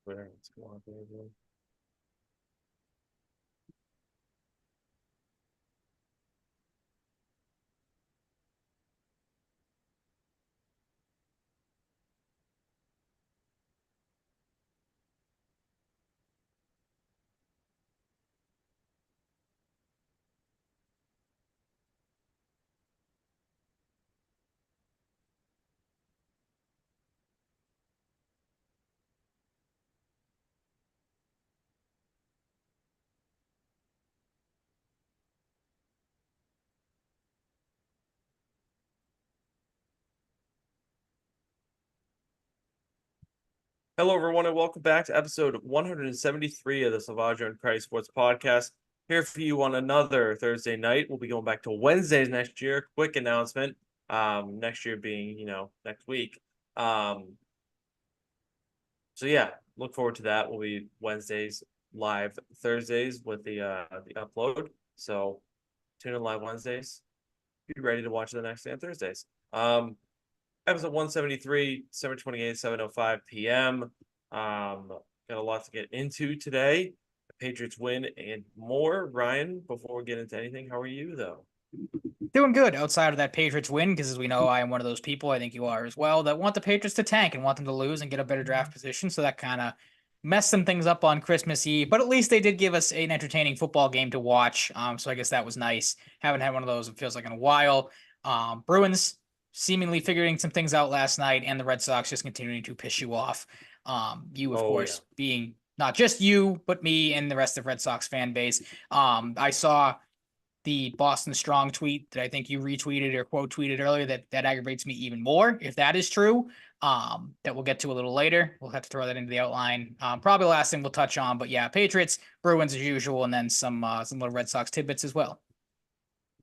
Where it's going, baby. Hello, everyone, and welcome back to episode 173 of the Salvaggio and Cratty Sports Podcast. Here for you on another Thursday night. We'll be going back to Wednesdays next year. Quick announcement. Next year being, next week. So yeah, look forward to that. We'll be Wednesdays live Thursdays with the upload. So tune in live Wednesdays. Be ready to watch the next day on Thursdays. Episode 173, December 28th, 7:05 p.m. Got a lot to get into today. The Patriots win and more. Ryan, before we get into anything, how are you though? Doing good outside of that Patriots win, because as we know, I am one of those people, I think you are as well, that want the Patriots to tank and want them to lose and get a better draft position. So that kind of messed some things up on Christmas Eve, but at least they did give us an entertaining football game to watch. So I guess that was nice. Haven't had one of those, it feels like, in a while. Bruins seemingly figuring some things out last night, and the Red Sox just continuing to piss you off. You, of Oh yeah. course, being not just you, but me and the rest of Red Sox fan base. I saw the Boston Strong tweet that I think you retweeted or quote tweeted earlier that aggravates me even more. If that is true, that we'll get to a little later. We'll have to throw that into the outline. Probably the last thing we'll touch on, but yeah, Patriots, Bruins as usual, and then some little Red Sox tidbits as well.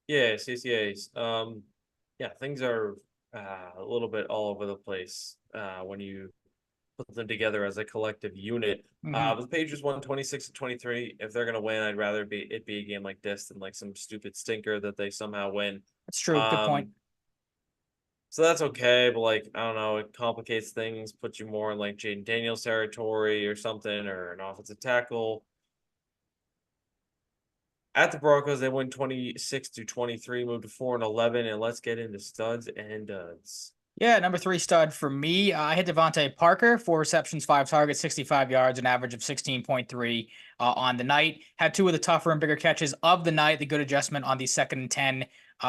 Yes, yes, yes. Yeah, things are a little bit all over the place when you put them together as a collective unit. Mm-hmm. The Patriots won 26-23. If they're gonna win, I'd rather it be a game like this than like some stupid stinker that they somehow win. That's true. Good point. Um, so that's okay, but like I don't know, it complicates things, puts you more in like Jaden Daniels territory or something, or an offensive tackle. At the Broncos, they win 26-23, move to 4-11, and let's get into studs and duds. Yeah, number three stud for me. I hit Devontae Parker, 4 receptions, 5 targets, 65 yards, an average of 16.3 on the night. Had two of the tougher and bigger catches of the night. The good adjustment on the 2nd and 10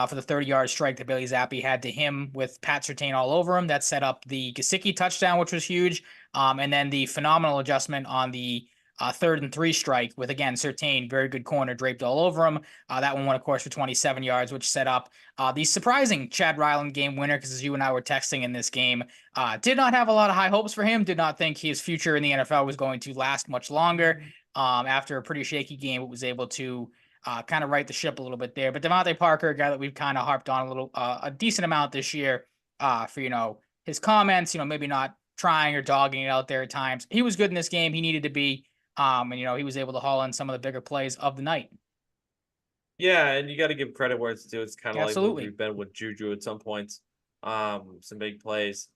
for the 30-yard strike that Bailey Zappi had to him with Pat Surtain all over him. That set up the Gesicki touchdown, which was huge. And then the phenomenal adjustment on the 3rd and 3 strike with, again, Surtain, very good corner, draped all over him. That one went, of course, for 27 yards, which set up the surprising Chad Ryland game winner, because as you and I were texting in this game, did not have a lot of high hopes for him, did not think his future in the NFL was going to last much longer. After a pretty shaky game, it was able to kind of right the ship a little bit there. But Devontae Parker, a guy that we've kind of harped on a decent amount this year for, his comments, maybe not trying or dogging it out there at times. He was good in this game. He needed to be. And he was able to haul in some of the bigger plays of the night. Yeah, and you got to give credit where it's due. It's kind of like what Absolutely. we've been with Juju at some points. Some big plays.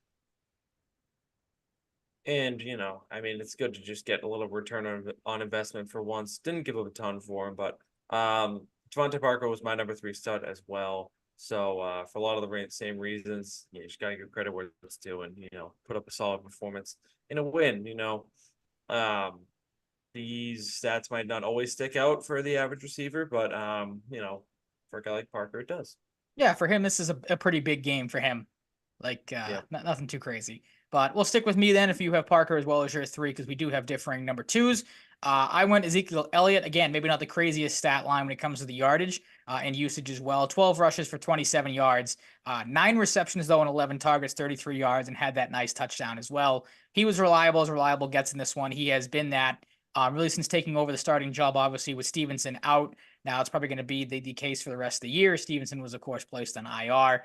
And, I mean, it's good to just get a little return on investment for once. Didn't give up a ton for him, but Devontae Parker was my number three stud as well. So for a lot of the same reasons, you just got to give credit where it's due and, put up a solid performance in a win, Um, these stats might not always stick out for the average receiver, but for a guy like Parker, it does. Yeah, for him, this is a pretty big game for him. Like, Yeah. nothing too crazy. But we'll stick with me then if you have Parker as well as your three, because we do have differing number twos. I went Ezekiel Elliott. Again, maybe not the craziest stat line when it comes to the yardage and usage as well. 12 rushes for 27 yards. 9 receptions, though, and 11 targets, 33 yards, and had that nice touchdown as well. He was reliable as reliable gets in this one. He has been that really since taking over the starting job, obviously, with Stevenson out. Now it's probably going to be the case for the rest of the year. Stevenson was, of course, placed on IR.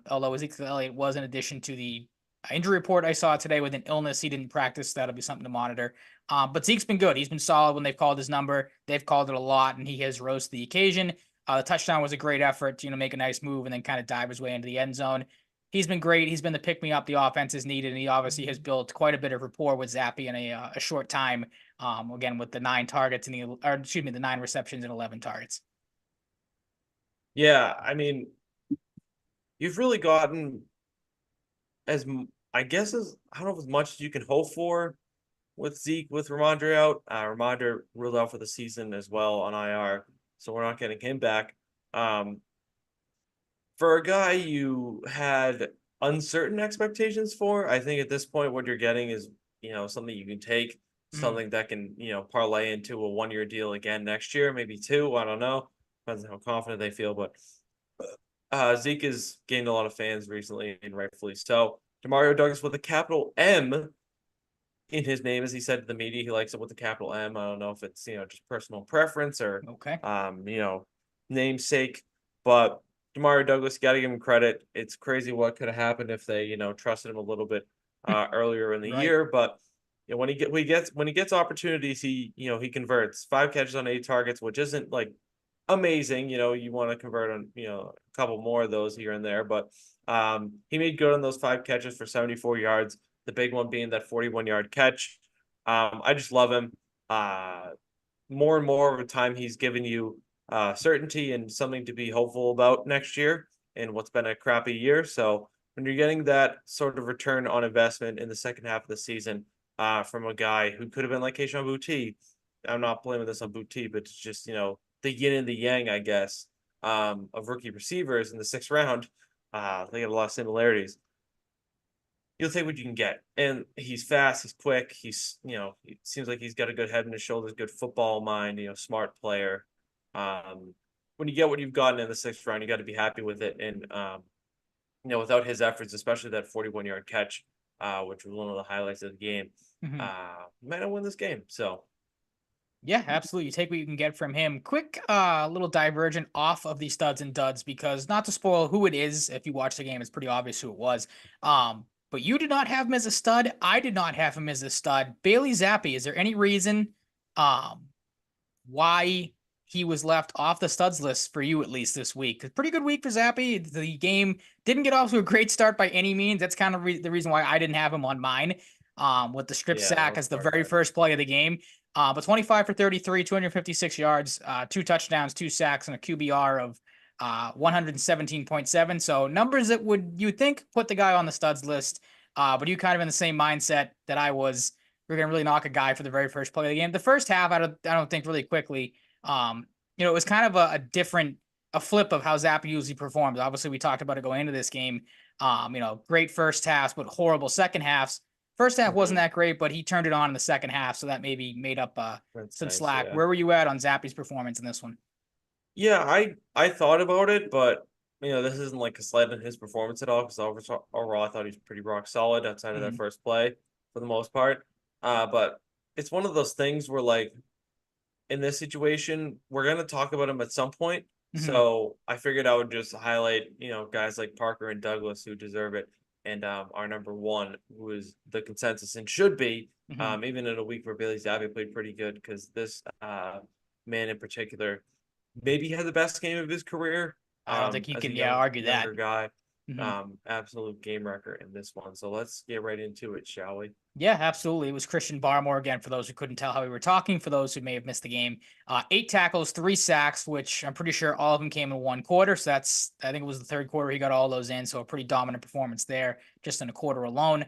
Although Ezekiel Elliott was, in addition to the injury report I saw today with an illness, he didn't practice. That'll be something to monitor. But Zeke's been good. He's been solid when they've called his number. They've called it a lot, and he has rose to the occasion. The touchdown was a great effort to make a nice move and then kind of dive his way into the end zone. He's been great. He's been the pick me up the offense is needed, and he obviously has built quite a bit of rapport with Zappy in a short time. Again with the 9 targets and the 9 receptions and 11 targets. Yeah, I mean, you've really gotten I guess as I don't know as much as you can hope for with Zeke with Ramondre out. Ramondre ruled out for the season as well on IR, so we're not getting him back. Um, for a guy you had uncertain expectations for, I think at this point what you're getting is, something you can take, Mhm. something that can, parlay into a 1 year deal again next year, maybe two. I don't know. Depends on how confident they feel, but Zeke has gained a lot of fans recently, and rightfully so. Demario Douglas with a capital M in his name, as he said to the media, he likes it with the capital M. I don't know if it's just personal preference or Okay. namesake, but Demario Douglas, got to give him credit. It's crazy what could have happened if they trusted him a little bit earlier in the Right. year, but. When he gets opportunities, he converts 5 catches on 8 targets, which isn't like amazing. You want to convert on, a couple more of those here and there, but he made good on those 5 catches for 74 yards. The big one being that 41-yard catch. I just love him. More and more over time, he's given you certainty and something to be hopeful about next year in what's been a crappy year. So when you're getting that sort of return on investment in the second half of the season from a guy who could have been like Keishon Boutte, I'm not blaming this on Boutte, but it's just the yin and the yang, I guess, of rookie receivers in the 6th round. They have a lot of similarities. You'll take what you can get, and he's fast, he's quick, he seems like he's got a good head and his shoulders, good football mind, smart player. When you get what you've gotten in the 6th round, you got to be happy with it, and without his efforts, especially that 41-yard catch, which was one of the highlights of the game, Mhm. you might not win this game. So Yeah, absolutely. You take what you can get from him. Quick little divergent off of the studs and duds because not to spoil who it is, if you watch the game, it's pretty obvious who it was. But you did not have him as a stud. I did not have him as a stud. Bailey Zappi, is there any reason um why he was left off the studs list for you at least this week? 'Cause pretty good week for Zappi. The game didn't get off to a great start by any means. That's kind of the reason why I didn't have him on mine. With the strip yeah, that sack was as the part of very it. first play of the game. But 25 for 33, 256 yards, 2 touchdowns, 2 sacks, and a QBR of 117.7. So numbers that you think put the guy on the studs list. But you kind of in the same mindset that I was. We're gonna really knock a guy for the very first play of the game. The first half, I don't think really quickly. It was kind of a flip of how Zappa usually performs. Obviously, we talked about it going into this game. Great first halves, but horrible second halves. First half wasn't Mhm. that great, but he turned it on in the second half, so that maybe made up That's some nice. slack. Yeah. Where were you at on Zappy's performance in this one? Yeah, I thought about it, but this isn't like a slight on his performance at all because overall I thought he was pretty rock solid outside of that Mhm. first play for the most part. But it's one of those things where like in this situation, we're gonna talk about him at some point. Mhm. So I figured I would just highlight, guys like Parker and Douglas who deserve it, and our number one, who is the consensus and should be, Mhm. even in a week where Bailey Zappi played pretty good because this man in particular maybe had the best game of his career I don't think you as a can, argue younger that. guy. Mhm. Absolute game wrecker in this one. So let's get right into it, shall we? Yeah, absolutely. It was Christian Barmore again. For those who couldn't tell how we were talking, for those who may have missed the game, 8 tackles, 3 sacks, which I'm pretty sure all of them came in one quarter. So I think it was the third quarter he got all those in. So a pretty dominant performance there, just in a quarter alone.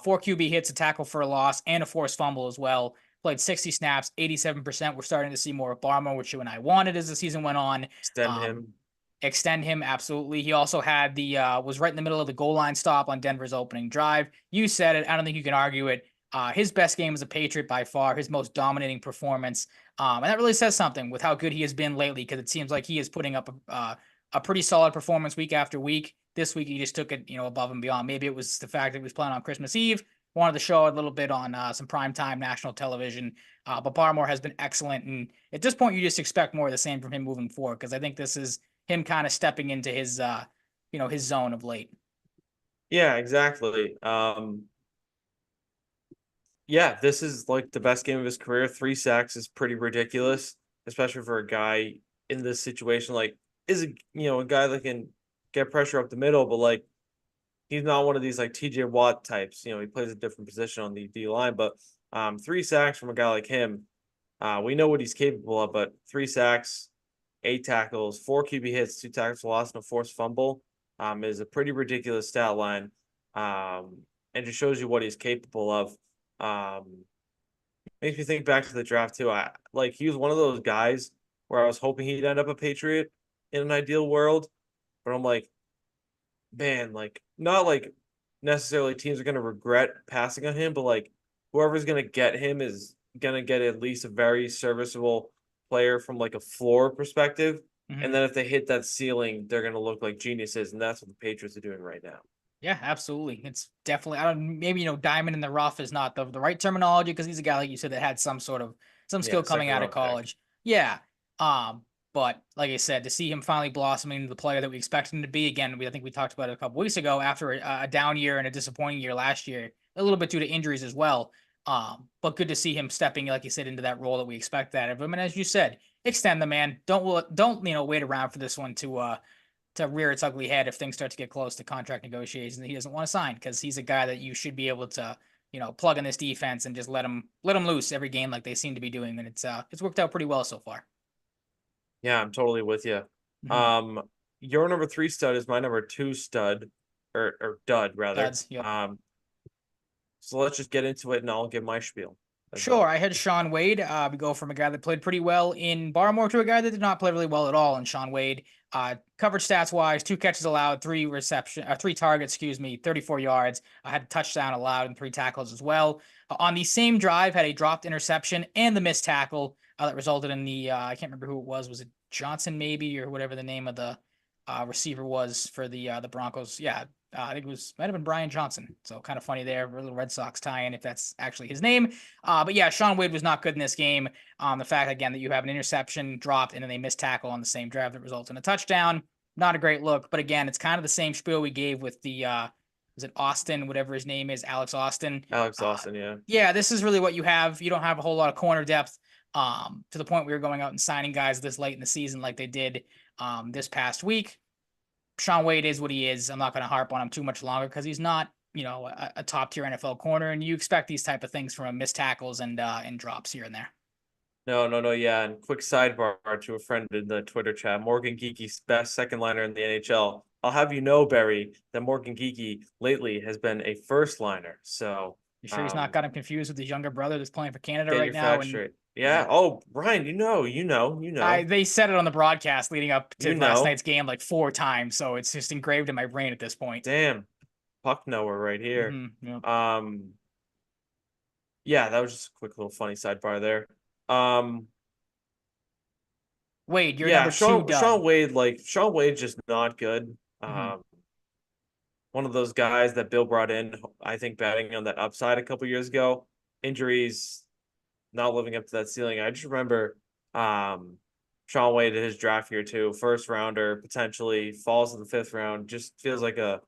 4 QB hits, a tackle for a loss, and a forced fumble as well. Played 60 snaps, 87%. We're starting to see more of Barmore, which you and I wanted as the season went on. Extend Um, him. Extend him absolutely. He also had the was right in the middle of the goal line stop on Denver's opening drive. You said it. I don't think you can argue it. His best game as a Patriot by far, his most dominating performance, and that really says something with how good he has been lately. Because it seems like he is putting up a pretty solid performance week after week. This week he just took it above and beyond. Maybe it was the fact that he was playing on Christmas Eve, wanted to show a little bit on some primetime national television. But Barmore has been excellent, and at this point you just expect more of the same from him moving forward. Because I think this is him kind of stepping into his zone of late. Yeah, exactly. Yeah, this is like the best game of his career. 3 sacks is pretty ridiculous, especially for a guy in this situation. Like, is a guy that can get pressure up the middle, but like he's not one of these like TJ Watt types. You know, he plays a different position on the D line, but 3 sacks from a guy like him, we know what he's capable of. But 3 sacks, 8 tackles, 4 QB hits, 2 tackles for loss, and a forced fumble, is a pretty ridiculous stat line, and just shows you what he's capable of. Makes me think back to the draft too. He was one of those guys where I was hoping he'd end up a Patriot in an ideal world, but I'm like, man, like not like necessarily teams are gonna regret passing on him, but like whoever's gonna get him is gonna get at least a very serviceable player from like a floor perspective. And then if they hit that ceiling, they're gonna look like geniuses, and that's what the Patriots are doing right now. Yeah, absolutely. It's definitely, I don't, maybe, diamond in the rough is not the right terminology because he's a guy, like you said, that had some skill coming Second out of round pick. college. Yeah. But like I said, to see him finally blossoming into the player that we expect him to be again, I think we talked about it a couple weeks ago after a down year and a disappointing year last year, a little bit due to injuries as well. But good to see him stepping, like you said, into that role that we expect that of him. And as you said, extend the man. Don't wait around for this one to rear its ugly head if things start to get close to contract negotiations that he doesn't want to sign, because he's a guy that you should be able to, plug in this defense and just let him loose every game like they seem to be doing. And it's worked out pretty well so far. Yeah, I'm totally with you. Mhm. Your number 3 stud is my number 2 stud, or dud rather. Duds. Yep. So let's just get into it, and I'll give my spiel as Sure, well. I had Sean Wade. We go from a guy that played pretty well in Barmore to a guy that did not play really well at all in Sean Wade. Coverage stats wise, 2 catches allowed, 3 targets, 34 yards. I had a touchdown allowed and 3 tackles as well. On the same drive, had a dropped interception and the missed tackle that resulted in the I can't remember who it was. Was it Johnson maybe, or whatever the name of the receiver was for the Broncos? Yeah, I think might have been Brian Johnson. So kind of funny there, a little Red Sox tie-in if that's actually his name. But yeah, Sean Wade was not good in this game. The fact again that you have an interception dropped and then they missed tackle on the same drive that results in a touchdown, not a great look. But again, it's kind of the same spiel we gave with the was it Austin, whatever his name is, Alex Austin. Alex Austin, yeah. Yeah, this is really what you have. You don't have a whole lot of corner depth. To the point we were going out and signing guys this late in the season like they did this past week. Sean Wade is what he is. I'm not going to harp on him too much longer because he's not, a top tier NFL corner, and you expect these type of things from him, missed tackles and drops here and there. No, yeah. And quick sidebar to a friend in the Twitter chat: Morgan Geeky's best second liner in the NHL. I'll have you know, Barry, that Morgan Geeky lately has been a first liner. So You sure he's not got him confused with his younger brother that's playing for Canada get right your now? facts straight. Yeah. Oh, Ryan, you know. They said it on the broadcast leading up to You last know. night's game like 4 times, so it's just engraved in my brain at this point. Damn, puck knower right here. Yep. Yeah, that was just a quick little funny sidebar there. Wade, you're Yeah, number 2 done. Sean Wade's just not good. One of those guys that Bill brought in, I think, batting on that upside a couple years ago. Injuries, not living up to that ceiling. I just remember Sean Wade in his draft year too, first rounder, potentially falls in the 5th round. Just feels like a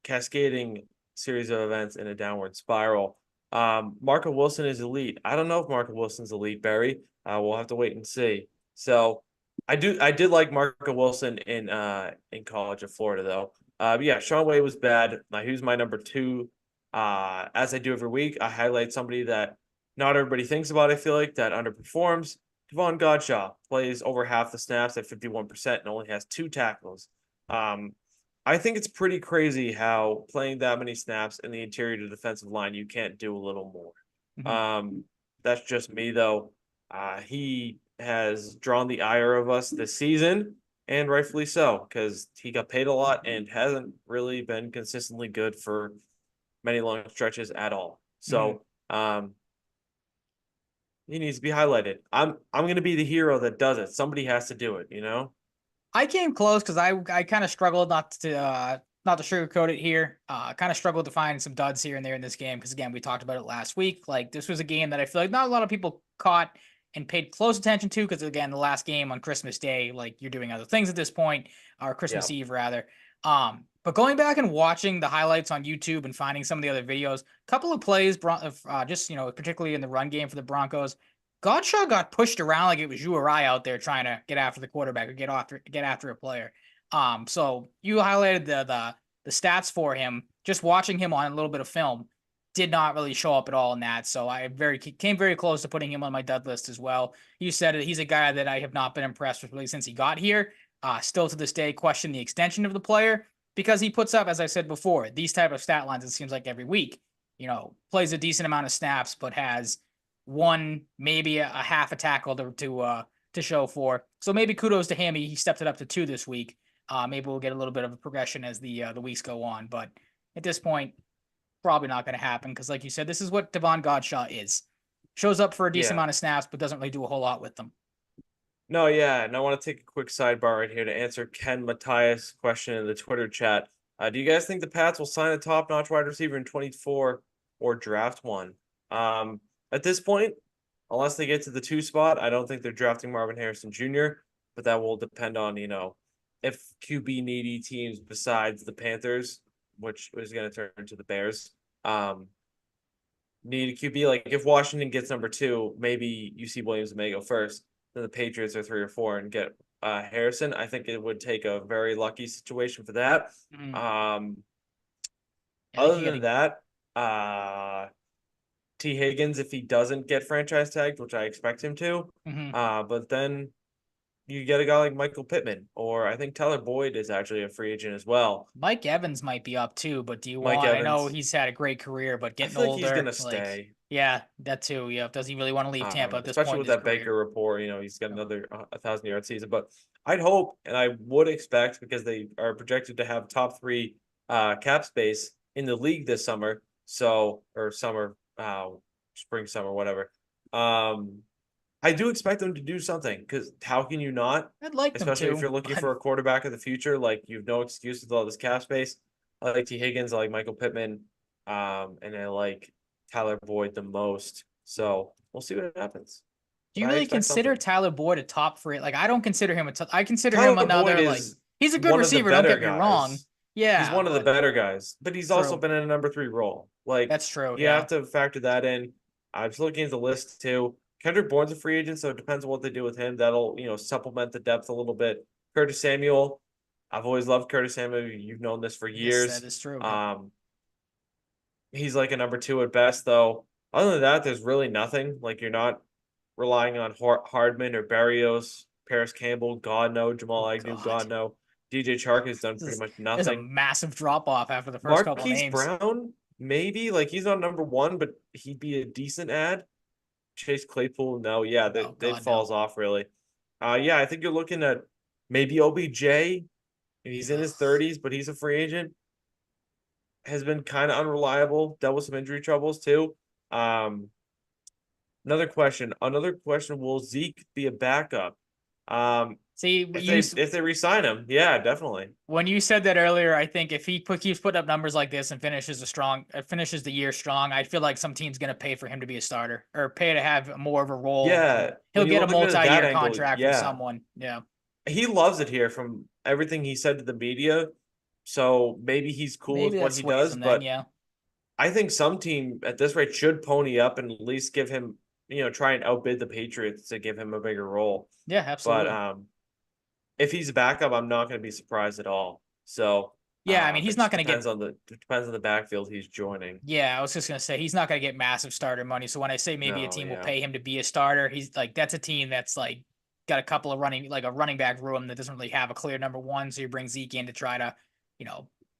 cascading series of events in a downward spiral. Marco Wilson is elite. I don't know if Marco Wilson's elite, Barry. We'll have to wait and see. So I did like Marco Wilson in college at Florida though. But yeah, Sean Wade was bad. He was my number 2. As I do every week, I highlight somebody that not everybody thinks about, I feel like, that underperforms. Devon Godshaw plays over half the snaps at 51% and only has 2 tackles. I think it's pretty crazy how playing that many snaps in the interior to defensive line, you can't do a little more. That's just me though. He has drawn the ire of us this season, and rightfully so, because he got paid a lot and hasn't really been consistently good for many long stretches at all. So he needs to be highlighted. I'm gonna be the hero that does it. Somebody has to do it, I came close because I kind of struggled not to sugarcoat it here. Kind of struggled to find some duds here and there in this game because again we talked about it last week. Like this was a game that I feel like not a lot of people caught and paid close attention to because again the last game on Christmas Day, like you're doing other things at this point, or Christmas Eve rather. But going back and watching the highlights on YouTube and finding some of the other videos, a couple of plays, just particularly in the run game for the Broncos, Godshaw got pushed around like it was you or I out there trying to get after the quarterback or get after a player. So you highlighted the stats for him. Just watching him on a little bit of film did not really show up at all in that. So I came very close to putting him on my dud list as well. You said it. He's a guy that I have not been impressed with really since he got here. Still to this day, question the extension of the player because he puts up, as I said before, these type of stat lines. It seems like every week, plays a decent amount of snaps, but has one, maybe a half a tackle to show for. So maybe kudos to him. He stepped it up to 2 this week. Maybe we'll get a little bit of a progression as the weeks go on, but at this point, probably not going to happen because, like you said, this is what Devon Godshaw is. Shows up for a decent Yeah. amount of snaps, but doesn't really do a whole lot with them. No, yeah, and I want to take a quick sidebar right here to answer Ken Matthias' question in the Twitter chat. Do you guys think the Pats will sign a top-notch wide receiver in 24 or draft one? At this point, unless they get to the 2 spot, I don't think they're drafting Marvin Harrison Jr., but that will depend on, if QB needy teams besides the Panthers, which is going to turn into the Bears, need a QB. Like if Washington gets number 2, maybe you see Williams may go first. Then the Patriots are 3 or 4 and get Harrison. I think it would take a very lucky situation for that. Other than that, T. Higgins, if he doesn't get franchise tagged, which I expect him to, but then you get a guy like Michael Pittman, or I think Tyler Boyd is actually a free agent as well. Mike Evans might be up too, but do you Mike want? I know Evans. he's had a great career, but I getting feel like older, he's gonna stay. Yeah, that too. Yeah, does he really want to leave Tampa at this Especially point with in his that career? Baker report, he's got another 1,000-yard season. But I'd hope, and I would expect, because they are projected to have top 3 cap space in the league this summer. So, or summer, spring, summer, whatever. I do expect them to do something because how can you not? I'd like them Especially to, if you're looking but for a quarterback of the future, like you've no excuse with all this cap space. I like T. Higgins, I like Michael Pittman, and I like Tyler Boyd the most. So we'll see what happens. do But you I really expect consider something. Tyler Boyd a top free? Like, I don't consider him I consider him Tyler Boyd another, like, is he's a good one of the receiver. Don't better get me wrong. guys. He's Yeah, one of the but better guys, but he's also true. been in a number 3 role. Like That's true. you Yeah. have to factor that in. I'm just looking at the list too. Kendrick Bourne's a free agent, so it depends on what they do with him. That'll, supplement the depth a little bit. Curtis Samuel, I've always loved Curtis Samuel. You've known this for That years. is true. Yeah. He's like a number 2 at best, though. Other than that, there's really nothing. Like you're not relying on Hardman or Barrios, Paris Campbell, God no, Jamal Oh Agnew, God. God no. DJ Chark has done pretty much There's a nothing. massive drop off after the first couple Marquise names. Brown, maybe like he's not number 1, but he'd be a decent ad. Chase Claypool, no, yeah, that falls off really. Yeah, I think you're looking at maybe OBJ. He's in his 30s, but he's a free agent. Has been kind of unreliable. Dealt with some injury troubles too. Another question. Will Zeke be a backup? See, If they re-sign him, yeah, definitely. when you said that earlier, I think if he keeps putting up numbers like this and finishes the year strong, I feel like some team's gonna pay for him to be a starter or pay to have more of a role. Yeah, He'll when you get a look at it at that multi-year angle, contract from yeah, someone. Yeah, he loves it here from everything he said to the media. So maybe he's cool maybe with that what he sways does, him then. but Yeah, I think some team at this rate should pony up and at least give him, try and outbid the Patriots to give him a bigger role. yeah, absolutely. But if he's a backup, I'm not going to be surprised at all. So Yeah, I mean, he's it not just gonna get. depends on the backfield he's joining. Yeah, I was just gonna say he's not gonna get massive starter money. So when I say maybe a No, team will yeah. pay him to be a starter, he's like that's a team that's like got a couple of a running back room that doesn't really have a clear number 1. So you bring Zeke in to try to,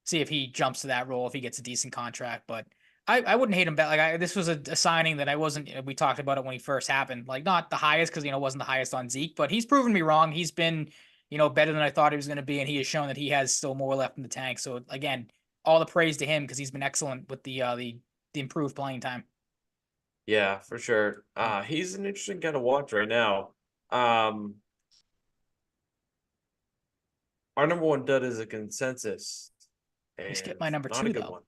see if he jumps to that role if he gets a decent contract. But I wouldn't hate him back. Like this was a signing that I wasn't. We talked about it when he first happened. Like not the highest because wasn't the highest on Zeke, but he's proven me wrong. He's been better than I thought he was going to be, and he has shown that he has still more left in the tank. So again, all the praise to him because he's been excellent with the improved playing time. Yeah, for sure. He's an interesting guy to watch right now. Our number 1 dud is a consensus. You And skipped my number not a 2 good though. one.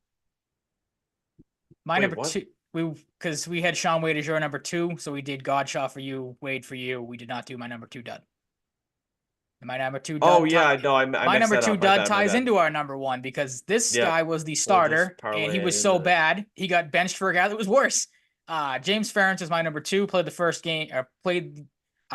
My Wait, number what? 2, because we had Sean Wade as your number 2, so we did Godshaw for you, Wade for you. We did not do my number 2 dud. And my number 2 dud. Oh yeah, no, I My mixed number that 2 up. My dud bad, my ties bad. into our number 1 because this Yep. guy was the We'll just starter and parlay he it was so into this. bad he got benched for a guy that was worse. James Ferentz is my number 2. Played the first game, or played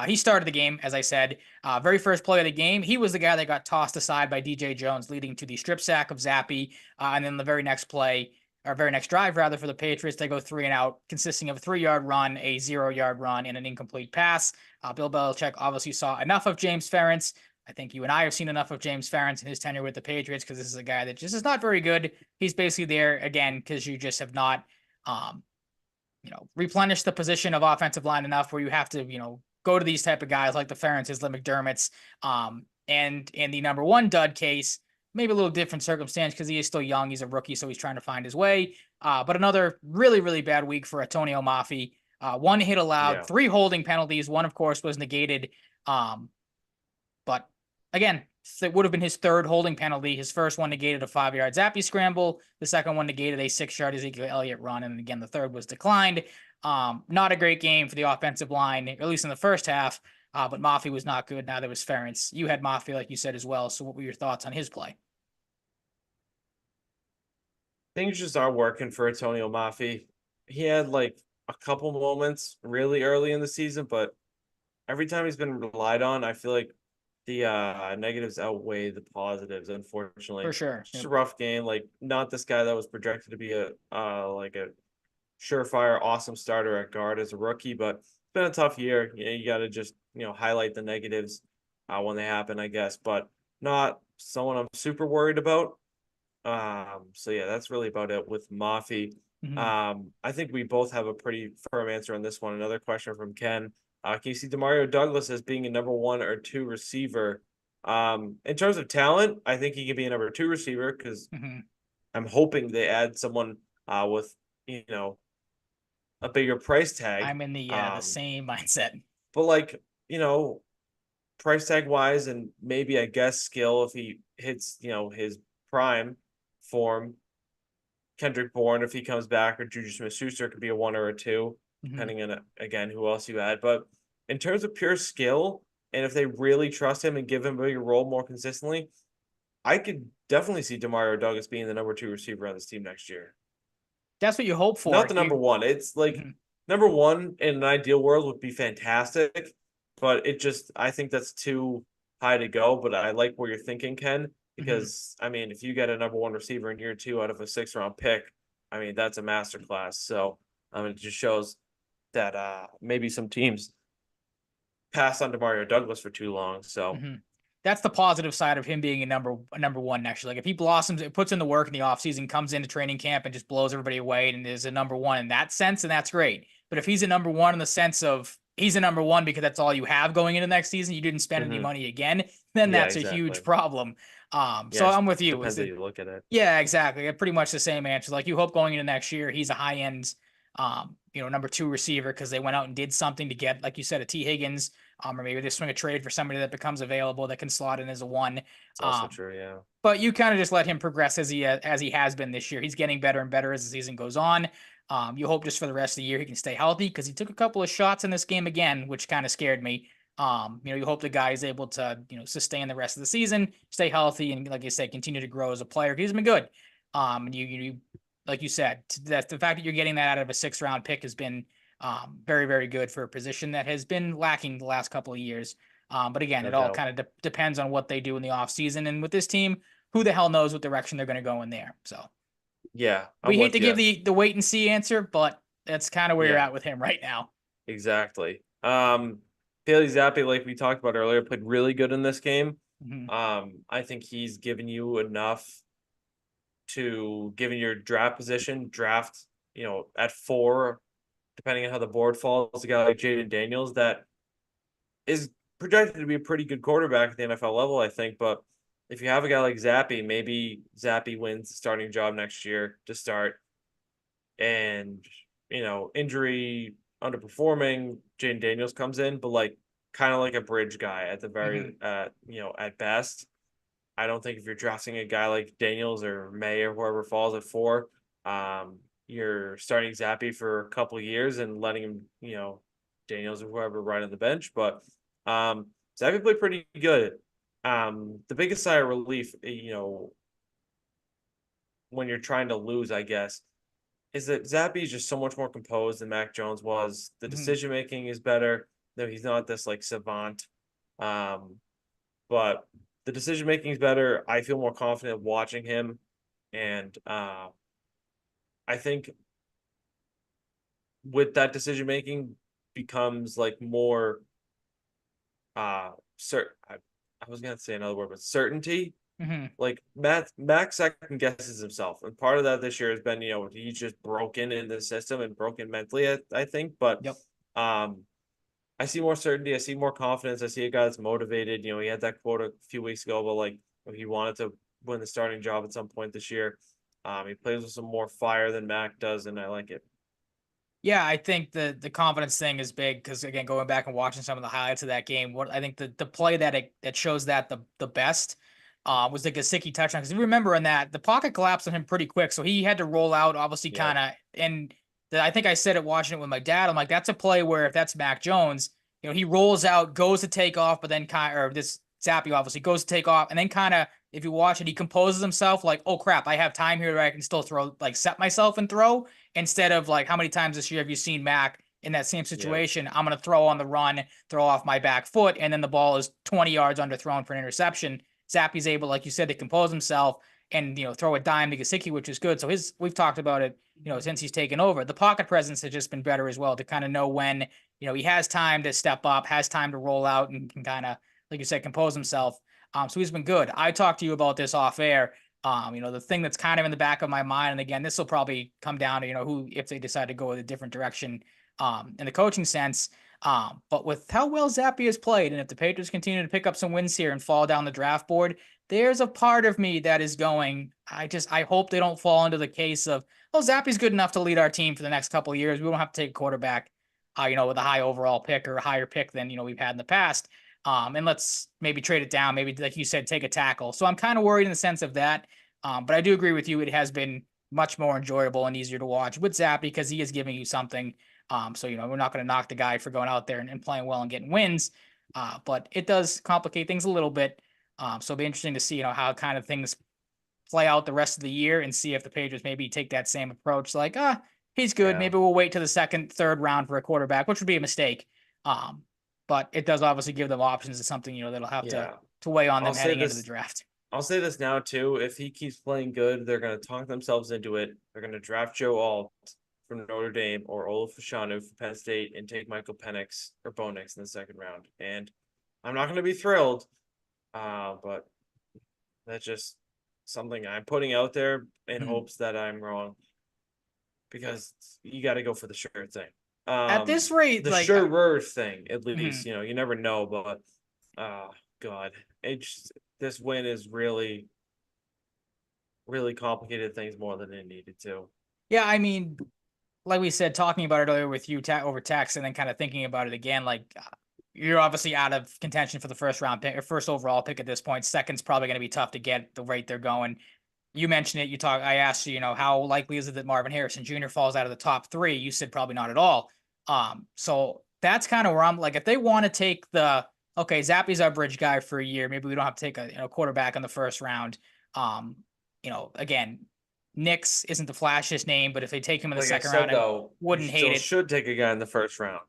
He started the game, as I said. Very first play of the game, he was the guy that got tossed aside by DJ Jones, leading to the strip sack of Zappy. And then the very next play, or very next drive, rather, for the Patriots, they go 3-and-out, consisting of a 3-yard run, a 0-yard run, and an incomplete pass. Bill Belichick obviously saw enough of James Ferentz. I think you and I have seen enough of James Ferentz in his tenure with the Patriots, because this is a guy that just is not very good. He's basically there, again, because you just have not, replenished the position of offensive line enough where you have to, go to these type of guys like the Ferentzes, the McDermotts, and in the number one dud case, maybe a little different circumstance because he is still young. He's a rookie, so he's trying to find his way. But another really, really bad week for Antonio Maffi. One hit allowed, 3 holding penalties. One, of course, was negated. But again, it would have been his 3rd holding penalty. His first one negated a 5-yard Zappy scramble. The second one negated a 6-yard Ezekiel Elliott run. And again, the third was declined. Not a great game for the offensive line, at least in the first half. But Maffi was not good. Neither was Ferentz. You had Maffi, like you said, as well. So what were your thoughts on his play? Things just aren't working for Antonio Maffi. He had like a couple moments really early in the season, but every time he's been relied on, I feel like the negatives outweigh the positives, unfortunately. For sure. It's just a rough game. Like, not this guy that was projected to be a like a surefire, awesome starter at guard as a rookie, but it's been a tough year. You got to just, highlight the negatives when they happen, I guess, but not someone I'm super worried about. So yeah, that's really about it with Maffi. I think we both have a pretty firm answer on this one. Another question from Ken. Can you see Demario Douglas as being a number 1 or 2 receiver? In terms of talent, I think he could be a number 2 receiver because I'm hoping they add someone with, a bigger price tag. I'm in the same mindset. But like, price tag wise and maybe I guess skill if he hits, his prime form. Kendrick Bourne, if he comes back, or Juju Smith-Schuster could be a 1 or a 2, depending on again who else you add. But in terms of pure skill, and if they really trust him and give him a bigger role more consistently, I could definitely see Demario Douglas being the number 2 receiver on this team next year. That's what you hope for. Not the number 1. It's like number 1 in an ideal world would be fantastic, but I think that's too high to go. But I like where you're thinking, Ken. Because I mean, if you get a number 1 receiver in year 2 out of a 6th-round pick, I mean that's a masterclass. So it just shows that maybe some teams pass on Demario Douglas for too long. So that's the positive side of him being a number 1 next year. Like if he blossoms, it puts in the work in the offseason, comes into training camp and just blows everybody away and is a number 1 in that sense, and that's great. But if he's a number 1 in the sense of he's a number 1 because that's all you have going into next season, you didn't spend any money again, then that's a huge problem. So I'm with you. Depends how you look at it. Yeah, exactly. Pretty much the same answer. Like you hope going into next year, he's a high end, number 2 receiver because they went out and did something to get, like you said, a T Higgins, or maybe they swing a trade for somebody that becomes available that can slot in as a 1. It's also true, yeah. But you kind of just let him progress as he has been this year. He's getting better and better as the season goes on. You hope just for the rest of the year he can stay healthy because he took a couple of shots in this game again, which kind of scared me. You hope the guy is able to, sustain the rest of the season, stay healthy, and like you said, continue to grow as a player. He's been good. And you like you said, that the fact that you're getting that out of a 6th-round pick has been very, very good for a position that has been lacking the last couple of years. But again, it all kind of depends on what they do in the offseason. And with this team, who the hell knows what direction they're going to go in there. So yeah, we hate to give the wait and see answer, but that's kind of where you're at with him right now. Exactly. Bailey Zappi, like we talked about earlier, played really good in this game. I think he's given you enough to, given your draft position, at 4, depending on how the board falls, a guy like Jaden Daniels that is projected to be a pretty good quarterback at the NFL level, I think. But if you have a guy like Zappi, maybe Zappi wins the starting job next year to start. And, injury, underperforming, Jaden Daniels comes in, but like kind of like a bridge guy at the very, at best. I don't think if you're drafting a guy like Daniels or May or whoever falls at 4, you're starting Zappy for a couple of years and letting him, Daniels or whoever ride on the bench. But Zappy played pretty good. The biggest sigh of relief, when you're trying to lose, I guess, is that Zappy is just so much more composed than Mac Jones was. The decision making is better. No, he's not this like savant. But the decision making is better. I feel more confident watching him, and I think with that decision making becomes like more cert. I was gonna say another word, but certainty. Hmm. Like Max second guesses himself, and part of that this year has been he's just broken in the system and broken mentally. I think, but Yep. um, I see more certainty. I see more confidence. I see a guy that's motivated. He had that quote a few weeks ago, but like he wanted to win the starting job at some point this year. He plays with some more fire than Mac does, and I like it. Yeah, I think the confidence thing is big because again, going back and watching some of the highlights of that game, what I think the play that shows that the best was the Gesicki touchdown. Because you remember in that the pocket collapsed on him pretty quick, so he had to roll out, obviously, Yeah, kind of. And I think I said it watching it with my dad. I'm like, that's a play where if that's Mac Jones, he rolls out, goes to take off, but then or this Zappy obviously goes to take off, and then kind of if you watch it, he composes himself like, oh crap, I have time here where I can still throw, like set myself and throw. Instead of like, how many times this year have you seen Mac in that same yeah, situation? I'm going to throw on the run, throw off my back foot, and then the ball is 20 yards underthrown for an interception. Zappy's able, like you said, to compose himself and throw a dime to Gesicki, which is good. So we've talked about it, since he's taken over. The pocket presence has just been better as well to kind of know when he has time to step up, has time to roll out, and can kind of, like you said, compose himself. So he's been good. I talked to you about this off air. The thing that's kind of in the back of my mind, and again, this will probably come down to, who, if they decide to go a different direction, in the coaching sense. But with how well Zappy has played, and if the Patriots continue to pick up some wins here and fall down the draft board, there's a part of me that is going, I hope they don't fall into the case of, oh, Zappy's good enough to lead our team for the next couple of years. We don't have to take a quarterback, with a high overall pick or a higher pick than, we've had in the past. And let's maybe trade it down. Maybe, like you said, take a tackle. So I'm kind of worried in the sense of that. But I do agree with you. It has been much more enjoyable and easier to watch with Zappy because he is giving you something. So, we're not going to knock the guy for going out there and playing well and getting wins. But it does complicate things a little bit. So it'll be interesting to see, how kind of things play out the rest of the year and see if the Patriots maybe take that same approach. Like, he's good. yeah, Maybe we'll wait to the second, third round for a quarterback, which would be a mistake. But it does obviously give them options. It's something, that'll have yeah. to weigh on I'll them say heading into the this. draft. I'll say this now too. If he keeps playing good, they're going to talk themselves into it. They're going to draft Joe Alt from Notre Dame or Olaf Fashanu from Penn State and take Michael Penix or Bo Nix in the second round. And I'm not going to be thrilled, but that's just something I'm putting out there in hopes that I'm wrong, because you got to go for the sure thing. At this rate, The like, surer thing, at mhm. least, you never know, but God, this win is really, really complicated things more than it needed to. Yeah, I mean, like we said, talking about it earlier with you over text and then kind of thinking about it again, like, you're obviously out of contention for the first round pick or first overall pick at this point. Second's probably going to be tough to get the rate they're going. You mentioned it. I asked you, how likely is it that Marvin Harrison Jr. falls out of the top three? You said probably not at all. So that's kind of where I'm like, if they want to take okay, Zappy's our bridge guy for a year. Maybe we don't have to take a quarterback in the first round. Again, Nix isn't the flashiest name, but if they take him in the Like I second round, said, I though, you wouldn't hate still it. should take a guy in the first round,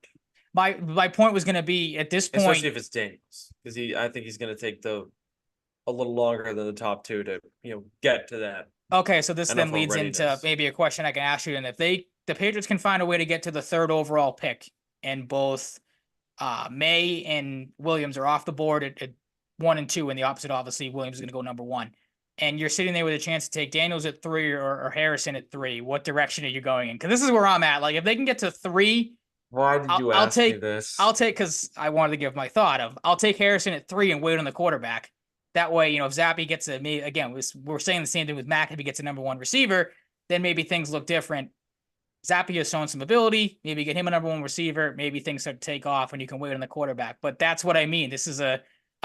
My point was going to be at this especially point. if it's Daniels, because I think he's going to take a little longer than the top two to get to that Okay, so this then NFL leads into readiness. maybe a question I can ask you. And if the Patriots can find a way to get to the third overall pick, and both May and Williams are off the board at 1 and 2, and the opposite, obviously, Williams is going to go number 1. And you're sitting there with a chance to take Daniels at 3 or Harrison at 3. What direction are you going in? Because this is where I'm at. Like, if they can get to 3, Why did I'll, you I'll ask me take this? I'll take because I wanted to give my thought of I'll take Harrison at 3 and wait on the quarterback. That way, if Zappy gets again, we're saying the same thing with Mac. If he gets a number 1 receiver, then maybe things look different. Zappy has shown some ability. Maybe get him a number 1 receiver. Maybe things start to take off and you can wait on the quarterback. But that's what I mean. This is a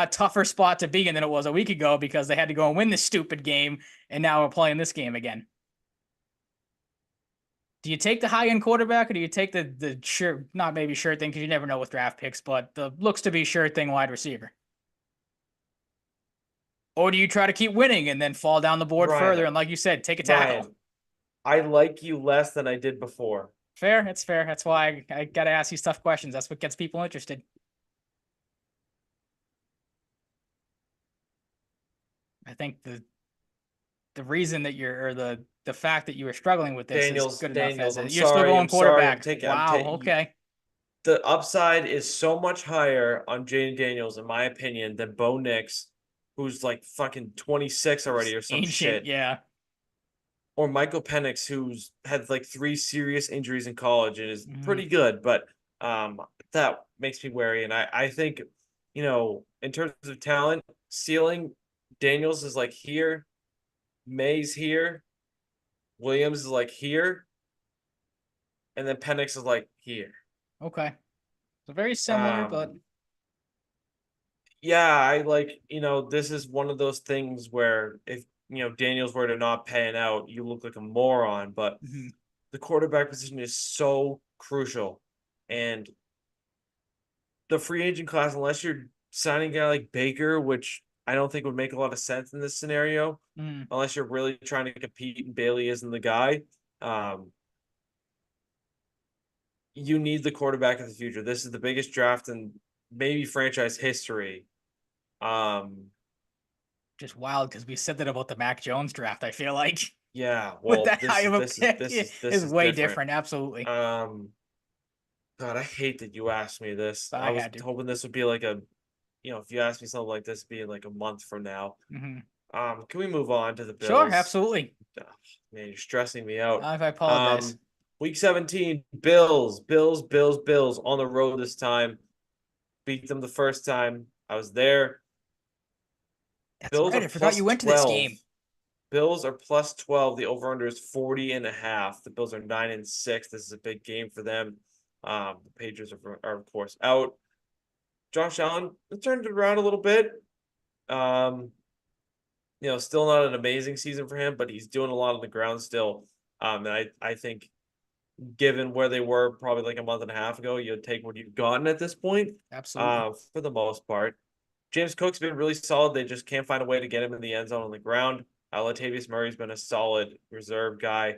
tougher spot to be in than it was a week ago because they had to go and win this stupid game, and now we're playing this game again. Do you take the high-end quarterback, or do you take the sure, not maybe sure thing, because you never know with draft picks, but the looks to be sure thing wide receiver? Or do you try to keep winning and then fall down the board further Ryan, and, like you said, take a tackle? Ryan, I like you less than I did before. Fair. It's fair. That's why I gotta ask these tough questions. That's what gets people interested. I think the reason that you're or the fact that you were struggling with this is good enough as I'm you're still sorry. going I'm sorry. I'm quarterback. taking. I'm Wow. taking. Okay. The upside is so much higher on Jaden Daniels, in my opinion, than Bo Nix, who's like fucking 26 already or some Ancient. shit, Yeah. or Michael Penix, who's had like 3 serious injuries in college and is Mhm. pretty good, but um, that makes me wary. And I think, in terms of talent, ceiling, Daniels is like here, Mays here, Williams is like here, and then Penix is like here. Okay. So very similar, but Um, yeah, I like, this is one of those things where if, Daniels were to not pan out, you look like a moron, but mhm. the quarterback position is so crucial. And the free agent class, unless you're signing a guy like Baker, which I don't think would make a lot of sense in this scenario, Mhm. unless you're really trying to compete and Bailey isn't the guy, you need the quarterback of the future. This is the biggest draft in maybe franchise history. Um, Just wild because we said that about the Mac Jones draft. I feel like yeah, with well, that high of a pick this is is way different. different. Absolutely. Um, God, I hate that you asked me this. I I was had to. hoping this would be like if you asked me something like this, be like a month from now. Mhm. Can we move on to the Sure. Bills? Absolutely. Ugh, man, you're stressing me out. I apologize. Week 17, Bills on the road this time. Beat them the first time. I was there. That's Bills right. are I forgot plus you went to this 12. game. Bills are plus 12. The over-under is 40.5. The Bills are 9-6. This is a big game for them. The Patriots are of course out. Josh Allen turned it around a little bit. Um, still not an amazing season for him, but he's doing a lot on the ground still. And I think given where they were probably like a month and a half ago, you'd take what you've gotten at this point, Absolutely. for the most part. James Cook's been really solid. They just can't find a way to get him in the end zone on the ground. Latavius Murray's been a solid reserve guy.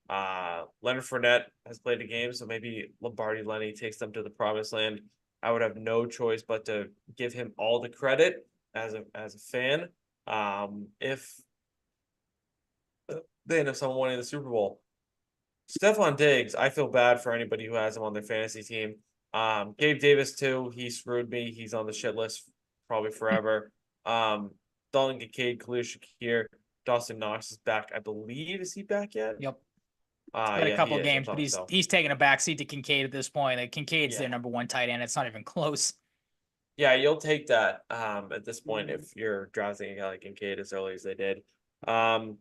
Leonard Fournette has played a game, so maybe Lombardi Lenny takes them to the promised land. I would have no choice but to give him all the credit as a fan. If they end up someone winning the Super Bowl. Stephon Diggs, I feel bad for anybody who has him on their fantasy team. Gabe Davis too, he screwed me. He's on the shit list probably forever. Um, Dalton Kincaid, Khalil Shakir, Dawson Knox is back. I believe. Is he back yet? Yep. Played a Yeah, he couple is. I games, but thought he's so. he's taking a back seat to Kincaid at this point. Like, Kincaid's Yeah. their number one tight end. It's not even close. Yeah, you'll take that at this point if you're drafting a guy like Kincaid as early as they did. Um,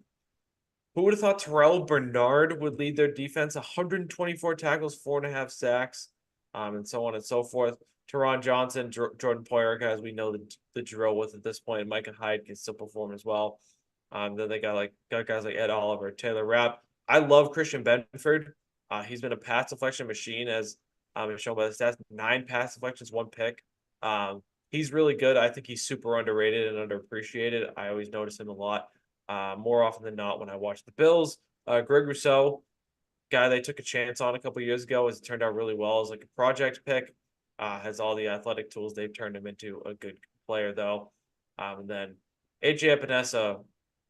who would have thought Terrell Bernard would lead their defense? 124 tackles, 4.5 sacks, and so on and so forth. Teron Johnson, Jordan Poyer, as we know the drill with at this point. Micah Hyde can still perform as well. Then they got guys like Ed Oliver, Taylor Rapp. I love Christian Benford. He's been a pass deflection machine, as shown by the stats. 9 pass deflections, 1 pick. He's really good. I think he's super underrated and underappreciated. I always notice him a lot. More often than not when I watch the Bills. Greg Rousseau, guy they took a chance on a couple years ago, has turned out really well as like a project pick. Has all the athletic tools. They've turned him into a good player though. And then AJ Epinesa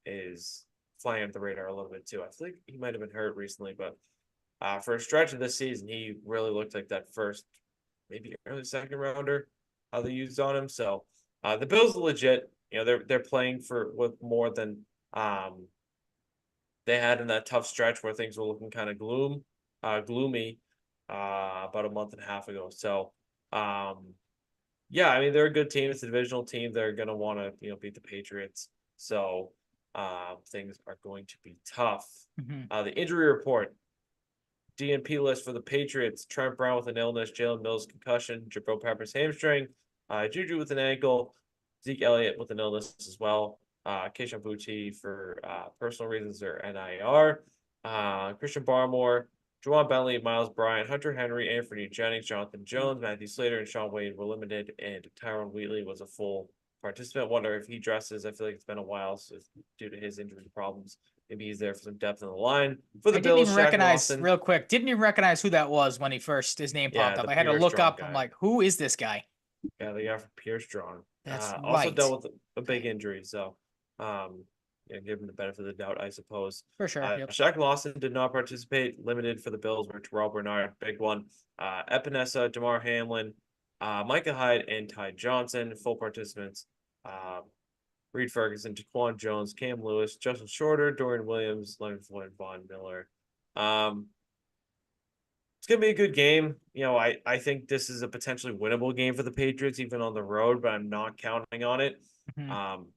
is flying under the radar a little bit too. I think he might have been hurt recently, but for a stretch of this season, he really looked like that first, maybe early second rounder how they used on him. So the Bills are legit. They're playing for with more than um, they had in that tough stretch where things were looking kind of gloomy about a month and a half ago. So yeah, I mean they're a good team. It's a divisional team. They're gonna want to beat the Patriots. So things are going to be tough. Mhm. The injury report. DNP list for the Patriots: Trent Brown with an illness, Jalen Mills concussion, Jabril Peppers hamstring, Juju with an ankle, Zeke Elliott with an illness as well. Keisha Bucci for personal reasons or NIR. Christian Barmore, Juwan Bentley, Miles Bryant, Hunter Henry, Anthony Jennings, Jonathan Jones, Matthew Slater, and Sean Wade were limited, and Tyron Wheatley was a full participant. Wonder if he dresses. I feel like it's been a while due to his injury problems. Maybe he's there for some depth in the line. For the I didn't Bills, even Shaq recognize, Lawson. real quick, didn't even recognize who that was when his name Yeah, popped up. the I had to Pierre look Strong up. I'm guy. like, who is this guy? Yeah, the guy from Pierre Strong. That's Also right. dealt with a big Okay. injury, so yeah, give him the benefit of the doubt, I suppose. For sure. Yep. Shaq Lawson did not participate, limited for the Bills were Terrell Bernard, big one. Epinesa, Damar Hamlin, Micah Hyde, and Ty Johnson, full participants. Reed Ferguson, Taquan Jones, Cam Lewis, Justin Shorter, Dorian Williams, Leonard Floyd, Von Miller. It's gonna be a good game. I think this is a potentially winnable game for the Patriots, even on the road, but I'm not counting on it. Mhm.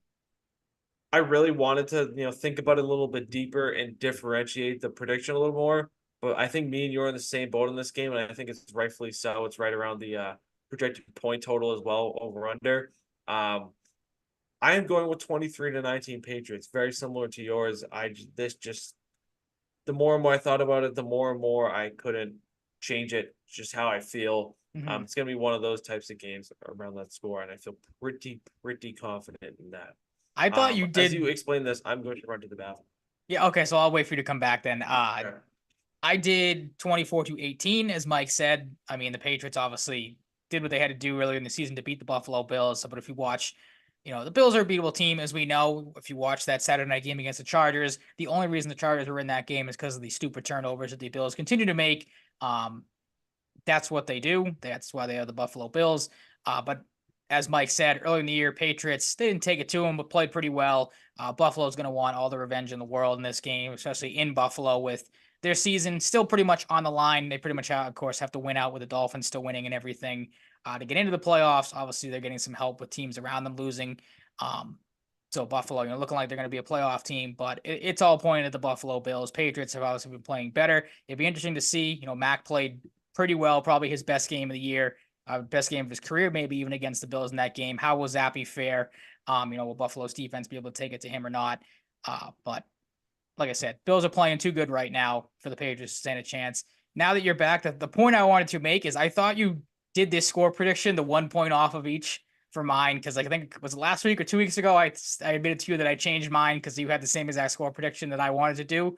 I really wanted to, think about it a little bit deeper and differentiate the prediction a little more. But I think me and you're in the same boat in this game, and I think it's rightfully so. It's right around the projected point total as well, over under. I am going with 23-19 Patriots, very similar to yours. This just the more and more I thought about it, the more and more I couldn't change it. It's just how I feel. Mhm. It's gonna be one of those types of games around that score, and I feel pretty confident in that. I thought you As you did. explain this, I'm going to run to the bathroom. Yeah. Okay. So I'll wait for you to come back then. Sure. I did 24-18, as Mike said. I mean, the Patriots obviously did what they had to do earlier in the season to beat the Buffalo Bills. But if you watch, the Bills are a beatable team, as we know. If you watch that Saturday night game against the Chargers, the only reason the Chargers were in that game is because of the stupid turnovers that the Bills continue to make. Um, that's what they do. That's why they are the Buffalo Bills. But as Mike said earlier in the year, Patriots, they didn't take it to them, but played pretty well. Buffalo's going to want all the revenge in the world in this game, especially in Buffalo with their season still pretty much on the line. They pretty much, of course, have to win out with the Dolphins still winning and everything to get into the playoffs. Obviously, they're getting some help with teams around them losing. So Buffalo, looking like they're going to be a playoff team, but it's all pointing at the Buffalo Bills. Patriots have obviously been playing better. It'd be interesting to see. Mac played pretty well, probably his best game of the year, best game of his career, maybe even against the Bills in that game. How will Zappy fare? Will Buffalo's defense be able to take it to him or not? But like I said, Bills are playing too good right now for the Patriots to stand a chance. Now that you're back, the point I wanted to make is I thought you did this score prediction, the 1 point off of each for mine, because I think it was last week or 2 weeks ago, I admitted to you that I changed mine because you had the same exact score prediction that I wanted to do.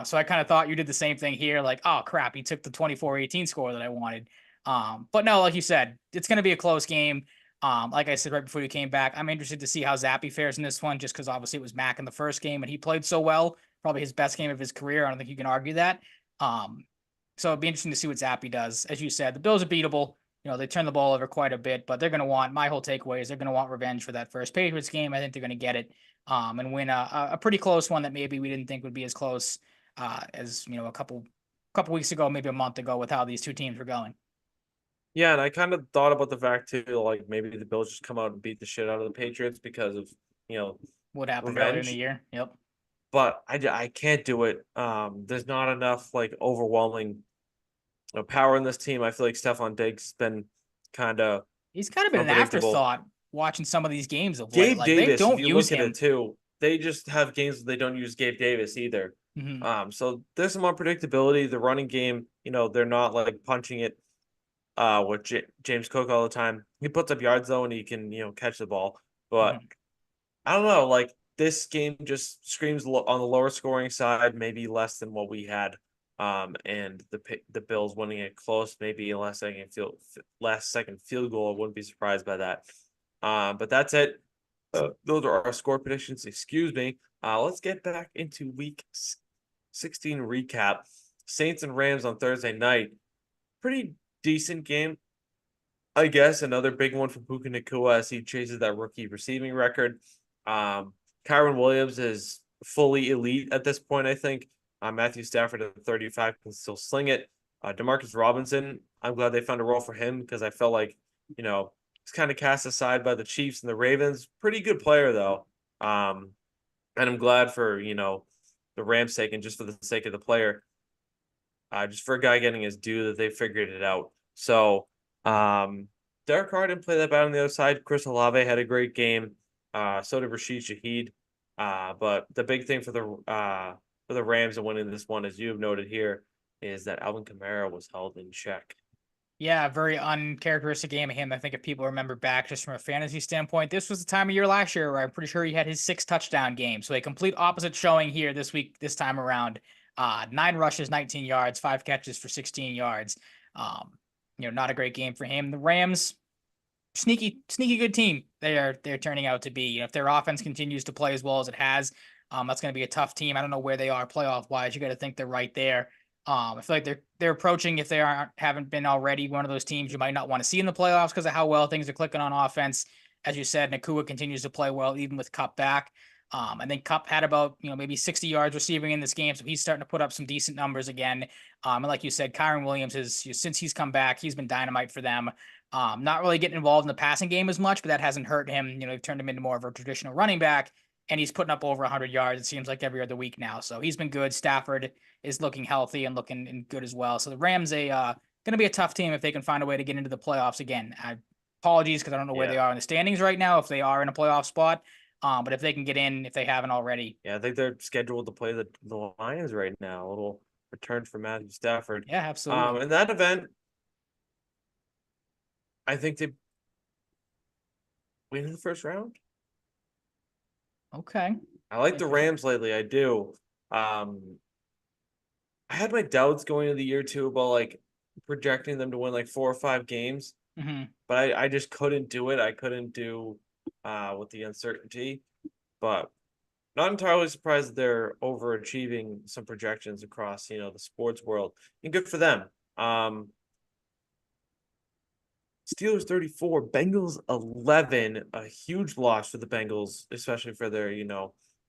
So I kind of thought you did the same thing here, like, oh crap, he took the 24-18 score that I wanted. But no, like you said, it's going to be a close game. Like I said right before you came back, I'm interested to see how Zappy fares in this one, just because obviously it was Mac in the first game and he played so well, probably his best game of his career. I don't think you can argue that. So it'd be interesting to see what Zappy does. As you said, the Bills are beatable. They turn the ball over quite a bit, but they're going to want, my whole takeaway is they're going to want revenge for that first Patriots game. I think they're going to get it and win a pretty close one that maybe we didn't think would be as close as, a couple weeks ago, maybe a month ago, with how these two teams were going. Yeah, and I kind of thought about the fact too, like maybe the Bills just come out and beat the shit out of the Patriots because of What happened earlier in the revenge. year. Yep. But I can't do it. There's not enough like overwhelming power in this team. I feel like Stephon Diggs has been kind of He's kind of been an unpredictable. afterthought watching some of these games of late. Gabe Like, they Davis, if don't you use look at it him. too, they just have games that they don't use Gabe Davis either. Mm-hmm. So there's some unpredictability. The running game, they're not like punching it with James Cook all the time. He puts up yards though, and he can catch the ball. But Mm-hmm. I don't know, like this game just screams on the lower scoring side, maybe less than what we had. And the Bills winning it close, maybe a last second field goal. I wouldn't be surprised by that. But that's it. Those are our score predictions. Excuse me. Let's get back into week 16 recap. Saints and Rams on Thursday night. Pretty decent game, I guess. Another big one for Puka Nacua as he chases that rookie receiving record. Kyron Williams is fully elite at this point, I think. Matthew Stafford at 35 can still sling it. Demarcus Robinson, I'm glad they found a role for him because I felt like, he's kind of cast aside by the Chiefs and the Ravens. Pretty good player, though. And I'm glad for, the Rams' sake and just for the sake of the player, just for a guy getting his due that they figured it out. So, Derek Carr didn't play that bad on the other side. Chris Olave had a great game. So did Rashid Shaheed. But the big thing for the Rams and winning this one, as you have noted here, is that Alvin Kamara was held in check. Yeah, very uncharacteristic game of him. I think if people remember back just from a fantasy standpoint, this was the time of year last year where I'm pretty sure he had his 6 touchdown game. So a complete opposite showing here this week, this time around. 9 rushes, 19 yards, 5 catches for 16 yards. Um, not a great game for him. The Rams, sneaky good team. They're turning out to be. If their offense continues to play as well as it has, that's going to be a tough team. I don't know where they are playoff wise. You got to think they're right there. I feel like they're approaching, if they haven't been already, one of those teams you might not want to see in the playoffs because of how well things are clicking on offense. As you said, Nakua continues to play well even with Cup back. I think Cup had about maybe 60 yards receiving in this game, so he's starting to put up some decent numbers again. And like you said, Kyron Williams since he's come back, he's been dynamite for them. Not really getting involved in the passing game as much, but that hasn't hurt him. They've turned him into more of a traditional running back, and he's putting up over 100 yards. It seems like every other week now. So he's been good. Stafford is looking healthy and looking good as well. So the Rams, going to be a tough team if they can find a way to get into the playoffs again. Apologies because I don't know where they are in the standings right now, if they are in a playoff spot. But if they can get in, if they haven't already. Yeah, I think they're scheduled to play the Lions right now. A little return for Matthew Stafford. Yeah, absolutely. In that event, I think they win in the first round. Okay. I like the Rams lately. I do. I had my doubts going into the year too about like projecting them to win like 4 or 5 games, but I just couldn't do it. I couldn't do with the uncertainty, but not entirely surprised that they're overachieving some projections across the sports world, and good for them. Steelers 34, Bengals 11, a huge loss for the Bengals, especially for their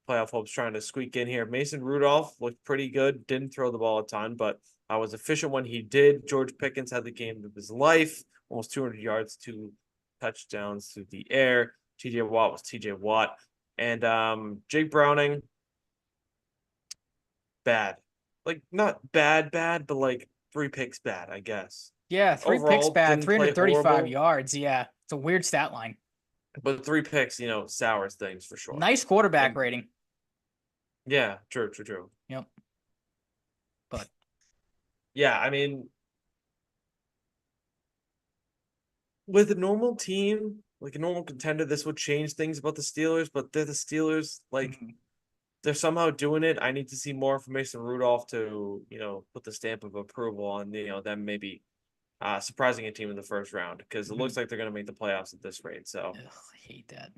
playoff hopes trying to squeak in here. Mason Rudolph looked pretty good, didn't throw the ball a ton, but was efficient when he did. George Pickens had the game of his life, almost 200 yards, 2 touchdowns through the air. TJ Watt was TJ Watt. And Jake Browning, bad. Like, not bad, but like 3 picks bad, I guess. Yeah, 3 picks Overall, bad, didn't play 335 horrible, yards. Yeah, it's a weird stat line. but 3 picks, sours things for sure. Nice quarterback And rating. yeah, true. Yep. But Yeah, I mean, with a normal team, like a normal contender, this would change things about the Steelers, but they're the Steelers. Like, they're somehow doing it. I need to see more from Mason Rudolph to, put the stamp of approval on, them maybe surprising a team in the first round, because it looks like they're going to make the playoffs at this rate. So, I hate that.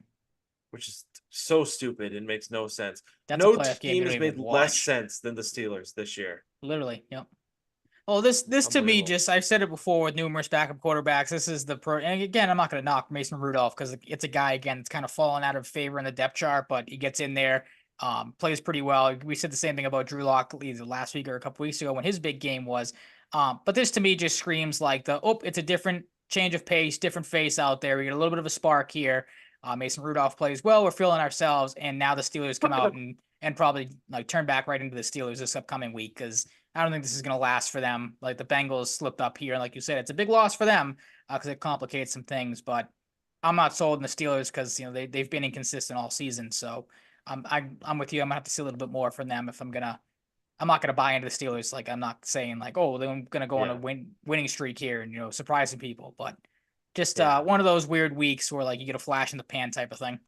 which is so stupid and makes no sense. That's a No playoff game team you has don't made even less watch. sense than the Steelers this year. Literally, yep. Well, this to me, Unbelievable. I've said it before with numerous backup quarterbacks. This is and again, I'm not going to knock Mason Rudolph because it's a guy again that's kind of fallen out of favor in the depth chart, but he gets in there, plays pretty well. We said the same thing about Drew Lock either last week or a couple weeks ago when his big game was. But this to me just screams like it's a different change of pace, different face out there. We get a little bit of a spark here. Mason Rudolph plays well. We're feeling ourselves, and now the Steelers come out and probably like turn back right into the Steelers this upcoming week because I don't think this is going to last for them. Like the Bengals slipped up here, and like you said, it's a big loss for them because it complicates some things. But I'm not sold in the Steelers because they've been inconsistent all season. So I'm with you. I'm gonna have to see a little bit more from them if I'm not gonna buy into the Steelers. Like I'm not saying like they're gonna go on a winning streak here and surprising people, but just one of those weird weeks where like you get a flash in the pan type of thing.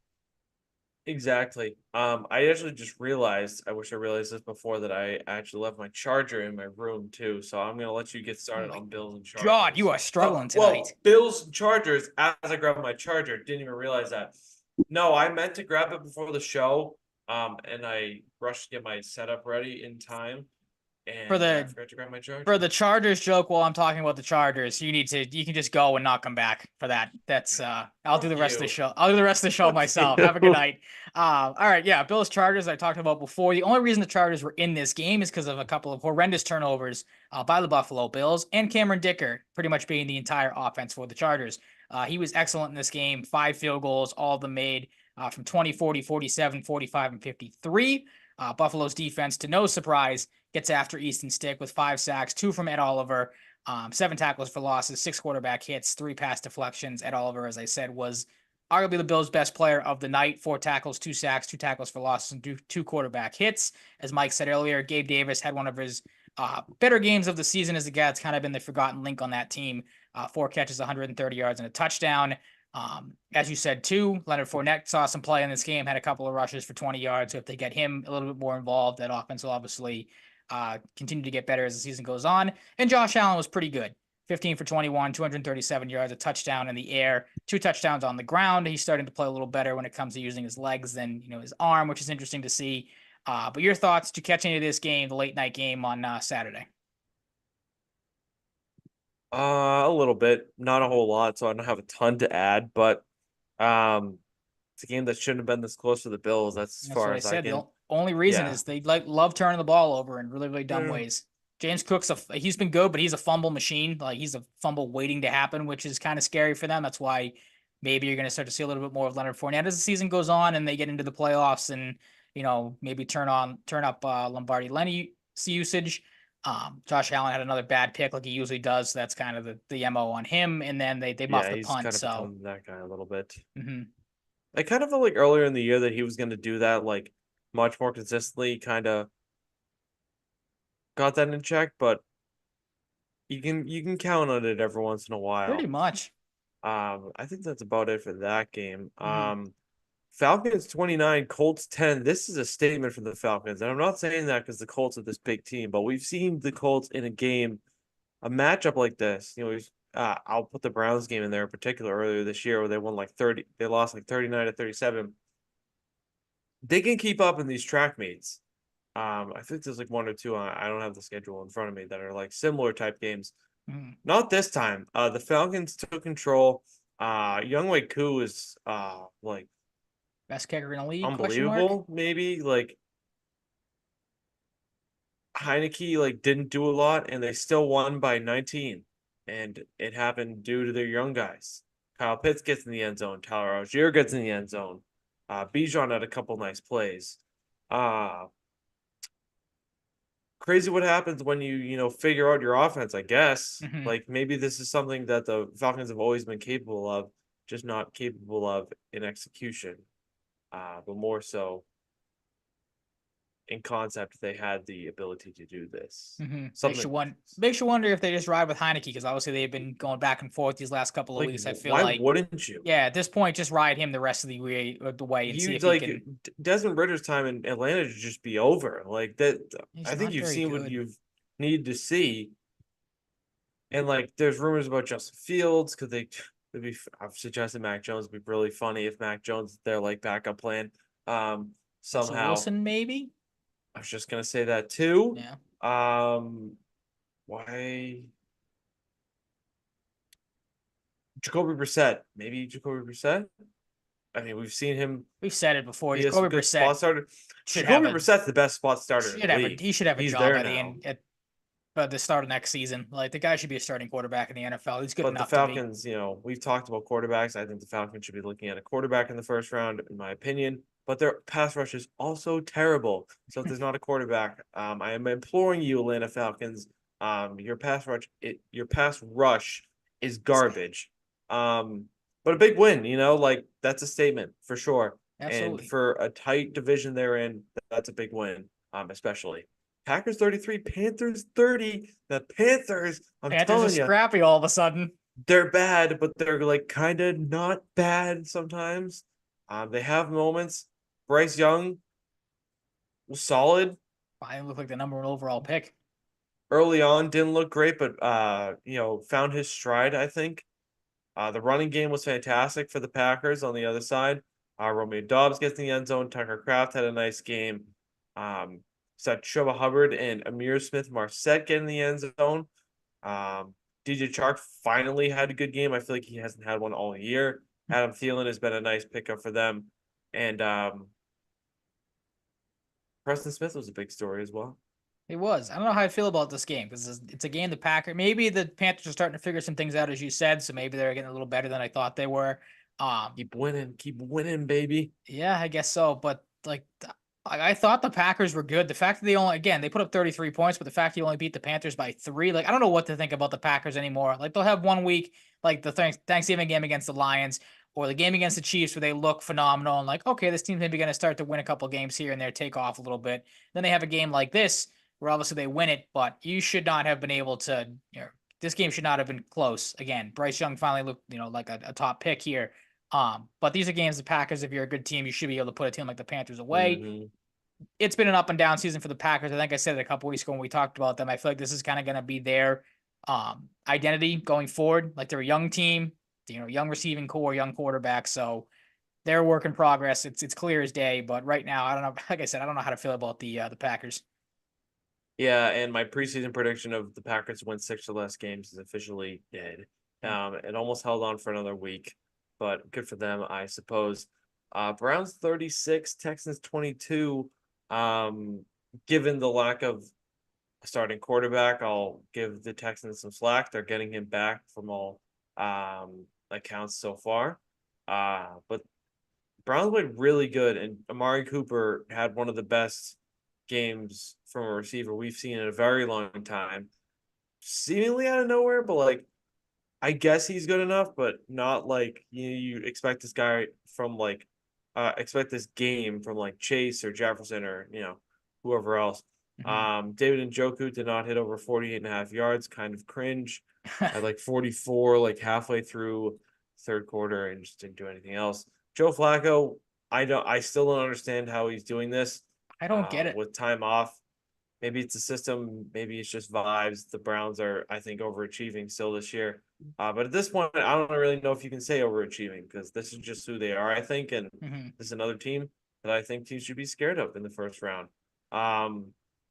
Exactly. I actually just realized, I wish I realized this before, that I actually left my charger in my room too. So I'm gonna let you get started on Bills and Chargers. God, you are struggling tonight. Bills and Chargers, as I grabbed my charger, didn't even realize that. No, I meant to grab it before the show. And I rushed to get my setup ready in time. And I forgot to grab my charger. For the Chargers joke, while I'm talking about the Chargers, you can just go and not come back for that. That's I'll do the rest of the show. I'll do the rest of the show myself. Have a good night. All right, yeah, Bills Chargers I talked about before. The only reason the Chargers were in this game is because of a couple of horrendous turnovers by the Buffalo Bills and Cameron Dicker pretty much being the entire offense for the Chargers. He was excellent in this game. 5 field goals, all of them made from 20, 40, 47, 45, and 53. Buffalo's defense, to no surprise, gets after Easton Stick with 5 sacks, 2 from Ed Oliver, 7 tackles for losses, 6 quarterback hits, 3 pass deflections. Ed Oliver, as I said, was arguably the Bills' best player of the night. 4 tackles, 2 sacks, 2 tackles for losses, and 2 quarterback hits. As Mike said earlier, Gabe Davis had one of his Better games of the season as the guy that's kind of been the forgotten link on that team. 4 catches, 130 yards, and a touchdown. As you said, too, Leonard Fournette saw some play in this game, had a couple of rushes for 20 yards. So if they get him a little bit more involved, that offense will obviously continue to get better as the season goes on. And Josh Allen was pretty good. 15 for 21, 237 yards, a touchdown in the air, 2 touchdowns on the ground. He's starting to play a little better when it comes to using his legs than his arm, which is interesting to see. But your thoughts? Did you catch any of this game, the late night game on Saturday? A little bit, not a whole lot, so I don't have a ton to add, but it's a game that shouldn't have been this close to the Bills. That's as That's far what I as I said. can. The only reason Yeah. is they love turning the ball over in really, really dumb Yeah. ways. James Cook's he's been good, but he's a fumble machine. Like he's a fumble waiting to happen, which is kind of scary for them. That's why maybe you're going to start to see a little bit more of Leonard Fournette as the season goes on and they get into the playoffs and maybe turn up Lombardi Lenny usage. Josh Allen had another bad pick like he usually does. So that's kind of the MO on him. And then they muffed Yeah, the he's punt. kind of So become that guy a little bit. mhm. I kind of felt like earlier in the year that he was going to do that, like much more consistently. Kind of got that in check, but you can count on it every once in a Pretty while. much. I think that's about it for that game. Mhm. Falcons 29, Colts 10. This is a statement from the Falcons, and I'm not saying that because the Colts are this big team, but we've seen the Colts in a game, a matchup like this. I'll put the Browns game in there in particular earlier this year where they won like 30, they lost like 39 to 37. They can keep up in these track meets. I think there's like one or two. I don't have the schedule in front of me that are like similar type games. Mhm. Not this time. The Falcons took control. Younghoe Koo is like Best kicker in the league? Question mark. unbelievable. Maybe like Heineke like didn't do a lot, and they still won by 19, and it happened due to their young guys. Kyle Pitts gets in the end zone. Tyler Algier gets in the end zone. Bijan had a couple nice plays. Uh Crazy what happens when you figure out your offense, I guess. Mhm. Like maybe this is something that the Falcons have always been capable of, just not capable of in execution. But more so in concept, they had the ability to do this. Makes you Something wonder if they just ride with Heineke because obviously they've been going back and forth these last couple of like weeks. I feel why like, wouldn't you? yeah, at this point, just ride him the rest of the way and see You if he like can. Desmond Ritter's time in Atlanta to just be over. Like that, He's I think not you've very seen what good. you've needed to see. And like, there's rumors about Justin Fields because I've suggested Mac Jones would be really funny if Mac Jones is their like backup plan. Russell Somehow, Wilson, maybe. I was just gonna say that too. Yeah, Why Jacoby Brissett? Maybe Jacoby Brissett. I mean, we've seen him we've said it before. be a Jacoby good Brissett spot starter. should have Jacoby a Brissett's the best spot starter in the league. he should have a He's job there by the now. end at the start of next season. Like the guy should be a starting quarterback in the NFL. He's good But the enough to be. Falcons, we've talked about quarterbacks. I think the Falcons should be looking at a quarterback in the first round, in my opinion. But their pass rush is also terrible. So if there's not a quarterback, I am imploring you, Atlanta Falcons, your pass rush is garbage. But a big win, like that's a statement for sure. And Absolutely. for a tight division they're in, that's a big win, especially. Packers 33, Panthers 30. The Panthers, I'm Panthers are telling you, scrappy all of a sudden. they're bad, but they're like kind of not bad sometimes. They have moments. Bryce Young was solid I look like the number 1 overall pick. early on, didn't look great, but found his stride, I think. The running game was fantastic for the Packers on the other side. Romeo Dobbs gets in the end zone. Tucker Kraft had a nice game. Saw Chuba Hubbard and Amir Smith Marset get in the end zone. DJ Chark finally had a good game. I feel like he hasn't had one all year. Adam Thielen has been a nice pickup for them. And Preston Smith was a big story as well. It was. I don't know how I feel about this game because it's a game the Packers. Maybe the Panthers are starting to figure some things out, as you said. So maybe they're getting a little better than I thought they were. Keep winning, baby. Yeah, I guess so. But like, I thought the Packers were good. The fact that they put up 33 points, but the fact you only beat the Panthers by 3, like I don't know what to think about the Packers anymore. Like they'll have one week, like the Thanksgiving game against the Lions or the game against the Chiefs, where they look phenomenal and like, okay, this team's maybe going to start to win a couple games here and there, take off a little bit. Then they have a game like this where obviously they win it, but you should not have been able to, this game should not have been close. Again, Bryce Young finally looked, like a top pick here. But these are games the Packers, if you're a good team, you should be able to put a team like the Panthers away. Mhm. It's been an up and down season for the Packers. I think I said it a couple weeks ago when we talked about them. I feel like this is kind of going to be their identity going forward. Like they're a young team, young receiving core, young quarterback. So they're a work in progress. It's clear as day. But right now, I don't know. Like I said, I don't know how to feel about the Packers. Yeah, and my preseason prediction of the Packers to win 6 or less games is officially dead. It almost held on for another week, but good for them, I suppose. Browns 36, Texans 22. Given the lack of a starting quarterback, I'll give the Texans some slack. They're getting him back from all accounts so far. But Browns played really good, and Amari Cooper had one of the best games from a receiver we've seen in a very long time. Seemingly out of nowhere, but like I guess he's good enough, but not like you expect this guy from like expect this game from like Chase or Jefferson or whoever else. David Njoku did not hit over 48.5 yards, kind of cringe. At like 44, like halfway through third quarter, and just didn't do anything else. Joe Flacco, I still don't understand how he's doing this I don't get it. with time off. Maybe it's a system. Maybe it's just vibes. The Browns are, I think, overachieving still this year. But at this point, I don't really know if you can say overachieving because this is just who they are, I think. And this is another team that I think teams should be scared of in the first round.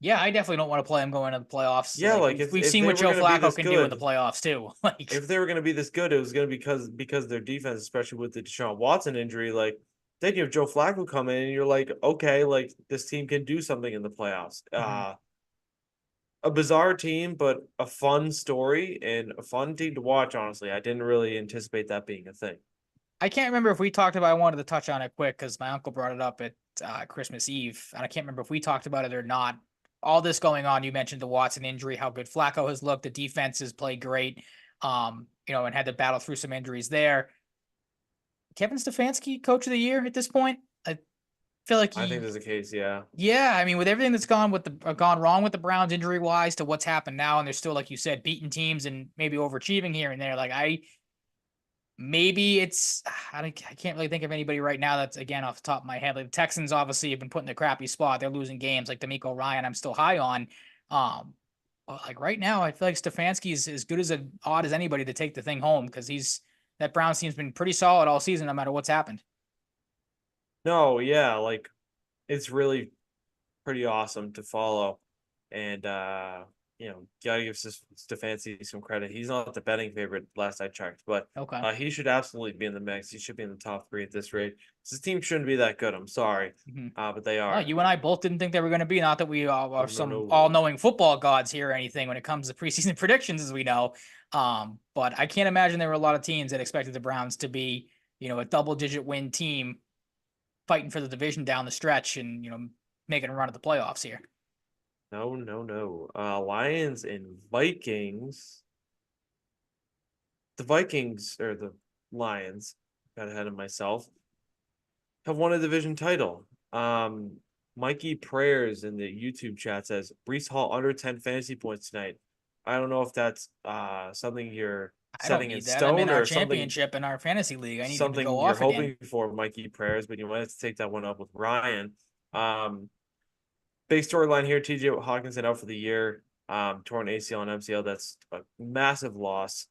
Yeah, I definitely don't want to play him going into the playoffs. Yeah, like we've if seen they what were Joe going to be Flacco this can do in good, the playoffs too. Like if they were going to be this good, it was going to be because their defense, especially with the Deshaun Watson injury, like then you have Joe Flacco come in and you're like, okay, like this team can do something in the playoffs. A bizarre team, but a fun story and a fun team to watch. Honestly, I didn't really anticipate that being a thing. I can't remember if we talked about. I wanted to touch on it quick because my uncle brought it up at Christmas Eve, and I can't remember if we talked about it or not. All this going on, you mentioned the Watson injury, how good Flacco has looked. The defense has played great, and had to battle through some injuries there. Kevin Stefanski, Coach of the Year at this point. I feel like I think there's a case, yeah. Yeah, I mean, with everything that's gone wrong with the Browns injury wise to what's happened now, and they're still, like you said, beating teams and maybe overachieving here and there. Like maybe it's I can't really think of anybody right now that's again off the top of my head. Like the Texans obviously have been put in a crappy spot. They're losing games. Like D'Amico Ryan, I'm still high on. But like right now, I feel like Stefanski is as good as an odd as anybody to take the thing home because that Browns team's been pretty solid all season, no matter what's happened. No, yeah, like it's really pretty awesome to follow. And gotta give Stefanski some credit. He's not the betting favorite last I checked, but Okay. he should absolutely be in the mix. He should be in the top 3 at this rate. This team shouldn't be that good. I'm sorry. But they are. You and I both didn't think they were going to be. Not that we are some all-knowing football gods here or anything when it comes to preseason predictions, as we know. But I can't imagine there were a lot of teams that expected the Browns to be, a double-digit win team fighting for the division down the stretch and, making a run at the playoffs here. No. Lions and Vikings. The Vikings or the Lions, got ahead of myself, have won a division title. Mikey Prayers in the YouTube chat says Brees Hall under 10 fantasy points tonight. I don't know if that's something you're setting in stone I'm in our or championship in our fantasy league. I need him to go you're off hoping again. for, Mikey Prayers, but you might have to take that one up with Ryan. Big storyline here: TJ Hawkinson out for the year. Torn ACL and MCL. That's a massive loss.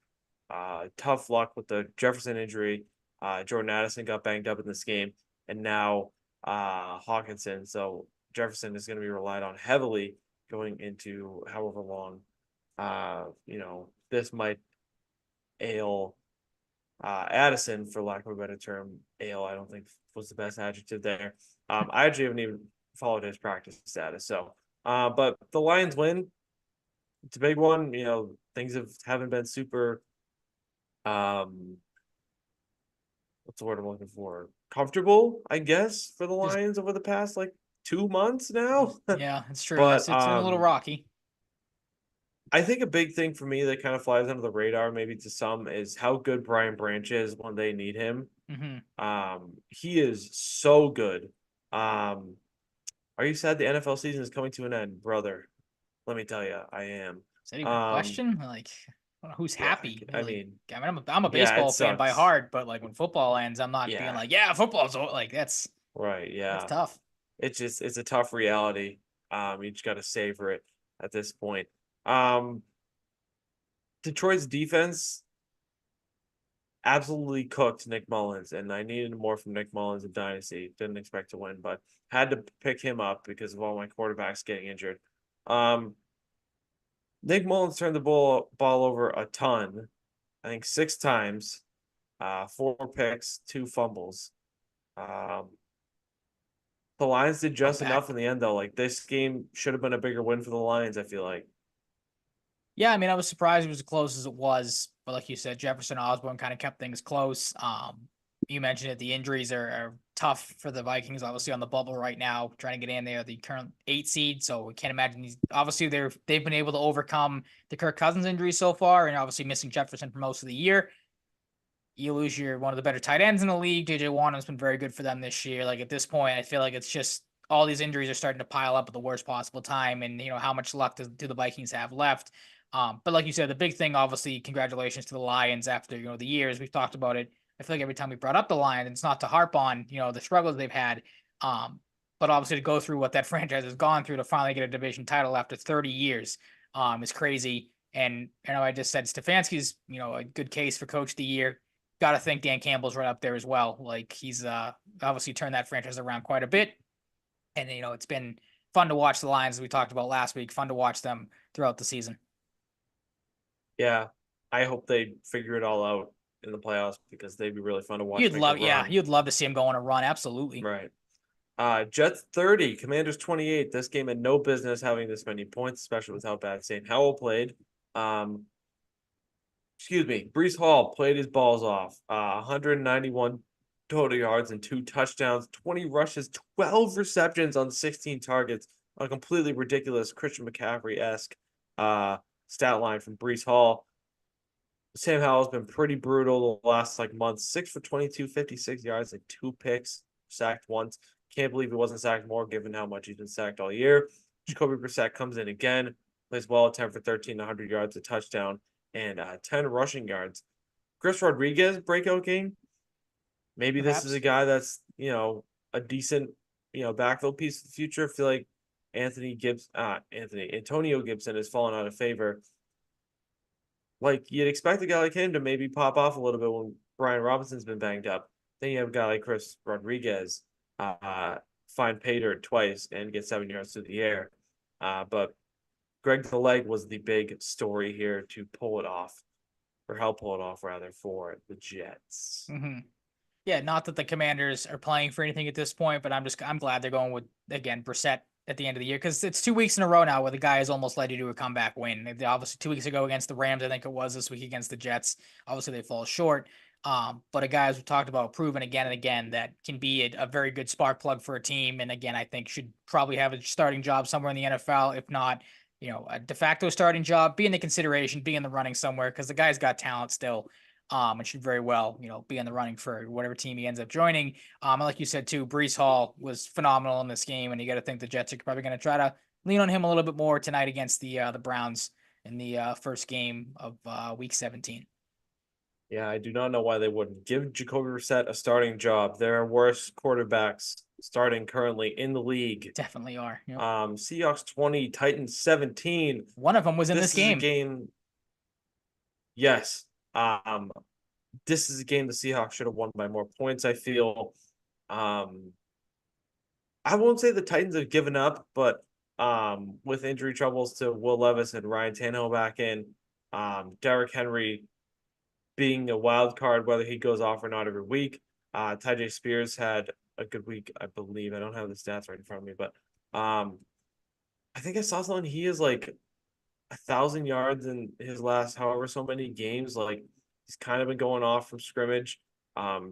Tough luck with the Jefferson injury. Jordan Addison got banged up in this game, and now Hawkinson. So Jefferson is going to be relied on heavily going into however long. This might ail Addison, for lack of a better term. Ail, I don't think was the best adjective there. I actually haven't even followed his practice status. So, but the Lions win. It's a big one. Things haven't been super. What's the word I'm looking for? Comfortable, I guess, for the Lions over the past like 2 months now. Yeah, it's true. But It's been a little rocky. I think a big thing for me that kind of flies under the radar, maybe to some, is how good Brian Branch is when they need him. He is so good. Are you sad the NFL season is coming to an end, brother? Let me tell you, I am. Is that even a Um, question? Like, I don't know who's yeah, happy. I Like, mean, I mean, I'm a yeah, it baseball fan by sucks. heart, but like when football ends, I'm not being Yeah, like, yeah, football's like right. that's Yeah, tough. it's a tough reality. You just got to savor it at this point. Um, Detroit's defense absolutely cooked Nick Mullins, and I needed more from Nick Mullins in Dynasty. Didn't expect to win, but had to pick him up because of all my quarterbacks getting injured. Um, Nick Mullins turned the ball over a ton. I think 6 times, 4 picks, 2 fumbles. Um, the Lions did But just back. enough in the end, though. Like this game should have been a bigger win for the Lions. I feel like. Yeah, I mean, I was surprised it was as close as it was, but like you said, Jefferson Osborne kind of kept things close. You mentioned it, the injuries are tough for the Vikings, obviously on the bubble right now, trying to get in there, the current 8 seed. So we can't imagine obviously they've been able to overcome the Kirk Cousins injury so far, and obviously missing Jefferson for most of the year. You lose your one of the better tight ends in the league. JJ Watt has been very good for them this year. Like at this point, I feel like it's just all these injuries are starting to pile up at the worst possible time, and how much luck do the Vikings have left? But like you said, the big thing, obviously, congratulations to the Lions after the years we've talked about it. I feel like every time we brought up the Lions, it's not to harp on the struggles they've had, but obviously to go through what that franchise has gone through to finally get a division title after 30 years, is crazy. And I just said Stefanski's a good case for Coach of the Year. Got to think Dan Campbell's right up there as well. Like he's obviously turned that franchise around quite a bit, and it's been fun to watch the Lions as we talked about last week. Fun to watch them throughout the season. Yeah, I hope they figure it all out in the playoffs because they'd be really fun to watch make a run. You'd love to see him go on a run. Absolutely. Right. Jets 30, Commanders 28. This game had no business having this many points, especially with how bad St. Howell played. Um, excuse me, Brees Hall played his balls off. 191 total yards and 2 touchdowns, 20 rushes, 12 receptions on 16 targets. A completely ridiculous Christian McCaffrey-esque stat line from Brees Hall. Sam Howell's been pretty brutal the last month. 6 for 22, 56 yards, 2 picks, sacked once. Can't believe he wasn't sacked more given how much he's been sacked all year. Jacoby Brissett comes in again, plays well at 10 for 13, 100 yards, a touchdown, and 10 rushing yards. Chris Rodriguez breakout game. Maybe this is a Perhaps. guy that's a decent backfield piece of the future. I feel like Antonio Gibson has fallen out of favor. Like you'd expect a guy like him to maybe pop off a little bit when Brian Robinson's been banged up. Then you have a guy like Chris Rodriguez find pay dirt twice and get 7 yards through the air. But Greg the Leg was the big story here to pull it off, or help pull it off rather, for the Jets. Mm-hmm. Yeah, not that the Commanders are playing for anything at this point, but I'm glad they're going with again Brissett at the end of the year because it's 2 weeks in a row now where the guy is almost led you to a comeback win. Obviously, 2 weeks ago against the Rams, I think it was this week against the Jets. Obviously, they fall short. But a guy, as we talked about, proven again and again that can be a very good spark plug for a team. And again, I think should probably have a starting job somewhere in the NFL, if not, a de facto starting job, be in the consideration, be in the running somewhere because the guy's got talent still. And should very well, be in the running for whatever team he ends up joining. And like you said too, Brees Hall was phenomenal in this game, and you got to think the Jets are probably going to try to lean on him a little bit more tonight against the Browns in the first game of Week 17. Yeah, I do not know why they wouldn't give Jacoby Brissett a starting job. There are worse quarterbacks starting currently in the league. Definitely are. Yep. Seahawks 20, Titans 17. One of them was in this This is a game. game. Yes. This is a game the Seahawks should have won by more points, I feel. I won't say the Titans have given up, but with injury troubles to Will Levis and Ryan Tannehill back in, Derrick Henry being a wild card, whether he goes off or not every week. Tyjae Spears had a good week, I believe. I don't have the stats right in front of me, but I think I saw something. He is 1,000 yards in his last however so many games. Like he's kind of been going off from scrimmage.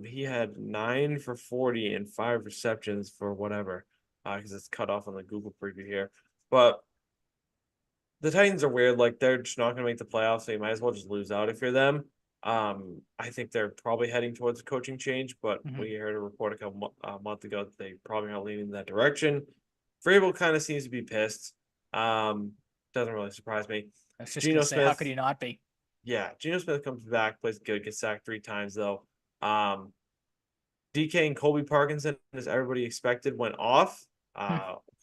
He had 9 for 40 and 5 receptions for whatever, because it's cut off on the Google preview here. But the Titans are weird. Like they're just not going to make the playoffs, so you might as well just lose out if you're them. I think they're probably heading towards a coaching change, but Mm-hmm. we heard a report a month ago that they probably aren't leaning in that direction. Vrabel kind of seems to be pissed. doesn't really surprise me. I was just Geno gonna say, how Smith, could you not be? yeah, Geno Smith comes back, plays good, gets sacked 3 times though. DK and Colby Parkinson, as everybody expected, went off.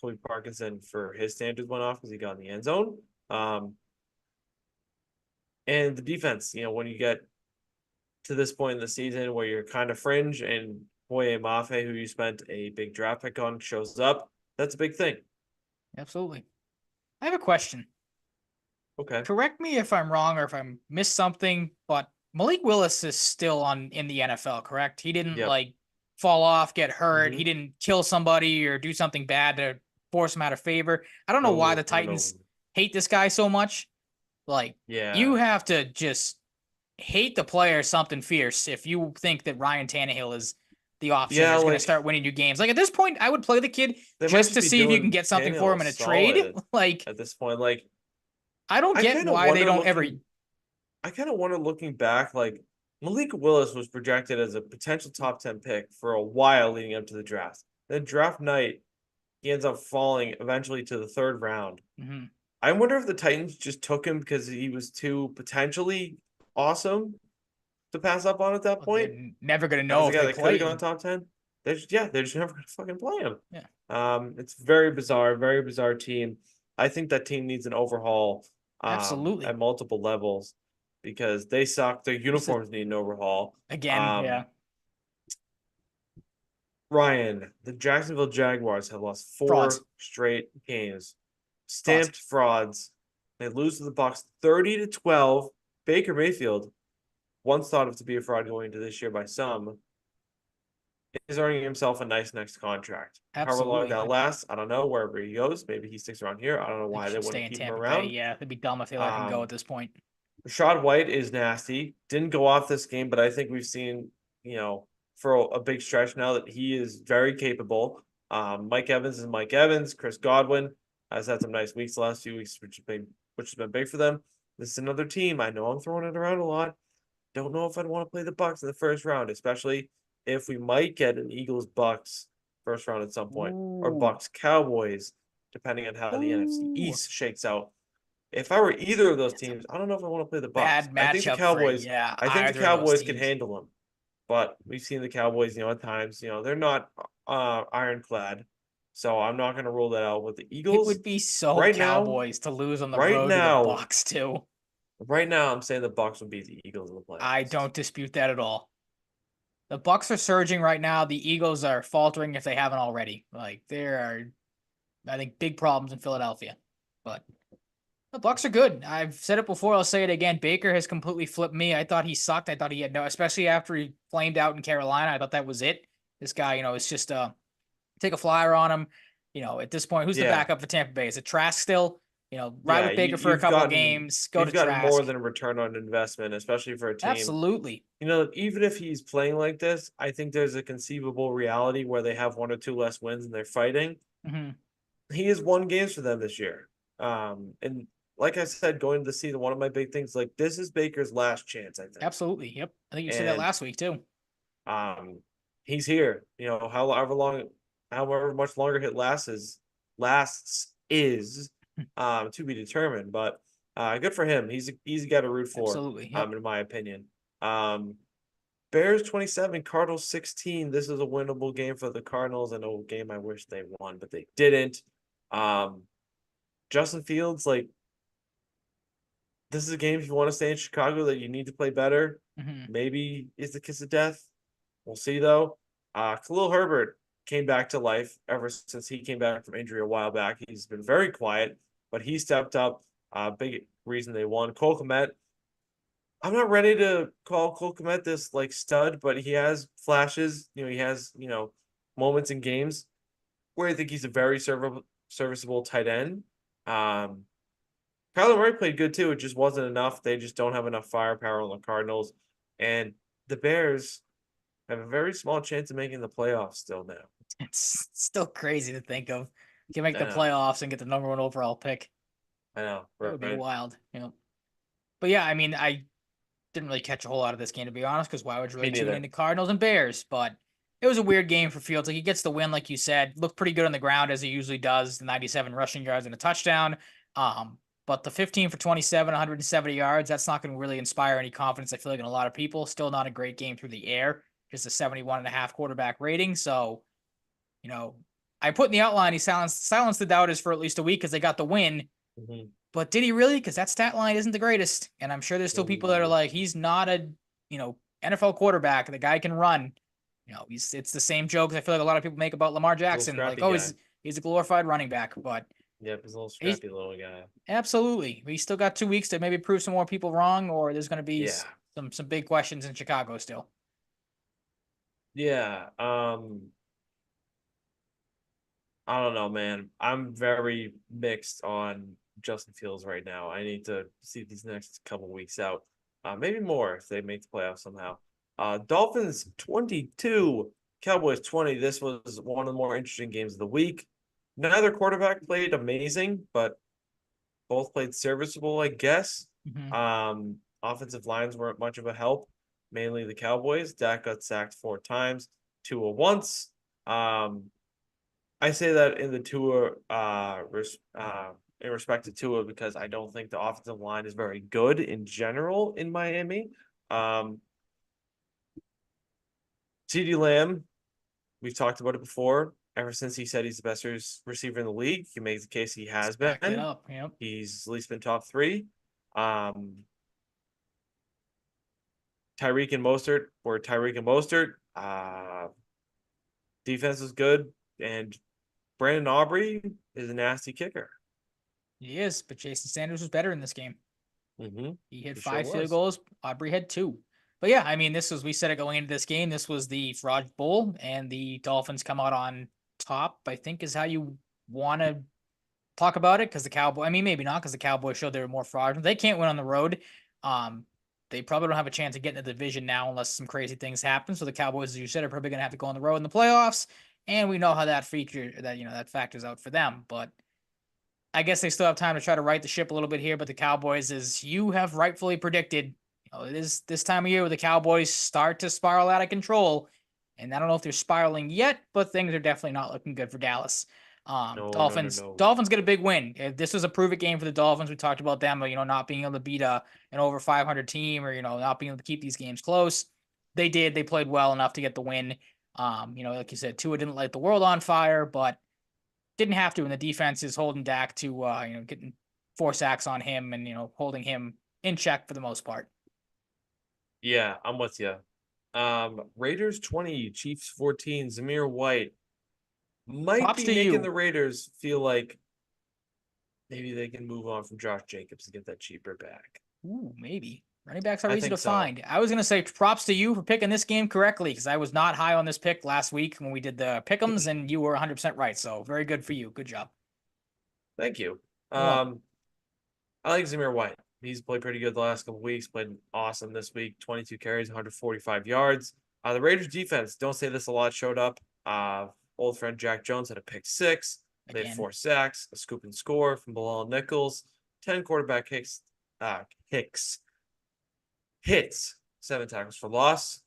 Colby Parkinson, for his standards, went off because he got in the end zone. And the defense, when you get to this point in the season where you're kind of fringe and Boye Mafe, who you spent a big draft pick on, shows up, that's a big thing. Absolutely. I have a question. Okay. Correct me if I'm wrong or if I missed something, but Malik Willis is still in the NFL, correct? He didn't Yep. fall off, get hurt. Mhm. He didn't kill somebody or do something bad to force him out of favor. I don't know why the Titans hate this guy so much. You Yeah. have to just hate the player something fierce if you think that Ryan Tannehill is the option Yeah, that's going to start winning you games. At this point, I would play the kid they might just to be see if you can doing get something for him in a Tannehill trade. solid at this point. I don't I get kind of why they wonder don't ever. I kind of wonder looking back, Malik Willis was projected as a potential top 10 pick for a while leading up to the draft. Then draft night, he ends up falling eventually to the 3rd round. Mhm. I wonder if the Titans just took him because he was too potentially awesome to pass up on at that point. They're never going to As know a if guy they that could have play gone him. top 10. They're just never gonna fucking play him. Yeah. It's very bizarre team. I think that team needs an overhaul Absolutely. at multiple levels because they suck. Their uniforms need an overhaul. Again, yeah. Ryan, the Jacksonville Jaguars have lost 4 Frauds. straight games. Stamped frauds. They lose to the Bucs 30-12. Baker Mayfield, once thought of to be a fraud going into this year by some, is earning himself a nice next contract. However long Absolutely. that lasts, I don't know. Wherever he goes, maybe he sticks around here. I don't know why they Should stay wouldn't in keep him Tampa Bay. around. Yeah, they'd be dumb if they let him go at this point. Rashad White is nasty. Didn't go off this game, but I think we've seen, for a big stretch now that he is very capable. Mike Evans is Mike Evans. Chris Godwin has had some nice weeks the last few weeks, which has been big for them. This is another team. I know I'm throwing it around a lot. Don't know if I'd want to play the Bucs in the first round, especially if we might get an Eagles Bucs first round at some point, or Bucs Cowboys, depending on how the NFC East shakes out. If I were either of those teams, I don't know if I want to play the Bucs. Bad matchup. I think the Cowboys. Yeah, I think the Cowboys can handle them, but we've seen the Cowboys. At times, they're not ironclad, so I'm not going to rule that out. With the Eagles, it would be so right Cowboys to lose on the right road now, to the Bucs too. Right now, I'm saying the Bucs will beat the Eagles in the playoffs. I don't dispute that at all. The Bucs are surging right now. The Eagles are faltering if they haven't already. There are, I think, big problems in Philadelphia. But the Bucs are good. I've said it before. I'll say it again. Baker has completely flipped me. I thought he sucked. I thought he had no, especially after he flamed out in Carolina. I thought that was it. This guy, is just take a flyer on him. At this point, who's the backup for Tampa Bay? Is it Trask still? Ride with Baker for a couple of games. Go to Trask. You've gotten more than a return on investment, especially for a team. Absolutely. Even if he's playing like this, I think there's a conceivable reality where they have 1 or 2 less wins and they're fighting. Mm-hmm. He has won games for them this year. And like I said, going to the season, one of my big things, this is Baker's last chance, I think. Absolutely. Yep. I think you said that last week too. He's here. However much longer it lasts is to be determined. But good for him. He's a guy to root for. Absolutely. Yep. In my opinion. Bears 27, Cardinals 16. This is a winnable game for the Cardinals, and a game I wish they won, but they didn't. Justin Fields, this is a game if you want to stay in Chicago that you need to play better. Mm-hmm. Maybe is the kiss of death. We'll see though. Khalil Herbert came back to life ever since he came back from injury a while back. He's been very quiet, but he stepped up. Big reason they won. Cole Kmet. I'm not ready to call Cole Kmet this stud, but he has flashes. He has moments in games where I think he's a very serviceable tight end. Kyler Murray played good too. It just wasn't enough. They just don't have enough firepower on the Cardinals, and the Bears have a very small chance of making the playoffs still now. It's still crazy to think of. You can make the playoffs and get the number 1 overall pick. I know. That would be wild. But yeah, I didn't really catch a whole lot of this game, to be honest, because why would you really tune into Cardinals and Bears? But it was a weird game for Fields. He gets the win, like you said. Looked pretty good on the ground, as he usually does. The 97 rushing yards and a touchdown. But the 15 for 27, 170 yards, that's not going to really inspire any confidence, I feel like, in a lot of people. Still not a great game through the air, just a 71.5 quarterback rating. So, I put in the outline he silenced the doubters for at least a week because they got the win. Mhm. But did he really? Because that stat line isn't the greatest. And I'm sure there's still people that are like, he's not a, NFL quarterback. The guy can run. It's the same jokes I feel like a lot of people make about Lamar Jackson. Like, scrappy guy. he's a glorified running back. But Yep, he's a little he's scrappy little guy. absolutely. We still got 2 weeks to maybe prove some more people wrong, or there's going to be Yeah. some big questions in Chicago still. Yeah. I don't know, man. I'm very mixed on Justin Fields right now. I need to see these next couple weeks out. Maybe more if they make the playoffs somehow. Dolphins 22, Cowboys 20. This was one of the more interesting games of the week. Neither quarterback played amazing, but both played serviceable, I guess. Offensive lines weren't much of a help, mainly the Cowboys. Dak got sacked 4 times, Tua once. I say that in the Tua, in respect to Tua, because I don't think the offensive line is very good in general in Miami. CeeDee Lamb, we've talked about it before. Ever since he said he's the best receiver in the league, he makes the case he has been. Back it up. Yep. He's at least been top 3. Tyreek and Mostert were Tyreek and Mostert. Defense is good, and Brandon Aubrey is a nasty kicker. He is, but Jason Sanders was better in this game. He hit 5 field goals. Aubrey had 2. But yeah, I mean, we said it going into this game. This was the Fraud Bowl, and the Dolphins come out on top, I think is how you want to talk about it. Because maybe not, because the Cowboys showed they were more fraudulent. They can't win on the road. They probably don't have a chance of getting the division now unless some crazy things happen. So the Cowboys, as you said, are probably going to have to go on the road in the playoffs. And we know how that factors out for them. But I guess they still have time to try to right the ship a little bit here. But the Cowboys, as you have rightfully predicted, it is this time of year where the Cowboys start to spiral out of control. And I don't know if they're spiraling yet, but things are definitely not looking good for Dallas. Dolphins get a big win. If this was a prove it game for the Dolphins, we talked about them, not being able to beat an over 500 team, or not being able to keep these games close. They did. They played well enough to get the win. Like you said, Tua didn't light the world on fire, but didn't have to. And the defense is holding Dak to getting 4 sacks on him, and holding him in check for the most part. Yeah, I'm with you. Raiders 20, Chiefs 14. Zamir White might Props be to making you. the Raiders feel like maybe they can move on from Josh Jacobs and get that cheaper back. Ooh, maybe. Running backs are I easy to think so. find. I was going to say props to you for picking this game correctly, because I was not high on this pick last week when we did the pick'ems, and you were 100% right. So very good for you. Good job. Thank you. You're welcome. I like Zamir White. He's played pretty good the last couple weeks. Played awesome this week. 22 carries, 145 yards. The Raiders defense, don't say this a lot, showed up. Old friend Jack Jones had a pick 6. They had 4 sacks, a scoop and score from Bilal Nichols, 10 quarterback hits, 7 tackles for loss,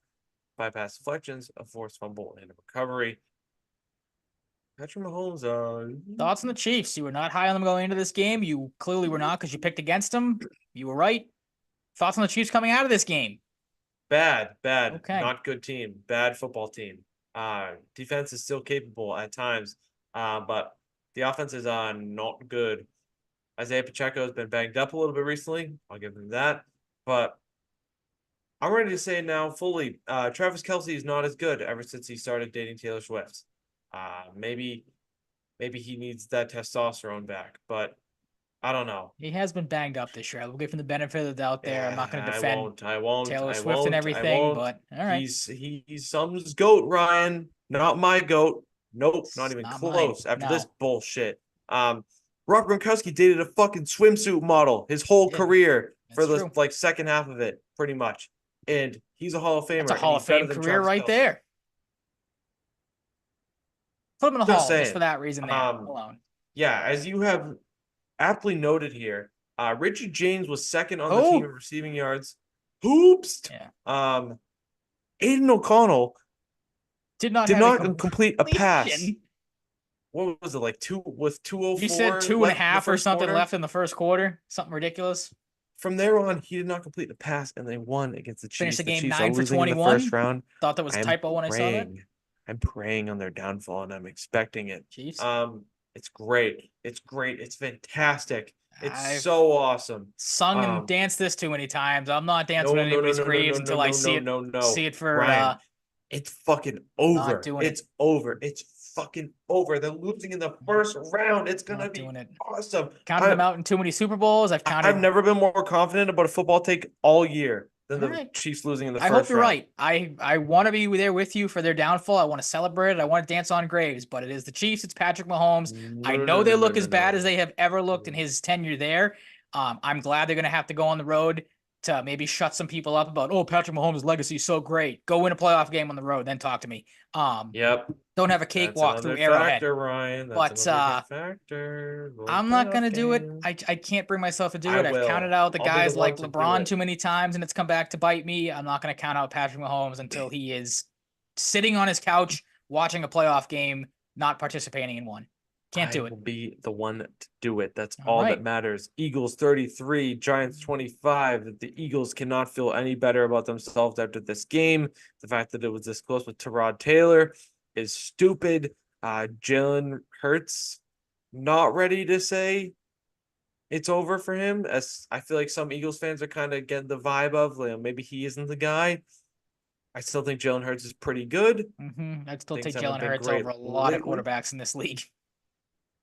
5 pass deflections, a forced fumble, and a recovery. Patrick Mahomes, Thoughts on the Chiefs? You were not high on them going into this game. You clearly were not, because you picked against them. You were right. Thoughts on the Chiefs coming out of this game? Bad. Okay. Not good team. Bad football team. Defense is still capable at times, but the offense is not good. Isaiah Pacheco has been banged up a little bit recently. I'll give him that. But I'm ready to say now fully, Travis Kelce is not as good ever since he started dating Taylor Swift. Maybe he needs that testosterone back, but I don't know. He has been banged up this year. I will give him the benefit of the doubt there. I'm not going to defend I won't. Taylor Swift and everything, but all right. He's some's goat, Ryan. Not my goat. Nope, not even close. Mine. After this bullshit. Rob Gronkowski dated a fucking swimsuit model his whole career for the second half of it, pretty much. And he's a Hall of Famer. That's a Hall of Fame career right there. Put him in a Hall just for that reason there alone. Yeah, as you have aptly noted here, Richie James was second on the team in receiving yards. Hoops. Yeah. Aiden O'Connell did not complete a pass. what was it like You said 2:04 two and a left in the half or first something quarter? left in the first quarter. Something ridiculous. From there on, he did not complete the pass, and they won against the Finished Chiefs. the The game Chiefs are 9 for losing in the first 21. round. Thought that was I a am typo when I saw that. praying. I'm praying on their downfall, and I'm expecting it. Chiefs. It's great. It's great. It's fantastic. It's I've so awesome. sung and Um, danced this too many times. I'm not dancing no, on no, no, anybody's no, no, no, graves no, until I no, see no, it no, see no. it for Ryan, it's fucking not over. doing it. It's over. It's fucking over. They're losing in the first round. It's gonna Not be doing it. awesome. Counted them out in too many Super Bowls. I've I've counted. never been more confident about a football take all year than All the right. Chiefs losing in the I hope first you're round. right. I want to be there with you for their downfall. I want to celebrate it. I want to dance on graves, but it is the Chiefs. It's Patrick Mahomes. No, I no, know no, they no, no, look no, as bad as no. they have ever looked in his tenure there. I'm glad they're going to have to go on the road to maybe shut some people up about, oh, Patrick Mahomes' legacy is so great. Go win a playoff game on the road, then talk to me. Yep. Don't have a That's cakewalk through another Arrowhead. factor, Ryan. That's But another factor. Road I'm not playoff gonna do it. game. I can't bring myself to do I it. I've counted will. out the I'll be the guys one like to do LeBron it. too many times, and it's come back to bite me. I'm not gonna count out Patrick Mahomes until he is sitting on his couch watching a playoff game, not participating in one. Can't I do it. will be the one to do it. That's All all that right. matters. Eagles 33, Giants 25. The Eagles cannot feel any better about themselves after this game. The fact that it was this close with Tyrod Taylor is stupid. Jalen Hurts, not ready to say it's over for him. As I feel like some Eagles fans are kind of getting the vibe of, like, maybe he isn't the guy. I still think Jalen Hurts is pretty good. I'd still Things take haven't Jalen been Hurts great over a lot of lately. quarterbacks in this league.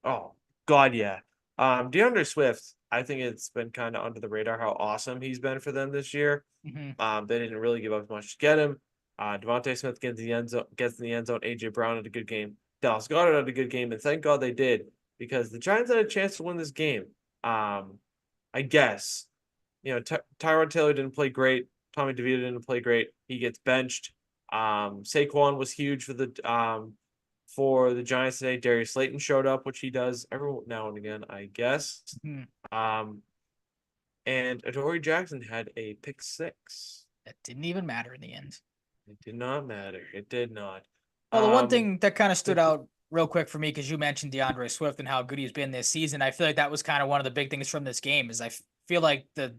Oh God, yeah. DeAndre Swift, I think it's been kind of under the radar how awesome he's been for them this year. They didn't really give up much to get him. Devontae Smith gets in the end zone. AJ Brown had a good game. Dallas Goedert had a good game, and thank God they did because the Giants had a chance to win this game. I guess Tyrod Taylor didn't play great. Tommy DeVito didn't play great. He gets benched. Saquon was huge for the Giants today. Darius Slayton showed up, which he does every now and again, I guess. Um, and Adoree Jackson had a pick six. That didn't even matter in the end. It did not matter. It did not. Well, the one thing that kind of stood the- out real quick for me, because you mentioned DeAndre Swift and how good he's been this season, I feel like that was kind of one of the big things from this game. Is I feel like the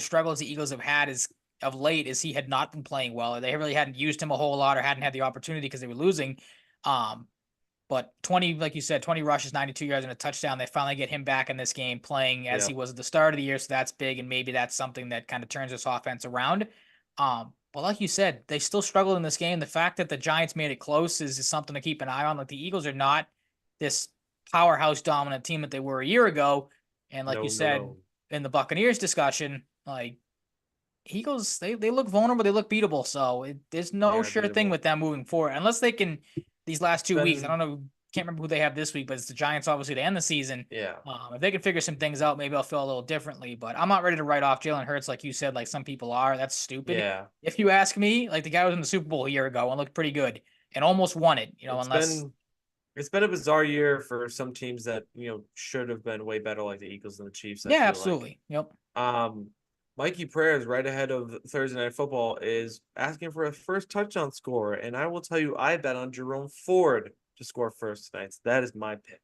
struggles the Eagles have had is of late is he had not been playing well, or they really hadn't used him a whole lot, or hadn't had the opportunity because they were losing. But 20, like you said, 20 rushes, 92 yards, and a touchdown. They finally get him back in this game playing as he was at the start of the year. So that's big. And maybe that's something that kind of turns this offense around. But like you said, they still struggle in this game. The fact that the Giants made it close is something to keep an eye on. Like the Eagles are not this powerhouse dominant team that they were a year ago. And like you said in the Buccaneers discussion, like Eagles, they look vulnerable. They look beatable. So there's no sure thing with them moving forward unless they can. These last 2 weeks, I don't know, can't remember who they have this week, but it's the Giants obviously to end the season. Yeah. If they can figure some things out, maybe I'll feel a little differently. But I'm not ready to write off Jalen Hurts like you said, like some people are. That's stupid. Yeah. If you ask me, like the guy was in the Super Bowl a year ago and looked pretty good and almost won it. It's been a bizarre year for some teams that should have been way better, like the Eagles and the Chiefs. Yeah, absolutely. Yep. Mikey Prayers, right ahead of Thursday Night Football, is asking for a first touchdown score, and I will tell you, I bet on Jerome Ford to score first tonight. So that is my pick.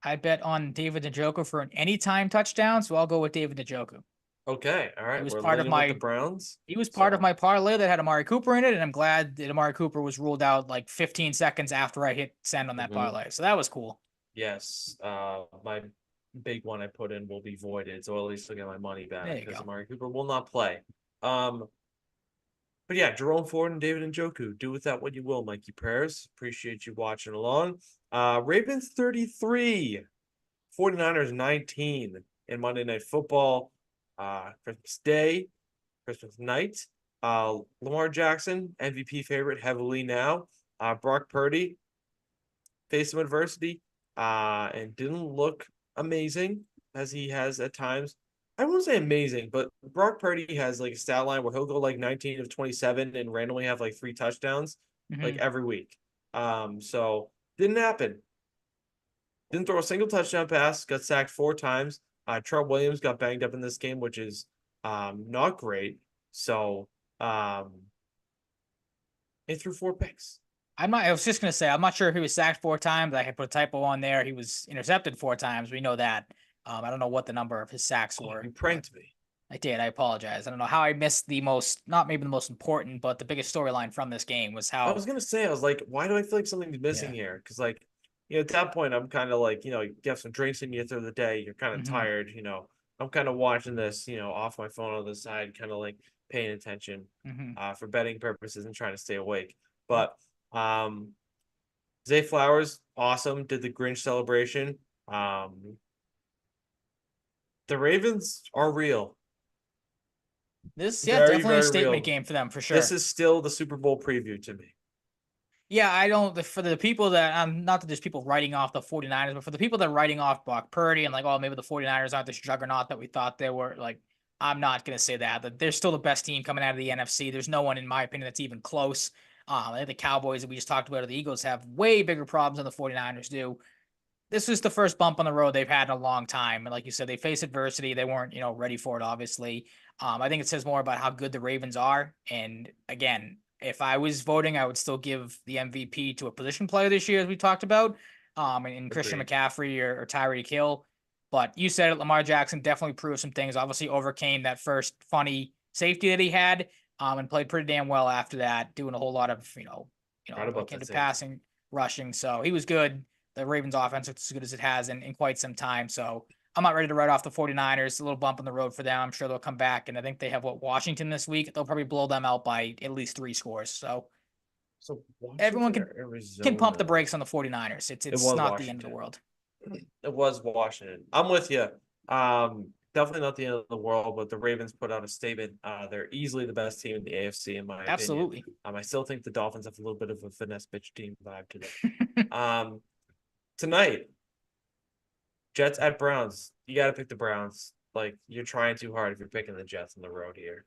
I bet on David Njoku for an anytime touchdown, so I'll go with David Njoku. Okay, all right. He was We're part of my with the Browns. He was part of my parlay that had Amari Cooper in it, and I'm glad that Amari Cooper was ruled out like 15 seconds after I hit send on that parlay. So that was cool. Yes, my big one I put in will be voided, so at least I'll get my money back because Amari Cooper will not play. But yeah, Jerome Ford and David Njoku. Do with that what you will, Mikey Prayers. Appreciate you watching along. Ravens 33, 49ers 19 in Monday Night Football. Christmas Day, Christmas night. Lamar Jackson, MVP favorite heavily now. Brock Purdy faced some adversity and didn't look amazing as he has at times. I won't say amazing, but Brock Purdy has like a stat line where he'll go like 19 of 27 and randomly have like 3 touchdowns like every week. So didn't happen. Didn't throw a single touchdown pass, got sacked 4 times. Trent Williams got banged up in this game, which is not great. So he threw 4 picks. I was just gonna say, I'm not sure if he was sacked 4 times. I had put a typo on there. He was intercepted 4 times. We know that. I don't know what the number of his sacks Oh, were, you but pranked me. I did. I apologize. I don't know how I missed the most, not maybe the most important, but the biggest storyline from this game was I how, was gonna say, I was like, why do I feel like something's missing yeah. here? Because like, at that point, I'm kind of like, you have some drinks in you through the day. You're kind of Mhm, tired. I'm kind of watching this, off my phone on the side, kind of like paying attention, mhm. for betting purposes and trying to stay awake. Yep. But Zay Flowers, awesome. Did the Grinch celebration. Um, the Ravens are real, Yeah, very, definitely a very statement real. game for them for This sure. is still the Super Bowl preview to me. Yeah, I don't, for the people that, not that there's people writing off the 49ers, but for the people that are writing off Brock Purdy and like, oh, maybe the 49ers aren't this juggernaut that we thought they were, like, I'm not going to say that they're still the best team coming out of the NFC. There's no one, in my opinion, that's even close. I think the Cowboys that we just talked about, or the Eagles, have way bigger problems than the 49ers do. This was the first bump on the road they've had in a long time. And like you said, they face adversity. They weren't, ready for it, obviously. I think it says more about how good the Ravens are. And again, if I was voting, I would still give the MVP to a position player this year, as we talked about, in Christian Agreed. McCaffrey or Tyreek Hill. But you said it, Lamar Jackson definitely proved some things. Obviously, overcame that first funny safety that he had, and played pretty damn well after that, doing a whole lot of, Right about like that into safety. passing, rushing. So he was good. The Ravens offense looks as good as it has in quite some time. So I'm not ready to write off the 49ers. A little bump in the road for them. I'm sure they'll come back. And I think they have Washington this week. They'll probably blow them out by at least 3 scores. So So everyone Washington can or pump the Arizona? brakes on the 49ers. It's It it's was not the end of the Washington. world. It was Washington. I'm with you. Definitely not the end of the world, but the Ravens put out a statement. They're easily the best team in the AFC, in my opinion. Absolutely. I still think the Dolphins have a little bit of a finesse bitch team vibe to them. Um, Tonight, Jets at Browns. You got to pick the Browns. Like, you're trying too hard if you're picking the Jets on the road here.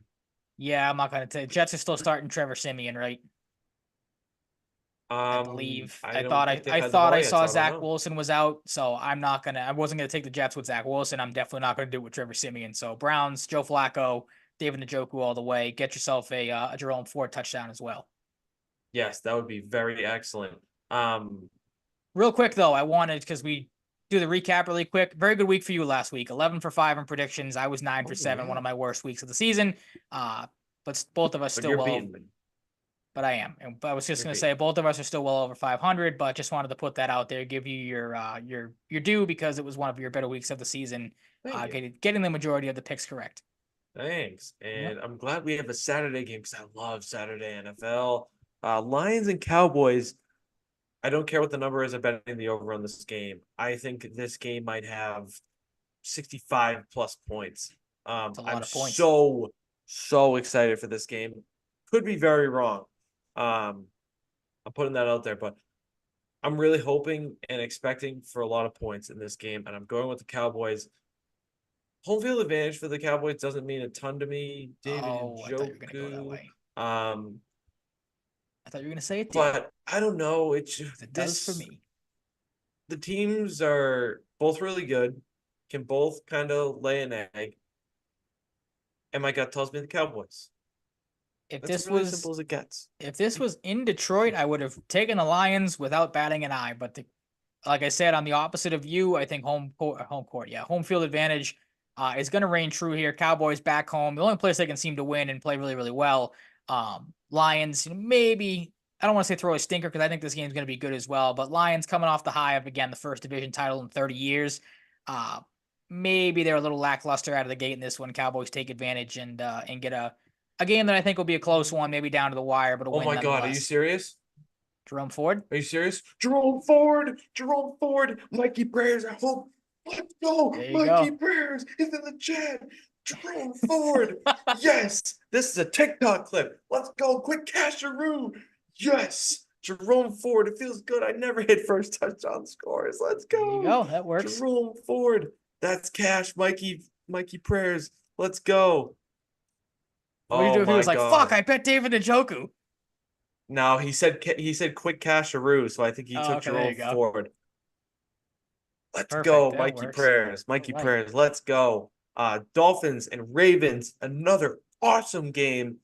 Yeah, I'm not going to tell you. Jets are still starting Trevor Simeon, right? I believe. I I don't thought think they've I had the thought ball I yet, saw so I don't Zach know. Wilson was out, so I wasn't gonna take the Jets with Zach Wilson. I'm definitely not gonna do it with Trevor Simeon. So Browns, Joe Flacco, David Njoku all the way. Get yourself a Jerome Ford touchdown as well. Yes, that would be very excellent. Um, Real quick though, I wanted, because we do the recap really quick. Very good week for you last week. 11 for 5 in predictions. I was 9 for oh 7, one yeah, of my worst weeks of the season. But both of us but still you're well, beating me. but I am. And I was just You're gonna beating say me. both of us are still well over 500, but just wanted to put that out there, give you your due, because it was one of your better weeks of the season. Thank you. Getting the majority of the picks correct. Thanks. Yep. And I'm glad we have a Saturday game because I love Saturday NFL. Lions and Cowboys. I don't care what the number is. I'm betting the over on this game. I think this game might have 65 plus points. It's a I'm lot of points. so excited for this game. Could be very wrong. Um, I'm putting that out there, but I'm really hoping and expecting for a lot of points in this game, and I'm going with the Cowboys. Home field advantage for the Cowboys doesn't mean a ton to me. David Oh, I thought you were gonna go that Njoku. way. Um, I thought you were gonna say it did, but I don't know. It's 'cause it does for this me. the teams are both really good, can both kind of lay an egg, and my gut tells me the Cowboys. If That's this really was simple as it gets. if this was in Detroit, I would have taken the Lions without batting an eye. But like I said, on the opposite of you, I think home field advantage is going to reign true here. Cowboys back home, the only place they can seem to win and play really, really well. Lions, maybe, I don't want to say throw a stinker, because I think this game's going to be good as well. But Lions coming off the high of, again, the first division title in 30 years. Uh, Maybe they're a little lackluster out of the gate in this one. Cowboys take advantage and get a game that I think will be a close one, maybe down to the wire, but a Oh win my God, are you nonetheless. serious? Jerome Ford. Are you serious? Jerome Ford, Mikey Prayers at home. Let's go. There you Mikey go. Prayers is in the chat. Jerome Ford. Yes. This is a TikTok clip. Let's go. Quick casharoo. Yes. Jerome Ford. It feels good. I never hit first touchdown scores. Let's There you go. go. That works. Jerome Ford. That's cash. Mikey Prayers. Let's go. What would you do Oh if he my was like, "Fuck, God. I bet David Njoku"? Now he said quick casharoo, so I think he Oh, took okay, there Jerome you go. Ford. Let's Perfect. go, That Mikey works. Prayers. I Mikey like it. Prayers. Let's go. Dolphins and Ravens, another awesome game.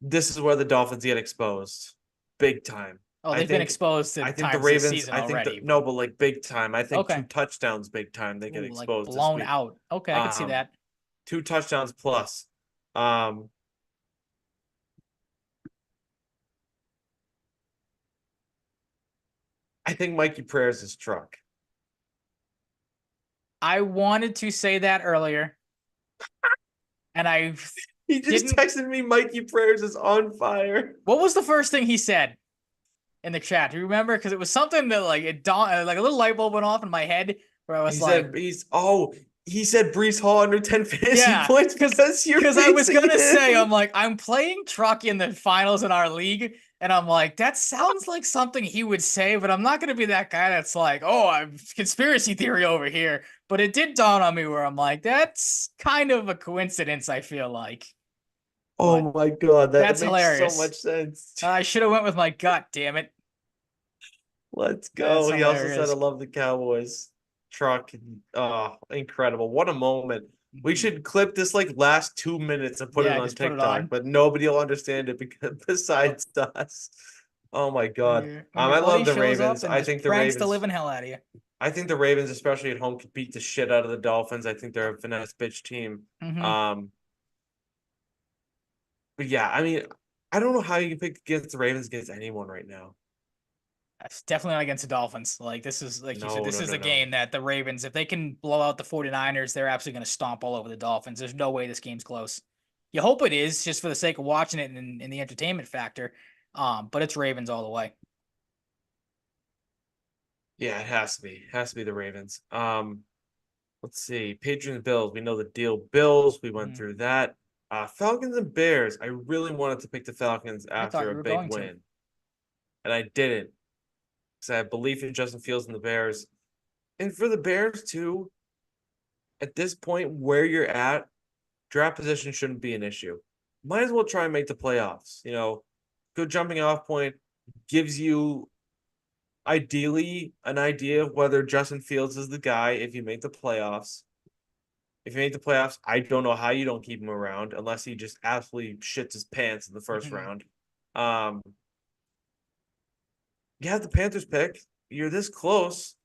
This is where the Dolphins get exposed. big time. Oh, I they've been think exposed to I think the times this Ravens, season I think already. that no, but like big time. I think Okay. 2 touchdowns big time they get Ooh, like exposed this blown week. out. Okay, I could see Um, that. 2 touchdowns plus. Um, I think Mikey Prayers is truck. I wanted to say that earlier, and I He just didn't. texted me Mikey Prayers is on fire. What was the first thing he said in the chat? Do you remember? Because it was something that like it dawned, like a little light bulb went off in my head where I was like, He said Brees Hall under 10 fantasy yeah, points because you're because I was facing gonna say, him. I'm like, I'm playing Truck in the finals in our league, and I'm like, that sounds like something he would say, but I'm not gonna be that guy that's like, oh, I'm conspiracy theory over here. But it did dawn on me where I'm like, that's kind of a coincidence, I feel like. But Oh my god, that that's makes so hilarious. much sense. I should have went with my gut, damn it. Let's That's go. He also said, I hilarious. love the Cowboys. Truck. Oh, incredible. What a moment. We Mhm. should clip this like last 2 minutes and put it Yeah, on just put it TikTok, on. but nobody will understand it because Yep. besides us. Oh my god. When your I buddy love the shows up Ravens. and just pranks the living hell out of you. I think the Ravens, especially at home, could beat the shit out of the Dolphins. I think they're a finesse bitch team. Mm-hmm. Um, but yeah, I mean, I don't know how you can pick against the Ravens against anyone right now. That's definitely not against the Dolphins. Like this is like you said, No, this no, is no, a no. game that the Ravens, if they can blow out the 49ers, they're absolutely going to stomp all over the Dolphins. There's no way this game's close. You hope it is just for the sake of watching it and the entertainment factor. But it's Ravens all the way. Yeah, it has to be. It has to be the Ravens. Let's see. Patriots Bills. We know the deal. Bills. We went Mhm. through that. Falcons and Bears. I really wanted to pick the Falcons I thought after you a were big going to. win, and I didn't because I have belief in Justin Fields and the Bears. And for the Bears too, at this point where you're at, draft position shouldn't be an issue. Might as well try and make the playoffs. Good jumping off point gives you ideally an idea of whether Justin Fields is the guy if you make the playoffs. If you make the playoffs, I don't know how you don't keep him around unless he just absolutely shits his pants in the first Mhm. round. Um, you have the Panthers pick. You're this close.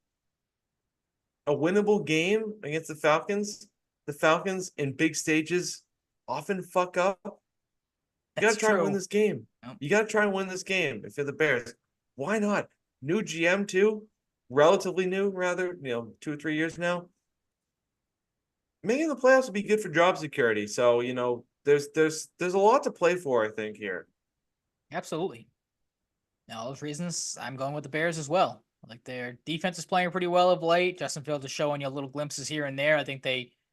A winnable game against the Falcons. The Falcons in big stages often fuck up. You got That's to try and win true. this game. Yep. You got to try and win this game if you're the Bears. Why not? New GM too, relatively new, rather, 2 or 3 years now. Making the playoffs would be good for job security. So, there's a lot to play for, I think, here. Absolutely. Now, those reasons, I'm going with the Bears as well. Like their defense is playing pretty well of late. Justin Fields is showing you little glimpses here and there. I think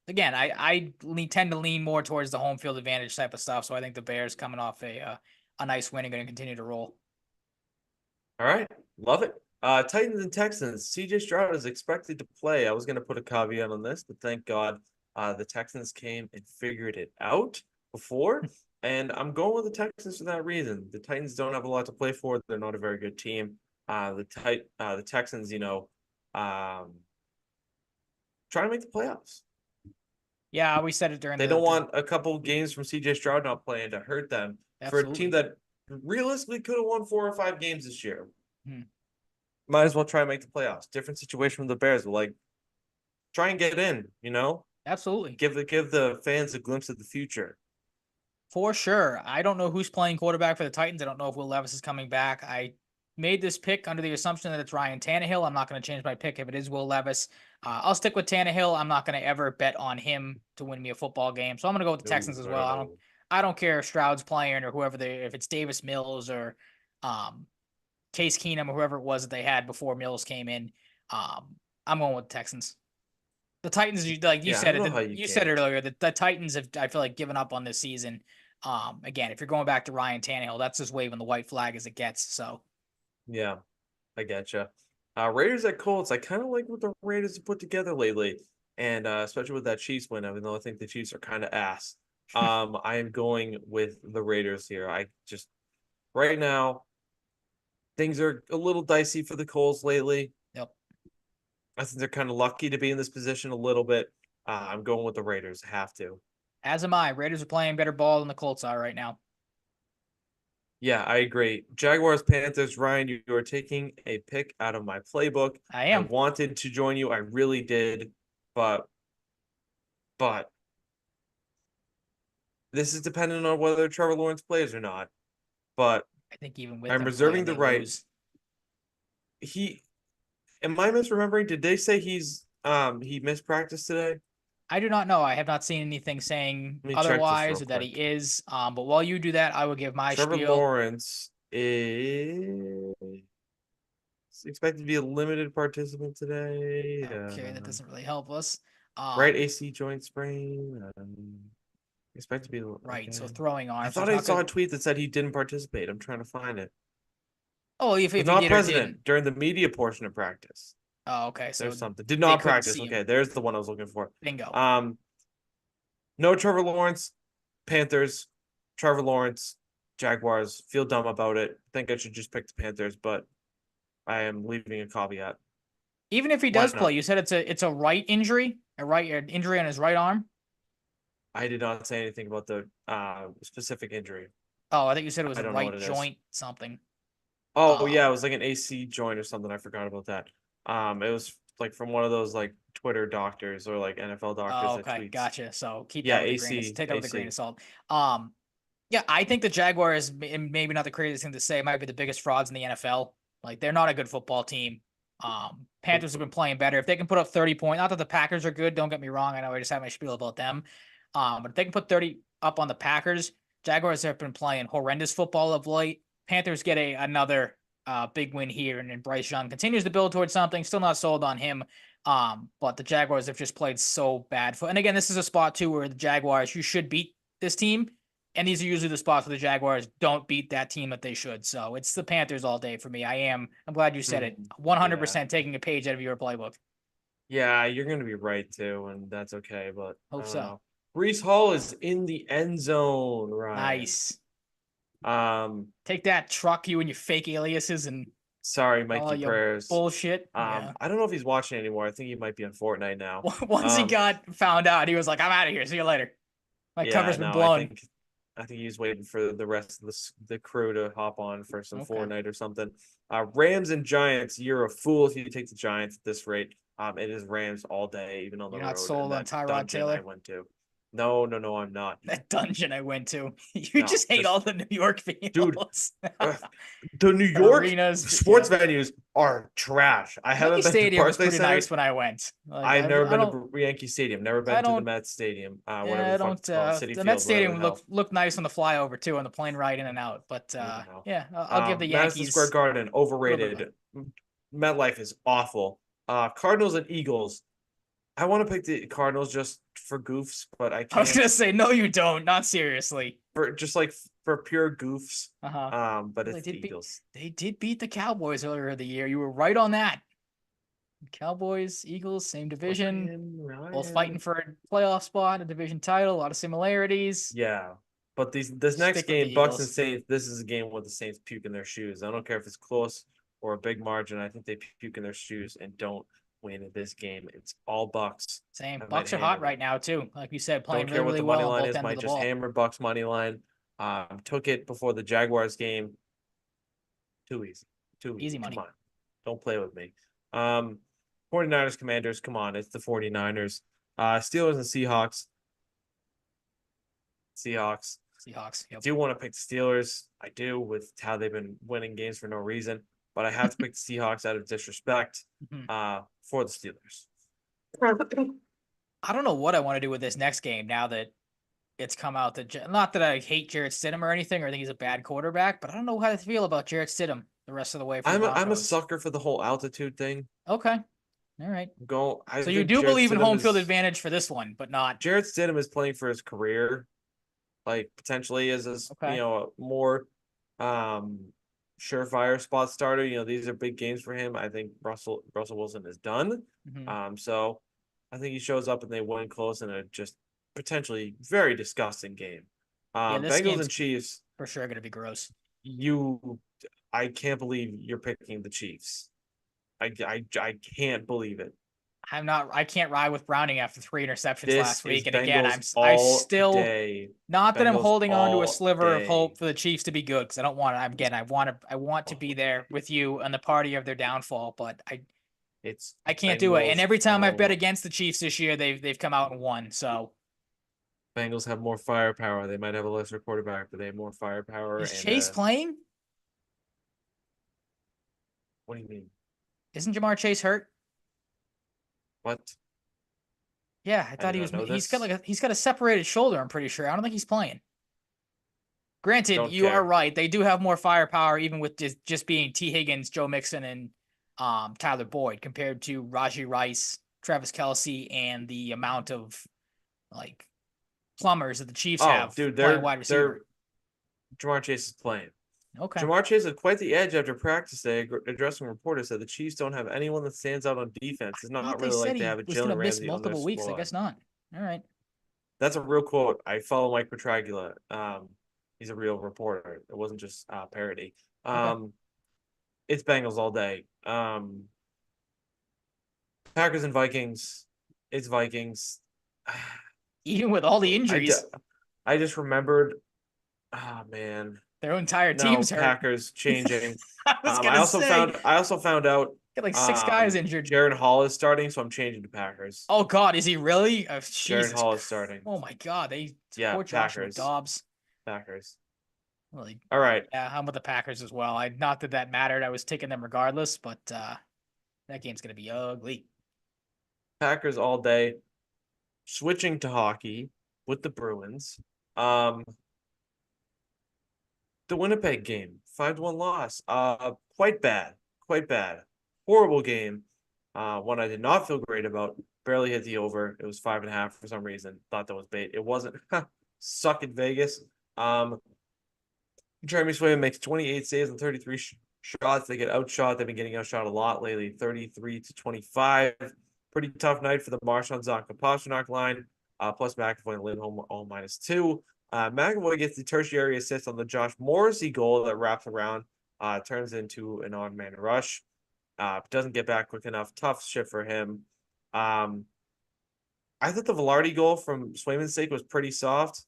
again, I tend to lean more towards the home field advantage type of stuff. So I think the Bears coming off a nice win and going to continue to roll. All right. Love it. Titans and Texans. CJ Stroud is expected to play. I was going to put a caveat on this, but thank God the Texans came and figured it out before. And I'm going with the Texans for that reason. The Titans don't have a lot to play for. They're not a very good team. The Texans, trying to make the playoffs. Yeah, we said it during They the, don't the want a couple games from CJ Stroud not playing to hurt them for a team absolutely. that realistically could have won 4 or 5 games this year. Hmm. Might as well try and make the playoffs. Different situation with the Bears, but like try and get in. Absolutely. Give the fans a glimpse of the future. For sure. I don't know who's playing quarterback for the Titans. I don't know if Will Levis is coming back. I made this pick under the assumption that it's Ryan Tannehill. I'm not going to change my pick if it is Will Levis. I'll stick with Tannehill. I'm not going to ever bet on him to win me a football game. So I'm going to go with the Texans as well. No. I don't care if Stroud's playing or whoever if it's Davis Mills or Case Keenum or whoever it was that they had before Mills came in. I'm going with the Texans. The Titans, like you Yeah, I said don't know how it, you you said it can't. earlier that the Titans have, I feel like, given up on this season. Again, if you're going back to Ryan Tannehill, that's just waving the white flag as it gets. So Yeah, I getcha. Raiders at Colts. I kind of like what the Raiders have put together lately, and especially with that Chiefs win. Even though I think the Chiefs are kind of ass, I am going with the Raiders here. I just right now things are a little dicey for the Colts lately. yep. I think they're kind of lucky to be in this position a little bit. I'm going with the Raiders. Have to. As am I. Raiders are playing better ball than the Colts are right now. Yeah, I agree. Jaguars, Panthers, Ryan, you are taking a pick out of my playbook. I I am. wanted to join you. I really did, but but this is dependent on whether Trevor Lawrence plays or not. But I think even with I'm them playing, reserving the they right. lose. He Am I misremembering? Did they say he missed practice today? I do not know. I have not seen anything saying Let me check this real otherwise or that he quick. is. But while you do that, I will give my Trevor spiel. Lawrence is expected to be a limited participant today. Okay, that doesn't really help us. Right AC joint sprain. Expect to be Right. So okay. throwing I arm. So thought it's I not saw good. a tweet that said he didn't participate. I'm trying to find it. Oh, if Was he not did or didn't. present during the media portion of practice. Oh, okay. So There's something. Did they not couldn't practice. see him. Okay, there's the one I was looking for. Bingo. No Trevor Lawrence, Panthers, Trevor Lawrence, Jaguars. Feel dumb about it. Think I should just pick the Panthers, but I am leaving a caveat. Even if he Why does play, not? you said it's a right injury, an injury on his right arm. I did not say anything about the specific injury. Oh, I think you said it was I a don't know what right it is. joint something. Oh yeah, it was like an AC joint or something. I forgot about that. It was like from one of those like Twitter doctors or like NFL doctors Oh, that okay, tweets. gotcha. So keep Yeah, that with a grain of AC, take that with a grain AC. of salt. Um, yeah, I think the Jaguars, maybe not the craziest thing to say, might be the biggest frauds in the NFL. Like they're not a good football team. Panthers have been playing better. If they can put up 30 points, not that the Packers are good, don't get me wrong. I know I just had my spiel about them. But if they can put 30 up on the Packers, Jaguars have been playing horrendous football of late. Panthers get another big win here, and then Bryce Young continues to build towards something. Still not sold on him. But the Jaguars have just played so bad. And again, this is a spot too where the Jaguars, you should beat this team. And these are usually the spots where the Jaguars don't beat that team that they should. So it's the Panthers all day for me. I'm glad you said it. 100% taking a page out of your playbook. Yeah, you're gonna be right too, and that's okay. But I Hope don't so. know. Brees Hall is in the end zone, Ryan. Nice. Um, Take that, truck, you and your fake aliases and Sorry, all Mikey your Prayers. bullshit. Yeah. I don't know if he's watching anymore. I think he might be on Fortnite now. Once he got found out, he was like, I'm out of here. See you later. My Yeah, cover's been no, blown. I think he's waiting for the rest of the crew to hop on for some Okay. Fortnite or something. Rams and Giants. You're a fool if you take the Giants at this rate. It is Rams all day, even on the You're not road. And sold on that Tyrod dungeon I Taylor? went to. No, I'm not. That dungeon I went to. You No, just hate all the New York dude. fields. The New York Arenas. sports venues are trash. I Yankee haven't been to Stadium was Barclays pretty Center. nice when I went. Like I've never I been don't to Yankee Stadium. Never I been to the don't Mets Stadium. Whatever yeah, the I fuck don't it's called, City the Mets Field, whatever Stadium the hell. looked nice on the flyover too, on the plane ride in and out. But What the hell? yeah, I'll give the Madison Square Yankees Garden, a little bit of overrated. MetLife is awful. Cardinals and Eagles. I want to pick the Cardinals just for goofs, but I I was can't gonna say no, you don't. Not seriously. for just like for pure goofs. Uh-huh. But Well, it's the Eagles. they did beat the Cowboys earlier in the year. You were right on that. Cowboys, Eagles, same division, both fighting Ryan. for a playoff spot, a division title, a lot of similarities. Yeah. But this next Stick with the game, Bucks and Eagles. Saints, this is a game where the Saints puke in their shoes. I don't care if it's close or a big margin. I think they puke in their shoes and don't win this game. It's all Bucks. Same. I might Bucks are hot hammer right them. now too. Like you said, playing Don't really, care what really the money well on line both is. ends of Might the just ball. hammer Bucks money line. Took it before the Jaguars game. Too easy. Too easy. Easy Come money. on. Don't play with me. 49ers Commanders. Come on. It's the 49ers. Steelers and Seahawks. Seahawks. Seahawks. I Yep. do want to pick the Steelers. I do with how they've been winning games for no reason, but I have to pick the Seahawks out of disrespect for the Steelers. I don't know what I want to do with this next game now that it's come out that not that I hate Jarrett Stidham or anything or think he's a bad quarterback, but I don't know how to feel about Jarrett Stidham the rest of the way for the I'm a Broncos. sucker for the whole altitude thing. Okay. All right. I So you think do Jarrett believe in Stidham home field advantage for this one, but not Jarrett Stidham is playing for his career, like potentially as okay. a more surefire spot starter. These are big games for him. I think Russell Wilson is done. So I think he shows up and they win close in a just potentially very disgusting game. Yeah, this Bengals game's and Chiefs. for sure going to be gross. I can't believe you're picking the Chiefs. I can't believe it. I can't ride with Browning after 3 interceptions This last is week. And again, Bengals I all still, day. not that I'm Bengals holding on to a all sliver of day. hope for the Chiefs to be good, because I don't want to. Again, I want to be there with you on the party of their downfall, but It's I can't do it. And Bengals every time I've bet all. against the Chiefs this year, they've come out and won. So Bengals have more firepower. They might have a lesser quarterback, but they have more firepower. is And Chase playing? what do you mean? Isn't Jamar Chase hurt? What? Yeah, I I thought did he not was. know this. He's got a separated shoulder. I'm pretty sure. I don't think he's playing. Granted, Don't you are care. right. They do have more firepower, even with just being T. Higgins, Joe Mixon, and Tyler Boyd, compared to Raji Rice, Travis Kelsey, and the amount of like plumbers that the Chiefs Oh, have dude, playing wide they're receiver. Jamar Chase is playing. Okay, Jamar Chase had quite the edge after practice day, addressing reporters said the Chiefs don't have anyone that stands out on defense. It's thought not they really said like they he have a was going Jalen to miss Ramsey on their multiple weeks. I squad. guess not. All right. That's a real quote. I follow Mike Petragula. He's a real reporter. It wasn't just parody. Okay. It's Bengals all day. Packers and Vikings. It's Vikings. Even with all the I, d- injuries, I just remembered. Ah, man. their entire No, team's hurt. Packers changing. I was gonna say, I also found out got like 6 guys injured. Jaron Hall is starting, so I'm changing to Packers. Oh God, is he really? Oh, Jaron Jesus. Hall is starting. Oh my God, they Yeah, poor Joshua Packers. Dobbs. Packers. Really, All right. yeah, I'm with the Packers as well. Not that that mattered. I was taking them regardless, but that game's gonna be ugly. Packers all day. Switching to hockey with the Bruins. Um, the Winnipeg game, 5-1 loss. Quite bad. Quite bad. Horrible game. One I did not feel great about. Barely hit the over. It was 5.5 for some reason. Thought that was bait. It wasn't. Suck at Vegas. Jeremy Swayman makes 28 saves and 33 shots. They get outshot. They've been getting outshot a lot lately, 33-25. Pretty tough night for the Marchand Zonka Pasternak line. Plus McAvoy and Lindholm all -2. McAvoy gets the tertiary assist on the Josh Morrissey goal that wraps around, turns into an odd man rush. Doesn't get back quick enough. Tough shit for him. I thought the Velarde goal from Swayman's sake was pretty soft,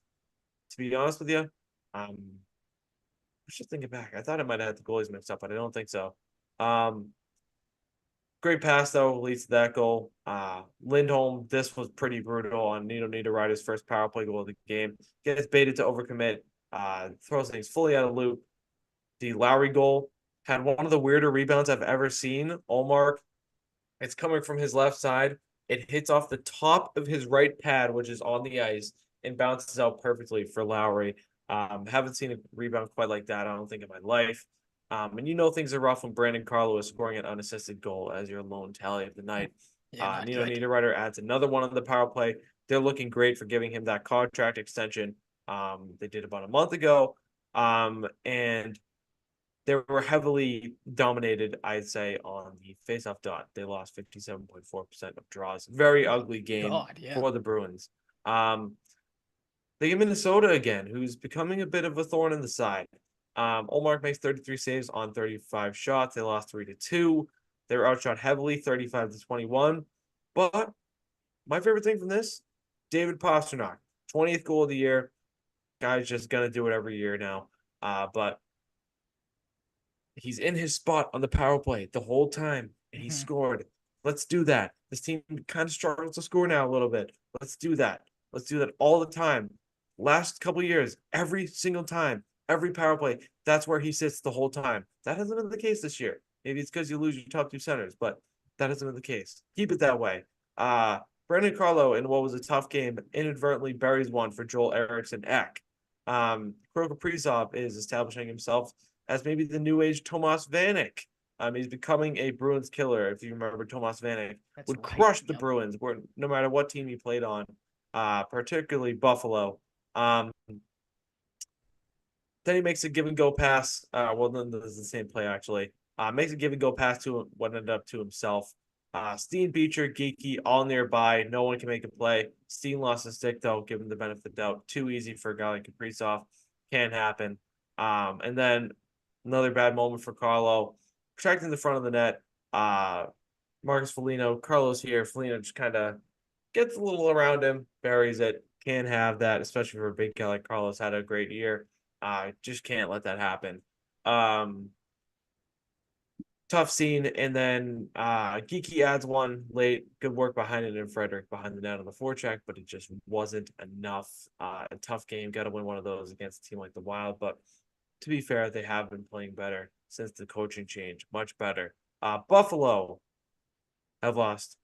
to be honest with you. Let's just thinking back. I thought I might have had the goalies mixed up, but I don't think so. Great pass though leads to that goal. Lindholm, this was pretty brutal on Nino Niederreiter's first power play goal of the game. Gets baited to overcommit. Throws things fully out of loop. The Lowry goal had one of the weirder rebounds I've ever seen. Allmark, it's coming from his left side. It hits off the top of his right pad, which is on the ice, and bounces out perfectly for Lowry. Haven't seen a rebound quite like that, I don't think, in my life. And you know things are rough when Brandon Carlo is scoring an unassisted goal as your lone tally of the night. Yeah, not Nino good. Niederreiter adds another one on the power play. They're looking great for giving him that contract extension. They did about a month ago. And they were heavily dominated, I'd say, on the faceoff dot. They lost 57.4% of draws. Very ugly game God, yeah. for the Bruins. They get Minnesota again, who's becoming a bit of a thorn in the side. Olmark makes 33 saves on 35 shots. They lost 3-2. They were outshot heavily, 35-21. But my favorite thing from this, David Pasternak, 20th goal of the year. Guy's just gonna do it every year now. But he's in his spot on the power play the whole time, and he scored. Let's do that. This team kind of struggles to score now a little bit. Let's do that. Let's do that all the time. Last couple years, every single time, every power play, that's where he sits the whole time. That hasn't been the case this year. Maybe it's because you lose your top two centers, but that hasn't been the case. Keep it that way. Brandon Carlo, in what was a tough game, inadvertently buries one for Joel Eriksson Ek. Kirill Kaprizov is establishing himself as maybe the new age Tomas Vanek. He's becoming a Bruins killer. If you remember, Tomas Vanek would crush the Bruins, no matter what team he played on, particularly Buffalo. Then he makes a give and go pass. Well, then this is the same play actually. Makes a give and go pass to what ended up to himself. Steen, Beecher, Geeky, all nearby. No one can make a play. Steen lost his stick though, given the benefit of the doubt. Too easy for a guy like Kaprizov. Can't happen. And then another bad moment for Carlo, protecting the front of the net. Marcus Foligno, Carlos here. Foligno just kind of gets a little around him, buries it. Can't have that, especially for a big guy like Carlos. Had a great year. Just can't let that happen. Um, Tough scene, and then Geeky adds one late. Good work behind it, and Frederick behind the net on the forecheck, but it just wasn't enough. A tough game. Got to win one of those against a team like the Wild, but to be fair, they have been playing better since the coaching change. Much better. Buffalo have lost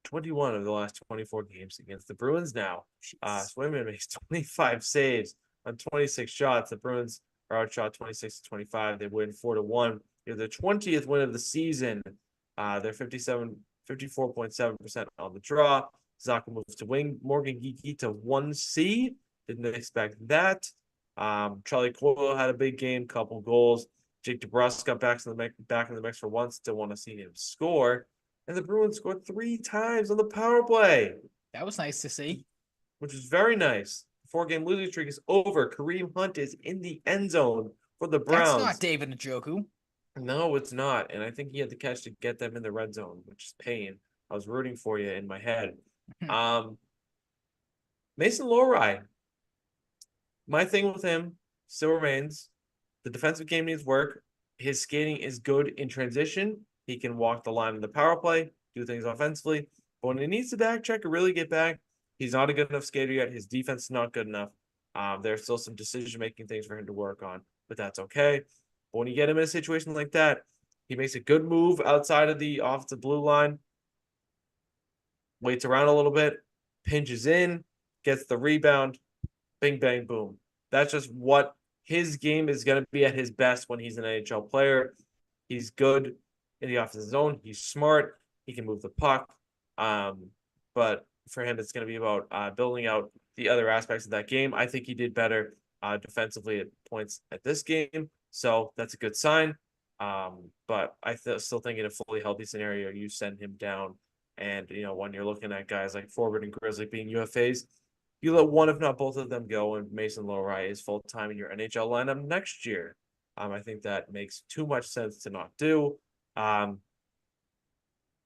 21 of the last 24 games against the Bruins now. Swayman makes 25 saves on 26 shots. The Bruins are outshot 26-25. They win 4-1. They're the 20th win of the season. They're 54.7% on the draw. Zaka moves to wing. Morgan Geeky to 1C. Didn't expect that. Charlie Coyle had a big game, couple goals. Jake DeBrusk got back in the mix for once. Still want to see him score. And the Bruins scored 3 times on the power play, That was nice to see. which is very nice. 4-game losing streak is over. Kareem Hunt is in the end zone for the That's not Browns. David Njoku. No, it's not. And I think he had the catch to get them in the red zone, which is pain. I was rooting for you in my head. Mason Lohrei. My thing with him still remains the defensive game needs work. His skating is good in transition. He can walk the line in the power play, do things offensively. But when he needs to back check or really get back, he's not a good enough skater yet. His defense is not good enough. There's still some decision-making things for him to work on, but that's okay. But when you get him in a situation like that, he makes a good move outside of the off the blue line, waits around a little bit, pinches in, gets the rebound, bing, bang, boom. That's just what his game is going to be at his best when he's an NHL player. He's good in the offensive zone. He's smart. He can move the puck. But for him, it's going to be about building out the other aspects of that game. I think he did better defensively at points at this game. So that's a good sign. But I still think in a fully healthy scenario, you send him down. And, when you're looking at guys like Forward and Grizzly being UFAs, you let one, if not both of them go, and Mason Lohrei is full-time in your NHL lineup next year. I think that makes too much sense to not do.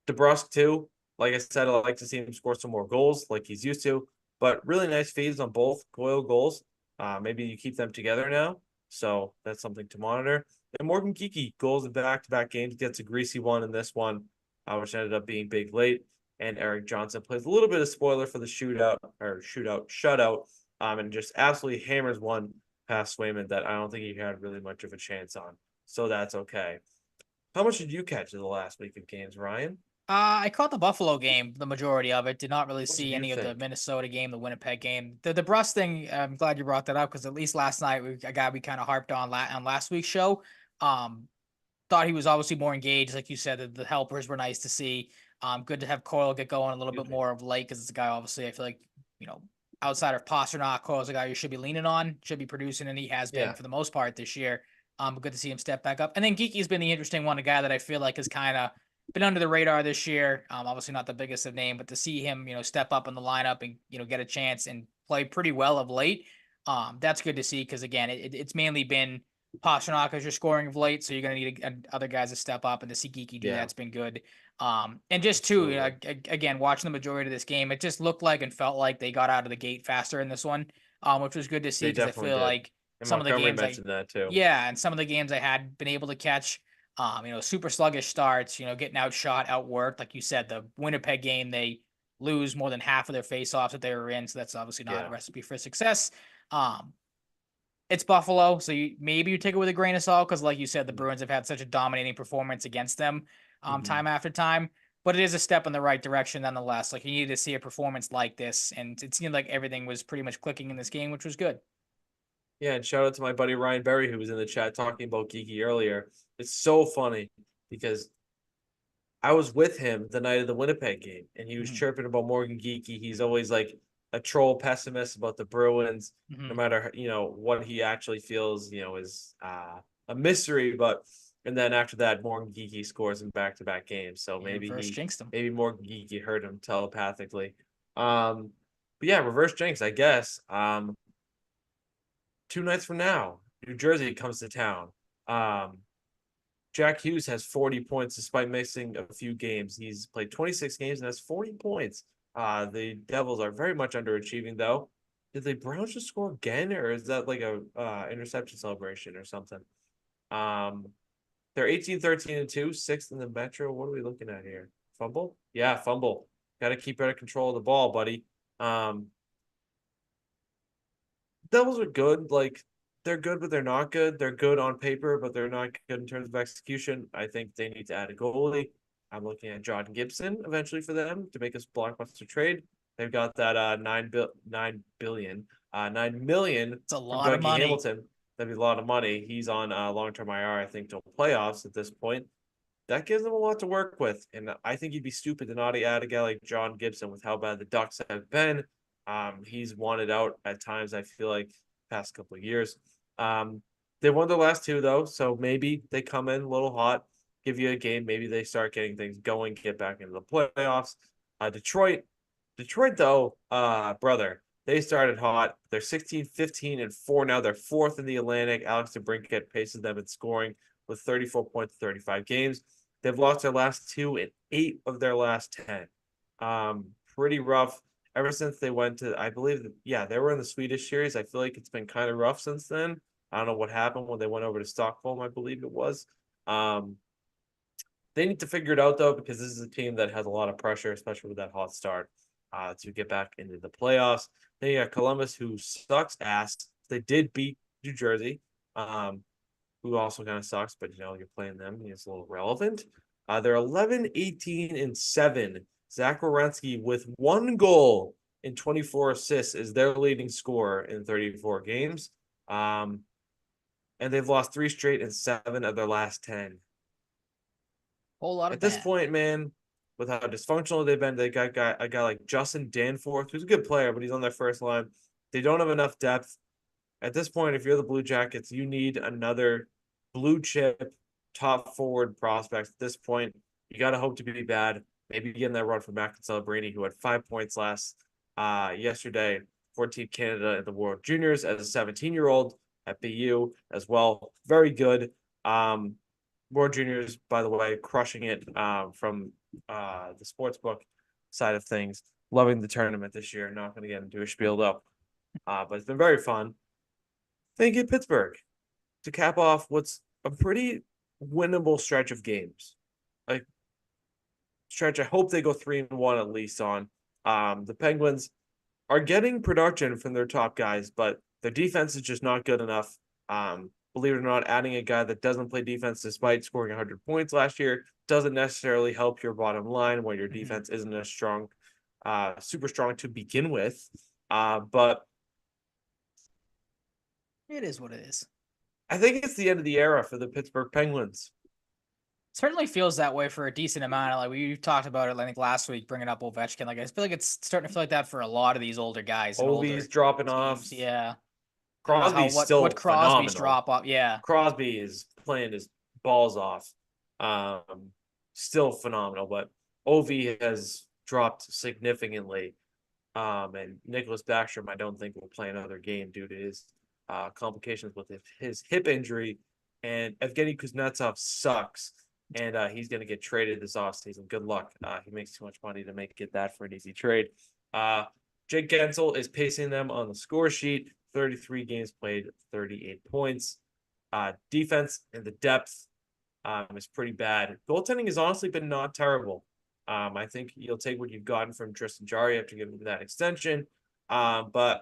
DeBrusk, too. Like I said, I'd like to see him score some more goals like he's used to. But really nice feeds on both Coyle goals. Maybe you keep them together now. So that's something to monitor. And Morgan Geeky goals in back-to-back games. Gets a greasy one in this one, which ended up being big late. And Eric Johnson plays a little bit of spoiler for the shutout, and just absolutely hammers one past Swayman that I don't think he had really much of a chance on. So that's okay. How much did you catch in the last week of games, Ryan? I caught the Buffalo game, the majority of it. Did not really What did see you any of the think? Minnesota game, the Winnipeg game. The Brust thing, I'm glad you brought that up because at least last night we kind of harped on last week's show. Thought he was obviously more engaged, like you said. The helpers were nice to see. Good to have Coyle get going a little bit more of late because it's a guy obviously I feel like outside of Pasternak, Coyle's a guy you should be leaning on, should be producing, and he has been for the most part this year. But good to see him step back up. And then Geeky's been the interesting one, a guy that I feel like has kind of been under the radar this year. Obviously not the biggest of name, but to see him, step up in the lineup and get a chance and play pretty well of late, that's good to see because again, it's mainly been Pasternak as your scoring of late, so you're gonna need other guys to step up, and to see Geeky do that's been good. And just too, again, watching the majority of this game, it just looked like and felt like they got out of the gate faster in this one, which was good to see They because I definitely feel did. like And some of the Montgomery games mentioned that too. and some of the games I had been able to catch, super sluggish starts, getting outshot, outworked. Like you said, the Winnipeg game, they lose more than half of their faceoffs that they were in. So that's obviously not a recipe for success. It's Buffalo. So maybe you take it with a grain of salt. Cause like you said, the Bruins have had such a dominating performance against them, time after time, but it is a step in the right direction nonetheless. Like you needed to see a performance like this. And it seemed like everything was pretty much clicking in this game, which was good. Yeah, and shout out to my buddy Ryan Berry, who was in the chat talking about Geeky earlier. It's so funny because I was with him the night of the Winnipeg game, and he was chirping about Morgan Geeky. He's always like a troll pessimist about the Bruins, no matter what he actually feels, is a mystery. But and then after that, Morgan Geeky scores in back-to-back games. So maybe jinxed him. maybe Morgan Geeky heard him telepathically. But yeah, reverse jinx, I guess. 2 nights from now, New Jersey comes to town. Jack Hughes has 40 points despite missing a few games. He's played 26 games and has 40 points. The Devils are very much underachieving, though. Did the Browns just score again, or is that like a interception celebration or something? Um, they're 18, 13, and 2, sixth in the Metro. What are we looking at here? Fumble? Yeah, fumble. Got to keep better control of the ball, buddy. Devils are good. Like, they're good, but they're not good. They're good on paper, but they're not good in terms of execution. I think they need to add a goalie. I'm looking at John Gibson eventually for them to make this blockbuster trade. They've got that 9 million It's a from lot of Dougie money. Hamilton. That'd be a lot of money. He's on long-term IR, I think, till playoffs at this point. That gives them a lot to work with, and I think you'd be stupid to not add a guy like John Gibson with how bad the Ducks have been. He's wanted out at times, I feel like, past couple of years. They won the last two, though, so maybe they come in a little hot, give you a game. Maybe they start getting things going, get back into the playoffs. Detroit, though, brother, they started hot. They're 16, 15, and 4 now. They're fourth in the Atlantic. Alex DeBrincat paces them in scoring with 34 points, 35 games. They've lost their last 2 and 8 of their last 10. Pretty rough ever since they went to, I believe, they were in the Swedish series. I feel like it's been kind of rough since then. I don't know what happened when they went over to Stockholm, I believe it was. They need to figure it out, though, because this is a team that has a lot of pressure, especially with that hot start, to get back into the playoffs. Then you got Columbus, who sucks ass. They did beat New Jersey, who also kind of sucks, but, you're playing them. It's a little relevant. They're 11, 18, and 7. Zach Werenski with 1 goal and 24 assists is their leading scorer in 34 games. And they've lost 3 straight and 7 of their last 10. Whole lot of At this bad. point, man, with how dysfunctional they've been, they got a guy like Justin Danforth, who's a good player, but he's on their first line. They don't have enough depth. At this point, if you're the Blue Jackets, you need another blue chip top forward prospect. At this point, you got to hope to be bad. Maybe getting that run from Mac and Celebrini, who had 5 points yesterday for Team Canada in the World Juniors as a 17-year-old at BU as well. Very good. World Juniors, by the way, crushing it from the sportsbook side of things. Loving the tournament this year. Not going to get into a spiel though, but it's been very fun. Then you get Pittsburgh to cap off what's a pretty winnable stretch of games. Like stretch, I hope they go 3-1 at least on. The Penguins are getting production from their top guys, but their defense is just not good enough. Believe it or not, adding a guy that doesn't play defense despite scoring 100 points last year doesn't necessarily help your bottom line when your defense isn't as strong, super strong to begin with. But It is what it is. I think it's the end of the era for the Pittsburgh Penguins. Certainly feels that way for a decent amount. Like we talked about it, I think last week, bringing up Ovechkin. Like I feel like it's starting to feel like that for a lot of these older guys and older Ovi's dropping teams. off. Yeah. I don't know how Crosby's still what Crosby's phenomenal. drop off. Yeah. Crosby is playing his balls off. Still phenomenal, but Ovi has dropped significantly. And Nicholas Backstrom, I don't think will play another game due to his complications with his hip injury. And Evgeny Kuznetsov sucks, and he's going to get traded this offseason. Good luck. He makes too much money to get that for an easy trade. Jake Gensel is pacing them on the score sheet. 33 games played, 38 points. Defense and the depth is pretty bad. Goaltending has honestly been not terrible. I think you'll take what you've gotten from Tristan Jarry after giving that extension. But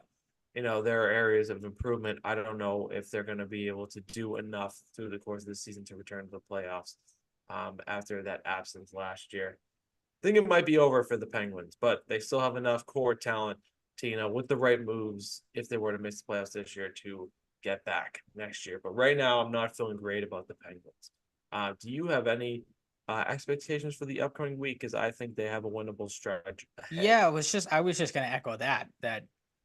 there are areas of improvement. I don't know if they're going to be able to do enough through the course of the season to return to the playoffs after that absence last year. I think it might be over for the Penguins, but they still have enough core talent to, with the right moves, if they were to miss the playoffs this year, to get back next year. But right now, I'm not feeling great about the Penguins. Do you have any expectations for the upcoming week? Because I think they have a winnable stretch ahead. Yeah, I was just going to echo that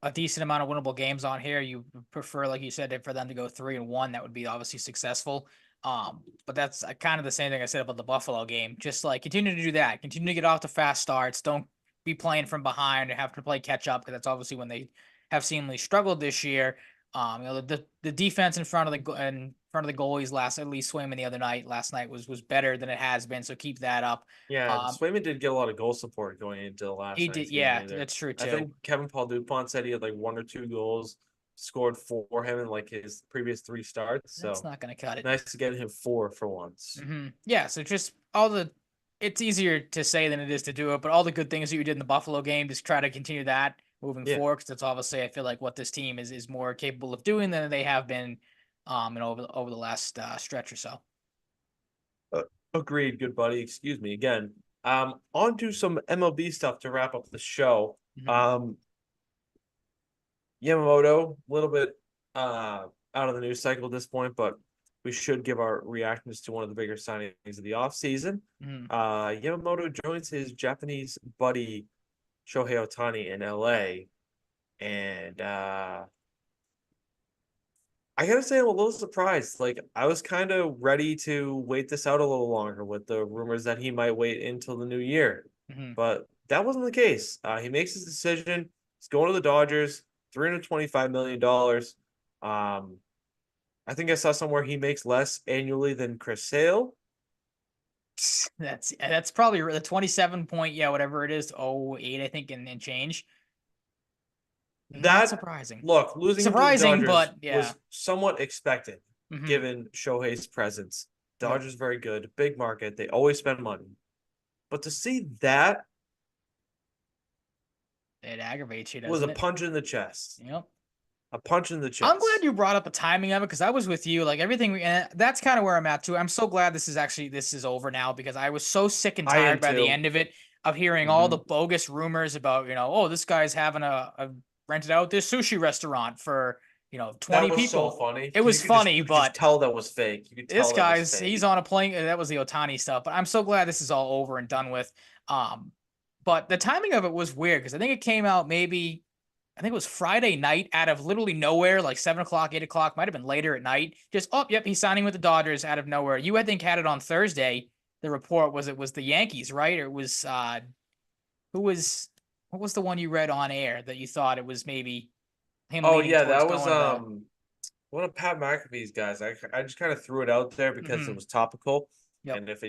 a decent amount of winnable games on here. You prefer, like you said, for them to go 3-1. That would be obviously successful. But that's kind of the same thing I said about the Buffalo game. Just like continue to do that. Continue to get off the fast starts. Don't be playing from behind and have to play catch up, because that's obviously when they have seemingly struggled this year. The defense in front of the goalies at least Swayman the other night, last night was better than it has been. So keep that up. Yeah, Swayman did get a lot of goal support going into the last He did. night's game Yeah, either. that's true I too. think Kevin Paul Dupont said he had like 1 or 2 goals scored for him in like his previous 3 starts. That's So not going to cut it. nice to get him 4 for once. Yeah. So just it's easier to say than it is to do it, but all the good things that you did in the Buffalo game, just try to continue that moving forward. Because that's obviously, I feel like what this team is more capable of doing than they have been, over the last stretch or so. Agreed, good buddy. Excuse me again. On to some MLB stuff to wrap up the show. Yamamoto, a little bit out of the news cycle at this point, but we should give our reactions to one of the bigger signings of the offseason. Yamamoto joins his Japanese buddy Shohei Ohtani in LA. And I gotta say, I'm a little surprised. Like, I was kind of ready to wait this out a little longer with the rumors that he might wait until the new year. But that wasn't the case. He makes his decision. He's going to the Dodgers, $325 million. I think I saw somewhere he makes less annually than Chris Sale. That's probably the 27 point, whatever it is, 08, I think, and change. Not surprising. Look, losing surprising, to the Dodgers but was somewhat expected given Shohei's presence. Dodgers very good, big market. They always spend money. But to see that, it aggravates you, doesn't was a it? punch in the chest. Yep. A punch in the chest. I'm glad you brought up the timing of it because I was with you. Like everything, and that's kind of where I'm at too. I'm so glad this is over now because I was so sick and tired by the end of it of hearing all the bogus rumors about, oh, this guy's having a rented out this sushi restaurant for 20 that was people. So funny. It was funny, you could but just tell that was fake. You could tell this guy's he's on a plane. That was the Ohtani stuff. But I'm so glad this is all over and done with. But the timing of it was weird because I think it came out I think it was Friday night out of literally nowhere, like 7 o'clock, 8 o'clock, might have been later at night. Just, yep, he's signing with the Dodgers out of nowhere. You, I think, had it on Thursday. The report was it was the Yankees, right? Or it was, what was the one you read on air that you thought it was maybe him? Oh, yeah, that was, one of Pat McAfee's guys. I just kind of threw it out there because it was topical. And if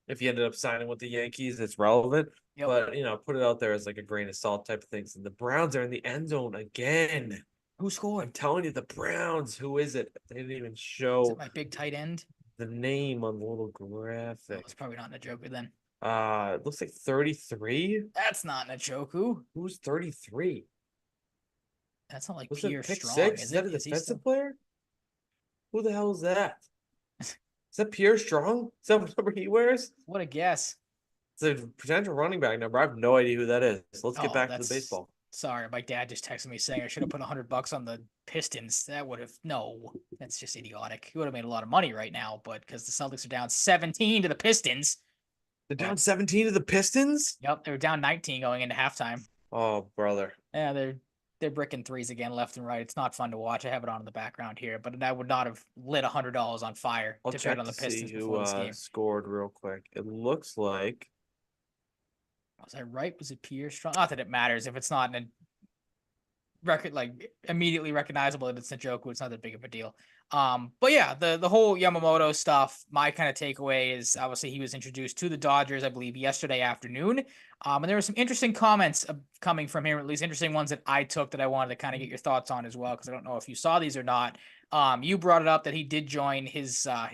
if he ended up signing with the Yankees, it's relevant. But put it out there as like a grain of salt type of things. And the Browns are in the end zone again. Who scored? I'm telling you, the Browns. Who is it? They didn't even show. Is it my big tight end? The name on the little graphic. It's probably not Njoku then. It looks like 33. That's not Njoku. Who's 33? That's not like Pierre Strong. 6? Is that a defensive player? Who the hell is that? Is that Pierre Strong? Is that what number he wears? What a guess. It's a potential running back number. I have no idea who that is. Let's get back to the baseball. Sorry, my dad just texted me saying I should have put $100 on the Pistons. That would have that's just idiotic. He would have made a lot of money right now, but because the Celtics are down 17 to the Pistons. They're down 17 to the Pistons? Yep, they were down 19 going into halftime. Oh, brother. Yeah, they're bricking threes again left and right. It's not fun to watch. I have it on in the background here, but I would not have lit $100 on fire to bet on the Pistons before this game. Scored real quick. It looks like. Was I right? Was it Pierre Strong? Not that it matters if it's not in a record like immediately recognizable that it's Njoku. It's not that big of a deal. But yeah, the whole Yamamoto stuff. My kind of takeaway is obviously he was introduced to the Dodgers, I believe, yesterday afternoon. And there were some interesting comments coming from him, or at least interesting ones that I took that I wanted to kind of get your thoughts on as well, because I don't know if you saw these or not. You brought it up that he did join his oh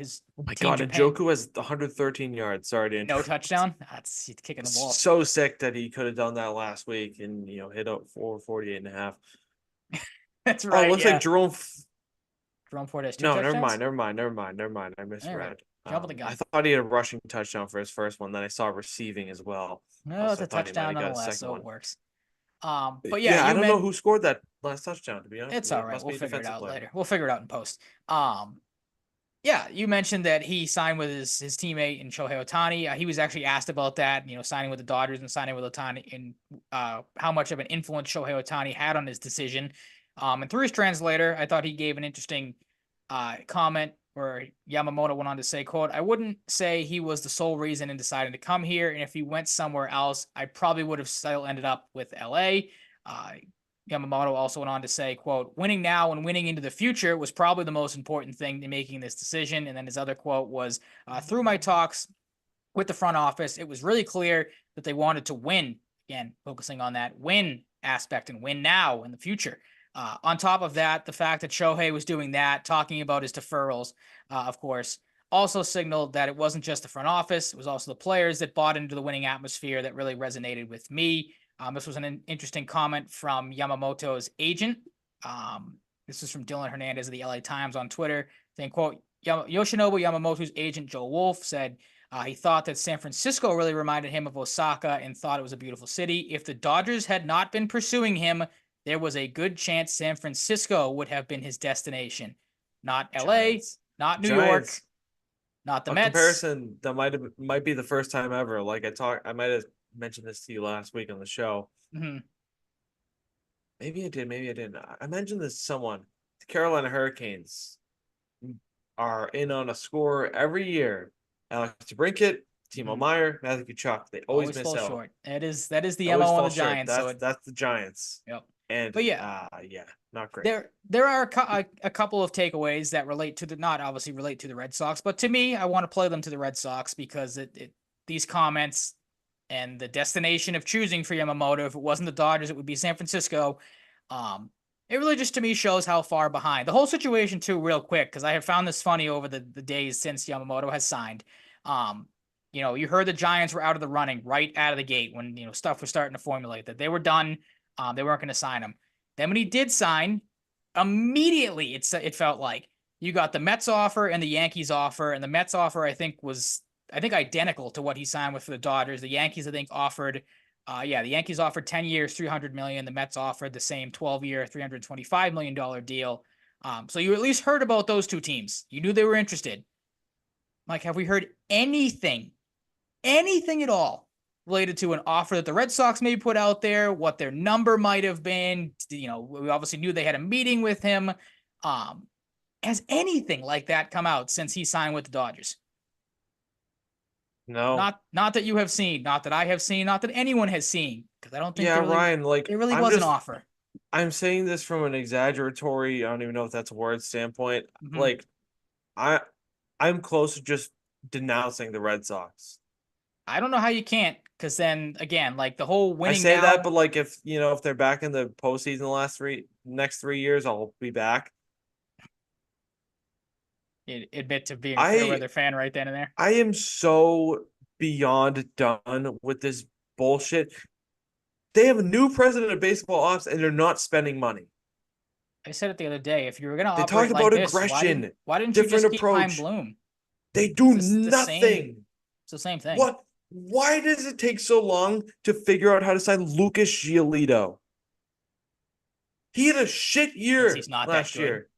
my God, Njoku has 113 yards. Sorry to interrupt. No touchdown. That's kicking the ball. So sick that he could have done that last week and hit up for 48.5. That's right. Oh, it looks like Jerome Ford has 2 No, touchdowns? never mind. I misread. Jump the guy. I thought he had a rushing touchdown for his first one. Then I saw receiving as well. No, it's a touchdown nonetheless, so it works. But yeah, I don't know who scored that last touchdown, to be honest. It's all right. We'll figure it out later. We'll figure it out in post. Yeah, you mentioned that he signed with his teammate in Shohei Ohtani. He was actually asked about that, signing with the Dodgers and signing with Ohtani, and how much of an influence Shohei Ohtani had on his decision. And through his translator, I thought he gave an interesting comment where Yamamoto went on to say, quote, "I wouldn't say he was the sole reason in deciding to come here. And if he went somewhere else, I probably would have still ended up with LA. Yamamoto also went on to say, quote, winning now and winning into the future was probably the most important thing in making this decision. And then his other quote was, through my talks with the front office, it was really clear that they wanted to win. Again, focusing on that win aspect and win now in the future. On top of that, the fact that Shohei was doing that, talking about his deferrals, of course, also signaled that it wasn't just the front office, it was also the players that bought into the winning atmosphere that really resonated with me. This was an interesting comment from Yamamoto's agent. This is from Dylan Hernandez of the LA Times on Twitter, saying, quote, Yoshinobu Yamamoto's agent, Joe Wolf, said he thought that San Francisco really reminded him of Osaka and thought it was a beautiful city. If the Dodgers had not been pursuing him, there was a good chance San Francisco would have been his destination. Not LA, Giants. not New Giants. York, not the A Mets. comparison that might be the first time ever. Like I might have mentioned this to you last week on the show. Mm-hmm. Maybe I did, maybe I didn't. I mentioned this to someone. The Carolina Hurricanes are in on a score every year. Alex DeBrincat, Timo Meyer, Matthew Tkachuk. They always miss fall out. short. That is the Always MO on fall the short. Giants. That's the Giants. Yep. And But yeah, not great. There are a couple of takeaways that relate to not obviously relate to the Red Sox, but to me, I want to play them to the Red Sox because these comments and the destination of choosing for Yamamoto, if it wasn't the Dodgers, it would be San Francisco. It really just to me shows how far behind the whole situation too. Real quick, because I have found this funny over the days since Yamamoto has signed. You heard the Giants were out of the running right out of the gate when stuff was starting to formulate that they were done. They weren't going to sign him. Then when he did sign, immediately it felt like you got the Mets offer and the Yankees offer, and the Mets offer I think identical to what he signed with for the Dodgers. The Yankees I think offered, the Yankees offered 10 years, $300 million. The Mets offered the same 12-year, $325 million deal. So you at least heard about those two teams. You knew they were interested. Like, have we heard anything at all related to an offer that the Red Sox maybe put out there, what their number might have been? We obviously knew they had a meeting with him. Has anything like that come out since he signed with the Dodgers? No. Not that you have seen, not that I have seen, not that anyone has seen, because I don't think Ryan, like it really was an offer. I'm saying this from an exaggeratory, I don't even know if that's a word standpoint. Mm-hmm. Like I'm close to just denouncing the Red Sox. I don't know how you can't, because then again, like the whole winning. I say that, but like if they're back in the postseason the next 3 years, I'll be back. Admit to being a fair weather fan right then and there. I am so beyond done with this bullshit. They have a new president of baseball ops, and they're not spending money. I said it the other day. If you were going to They operate talk about like aggression, this, why didn't you just keep Chaim Bloom? They do nothing. It's the same thing. What? Why does it take so long to figure out how to sign Lucas Giolito? He had a shit year last year.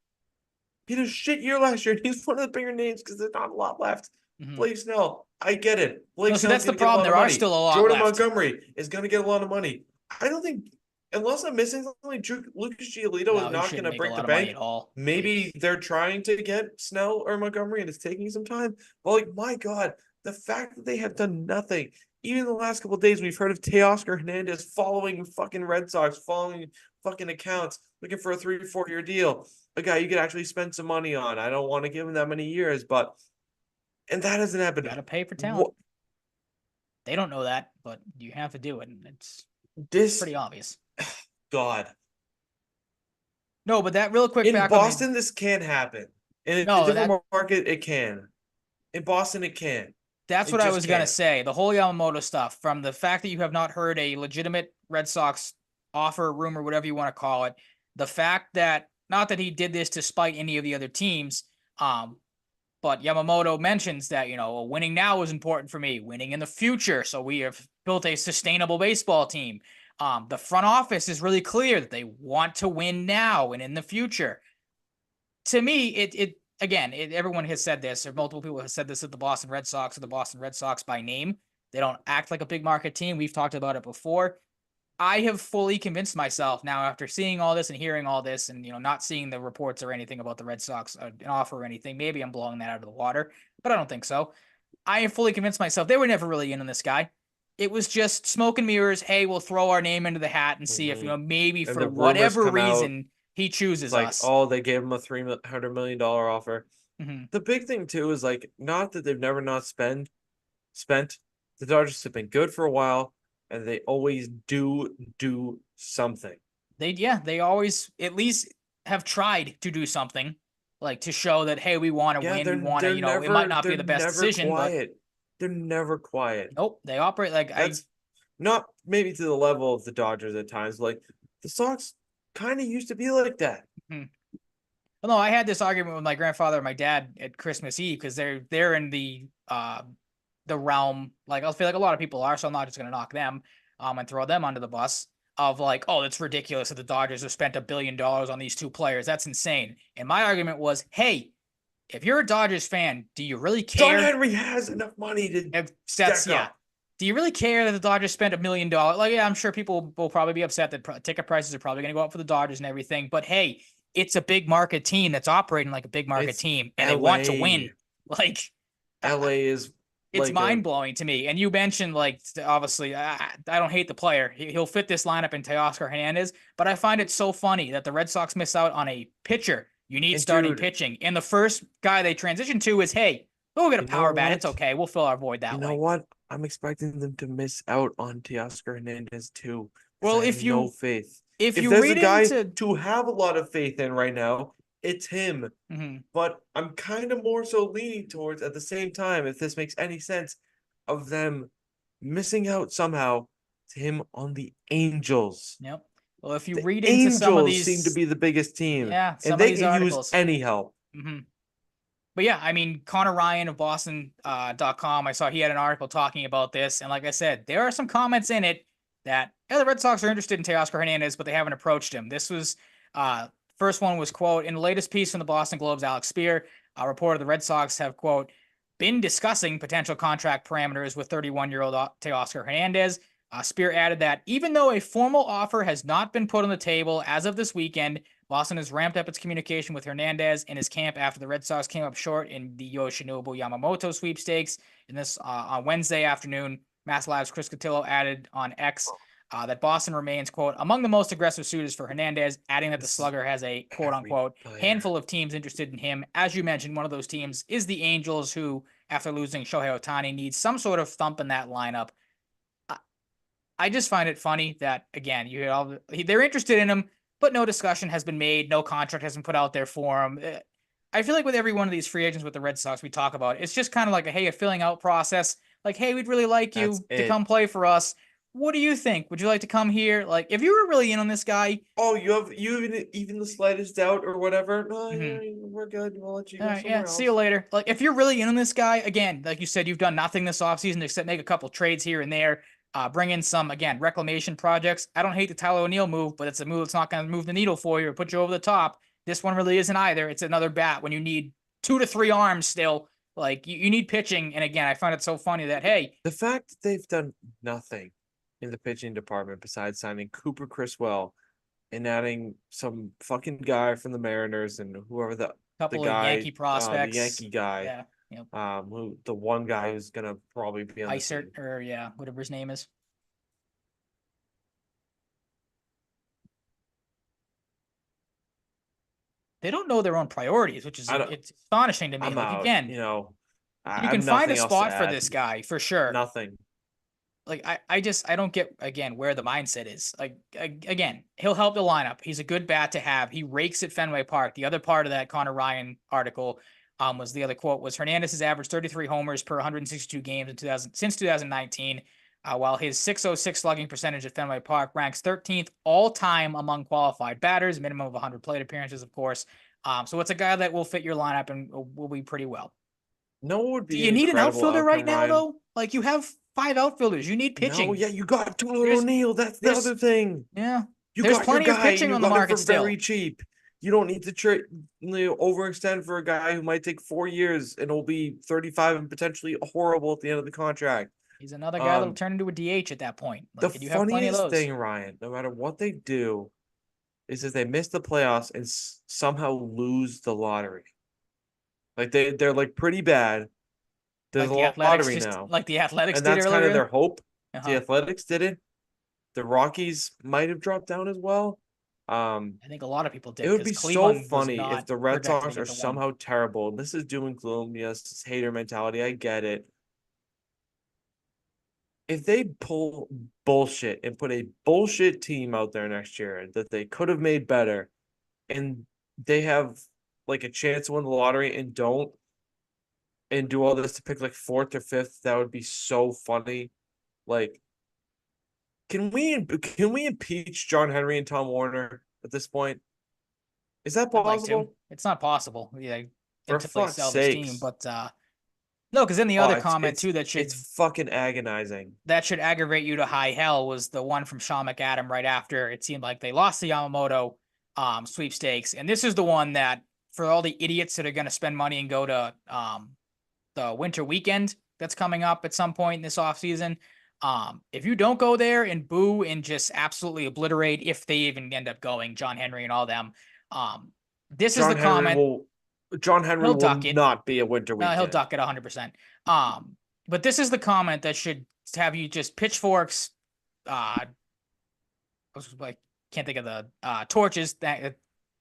He had a shit year last year. He's one of the bigger names because there's not a lot left. Mm-hmm. Blake Snell, I get it. That's the problem. There are still a lot Jordan left. Montgomery is going to get a lot of money. I don't think, unless I'm missing something, Lucas Giolito is not going to break the bank at all. Maybe they're trying to get Snell or Montgomery and it's taking some time. But like, my God, the fact that they have done nothing. Even in the last couple of days, we've heard of Teoscar Hernandez following fucking Red Sox, following fucking accounts, looking for a 3 or 4 year deal. A guy you could actually spend some money on. I don't want to give him that many years, and that hasn't happened. You got to pay for talent. They don't know that, but you have to do it, and it's pretty obvious. God. No, but that real quick. In Boston, this can't happen. In a different market, it can. In Boston, it can. That's what I was going to say. The whole Yamamoto stuff, from the fact that you have not heard a legitimate Red Sox offer, rumor, whatever you want to call it, the fact that, not that he did this to spite any of the other teams, but Yamamoto mentions that, winning now is important for me, winning in the future. So we have built a sustainable baseball team. The front office is really clear that they want to win now and in the future. To me, everyone has said this, or multiple people have said this at the Boston Red Sox or the Boston Red Sox by name. They don't act like a big market team. We've talked about it before. I have fully convinced myself now after seeing all this and hearing all this and, not seeing the reports or anything about the Red Sox, an offer or anything. Maybe I'm blowing that out of the water, but I don't think so. I have fully convinced myself they were never really in on this guy. it was just smoke and mirrors. Hey, we'll throw our name into the hat and see if, maybe And for the rumors whatever come out reason he chooses like, us. oh, they gave him a $300 million offer. Mhm. The big thing too is like, not that they've never not spent. The Dodgers have been good for a while, and they always do something. They always at least have tried to do something, like to show that, hey, we want to Yeah, win. We want to, they're it might never not be they're the best never decision, but quiet. They're never quiet. nope, they operate like That's not maybe to the level of the Dodgers at times. Like the Sox kind of used to be like that. Well, no, I had this argument with my grandfather and my dad at Christmas Eve because they're in the realm, like I feel like a lot of people are, so I'm not just gonna knock them and throw them under the bus of like, oh, it's ridiculous that the Dodgers have spent $1 billion on these two players. That's insane. And my argument was, hey, if you're a Dodgers fan, do you really John care? Henry has enough money to If that's stack up. Do you really care that the Dodgers spent $1 million? Like, yeah, I'm sure people will probably be upset that ticket prices are probably going to go up for the Dodgers and everything. But hey, it's a big market team that's operating like a big market It's team, and they want to win. LA. Like, LA is it's like a mind blowing to me. And you mentioned, like, obviously, I don't hate the player. He'll fit this lineup in Teoscar Hernandez, but I find it so funny that the Red Sox miss out on a pitcher. You need and starting dude, pitching. And the first guy they transition to is, hey, we'll get a you know power bat. It's what? okay. We'll fill our void You that know way. what? I'm expecting them to miss out on Teoscar Hernandez too, because Well, I have no faith. if If you there's a read guy into to have a lot of faith in right now, it's him. Mhm. But I'm kind of more so leaning towards, at the same time, if this makes any sense, of them missing out somehow to him on the Angels. Yep. Well, if you The read into some of Angels seem to these, be the biggest team, yeah, and some of they these can use articles. any help. hmm But yeah, I mean, Connor Ryan of Boston.com, I saw he had an article talking about this. And like I said, there are some comments in it that, yeah, the Red Sox are interested in Teoscar Hernandez, but they haven't approached him. This was, first one was, quote, in the latest piece from the Boston Globe's Alex Spear, reported the Red Sox have, quote, been discussing potential contract parameters with 31-year-old Teoscar Hernandez. Spear added that even though a formal offer has not been put on the table as of this weekend, Boston has ramped up its communication with Hernandez in his camp after the Red Sox came up short in the Yoshinobu Yamamoto sweepstakes. In this on Wednesday afternoon, Mass Live's Chris Cotillo added on X that Boston remains, quote, among the most aggressive suitors for Hernandez, adding that the slugger has a, quote unquote, handful of teams interested in him. As you mentioned, one of those teams is the Angels, who, after losing Shohei Ohtani, needs some sort of thump in that lineup. I just find it funny that, again, they're interested in him, but no discussion has been made. No contract has been put out there for him. I feel like with every one of these free agents with the Red Sox we talk about, it's just kind of like a filling out process. Like, hey, we'd really like That's you to it. come play for us. What do you think? Would you like to come here? Like, if you were really in on this guy, Oh, you have even the slightest doubt or whatever? No, mhm. yeah, we're good. We'll let you All go right, yeah, somewhere see you else. later. Like, if you're really in on this guy, again, like you said, you've done nothing this offseason except make a couple trades here and there, bring in some, again, reclamation projects. I don't hate the Tyler O'Neill move, but it's a move that's not going to move the needle for you or put you over the top. This one really isn't either. It's another bat when you need 2 to 3 arms still. Like, you need pitching. And again, I find it so funny that, hey, The fact that they've done nothing in the pitching department besides signing Cooper Criswell and adding some fucking guy from the Mariners and whoever the couple of guy, Yankee the prospects. Yankee guy, Yeah, who the one guy who's gonna probably be on the team. Isert, or yeah, whatever his name is. They don't know their own priorities, which is I don't. it's astonishing to me. I'm Like, out. again, I you have can find a nothing else to spot for add. this guy for sure. Nothing. Like, I don't get, again, where the mindset is. Like, again, he'll help the lineup. He's a good bat to have. He rakes at Fenway Park. The other part of that Connor Ryan article was, the other quote was, Hernandez has averaged 33 homers per 162 games since 2019, while his 606 slugging percentage at Fenway Park ranks 13th all time among qualified batters, minimum of 100 plate appearances, of course. So it's a guy that will fit your lineup and will be pretty well. No one would Do be you an need an incredible outfielder right outcome, now, Ryan. though? Like, you have 5 outfielders. You need No, pitching. yeah, you got Tyler There's O'Neill. That's the there's other thing. yeah. You There's got your plenty of guy, and pitching you on the got it market for still. very cheap. You don't need to overextend for a guy who might take 4 years and will be 35 and potentially horrible at the end of the contract. He's another guy that'll turn into a DH at that point. The Like, and you have plenty of funniest those. thing, Ryan, no matter what they do, is that they miss the playoffs and somehow lose the lottery. Like they're like pretty bad. There's Like a the Athletics lottery now, like the Athletics and did that's kind of earlier. their hope. The Athletics did it. The Rockies might have dropped down as well. I think a lot of people did It would because be so Cleveland was funny if not the Red projected to Sox get are the one. somehow terrible. This is doom and gloom. Yes, it's hater mentality. I get it. If they pull bullshit and put a bullshit team out there next year that they could have made better, and they have like a chance to win the lottery and don't, and do all this to pick like fourth or fifth, that would be so funny. Like, can we impeach John Henry and Tom Warner at this point? Is that I'd like to. possible? It's not possible, yeah, For until they fuck's sell this team. sakes. But no, because then the Oh, other it's comment it's too that should it's fucking agonizing. aggravate you to high hell was the one from Sean McAdam right after it seemed like they lost the Yamamoto sweepstakes. And this is the one that for all the idiots that are going to spend money and go to the winter weekend that's coming up at some point in this offseason. If you don't go there and boo and just absolutely obliterate, if they even end up going, John Henry and all them, this is the comment. John Henry He'll will duck it. not be a winter No, he'll weekend. duck it 100%. But this is the comment that should have you just pitchforks. I was like, can't think of the torches. That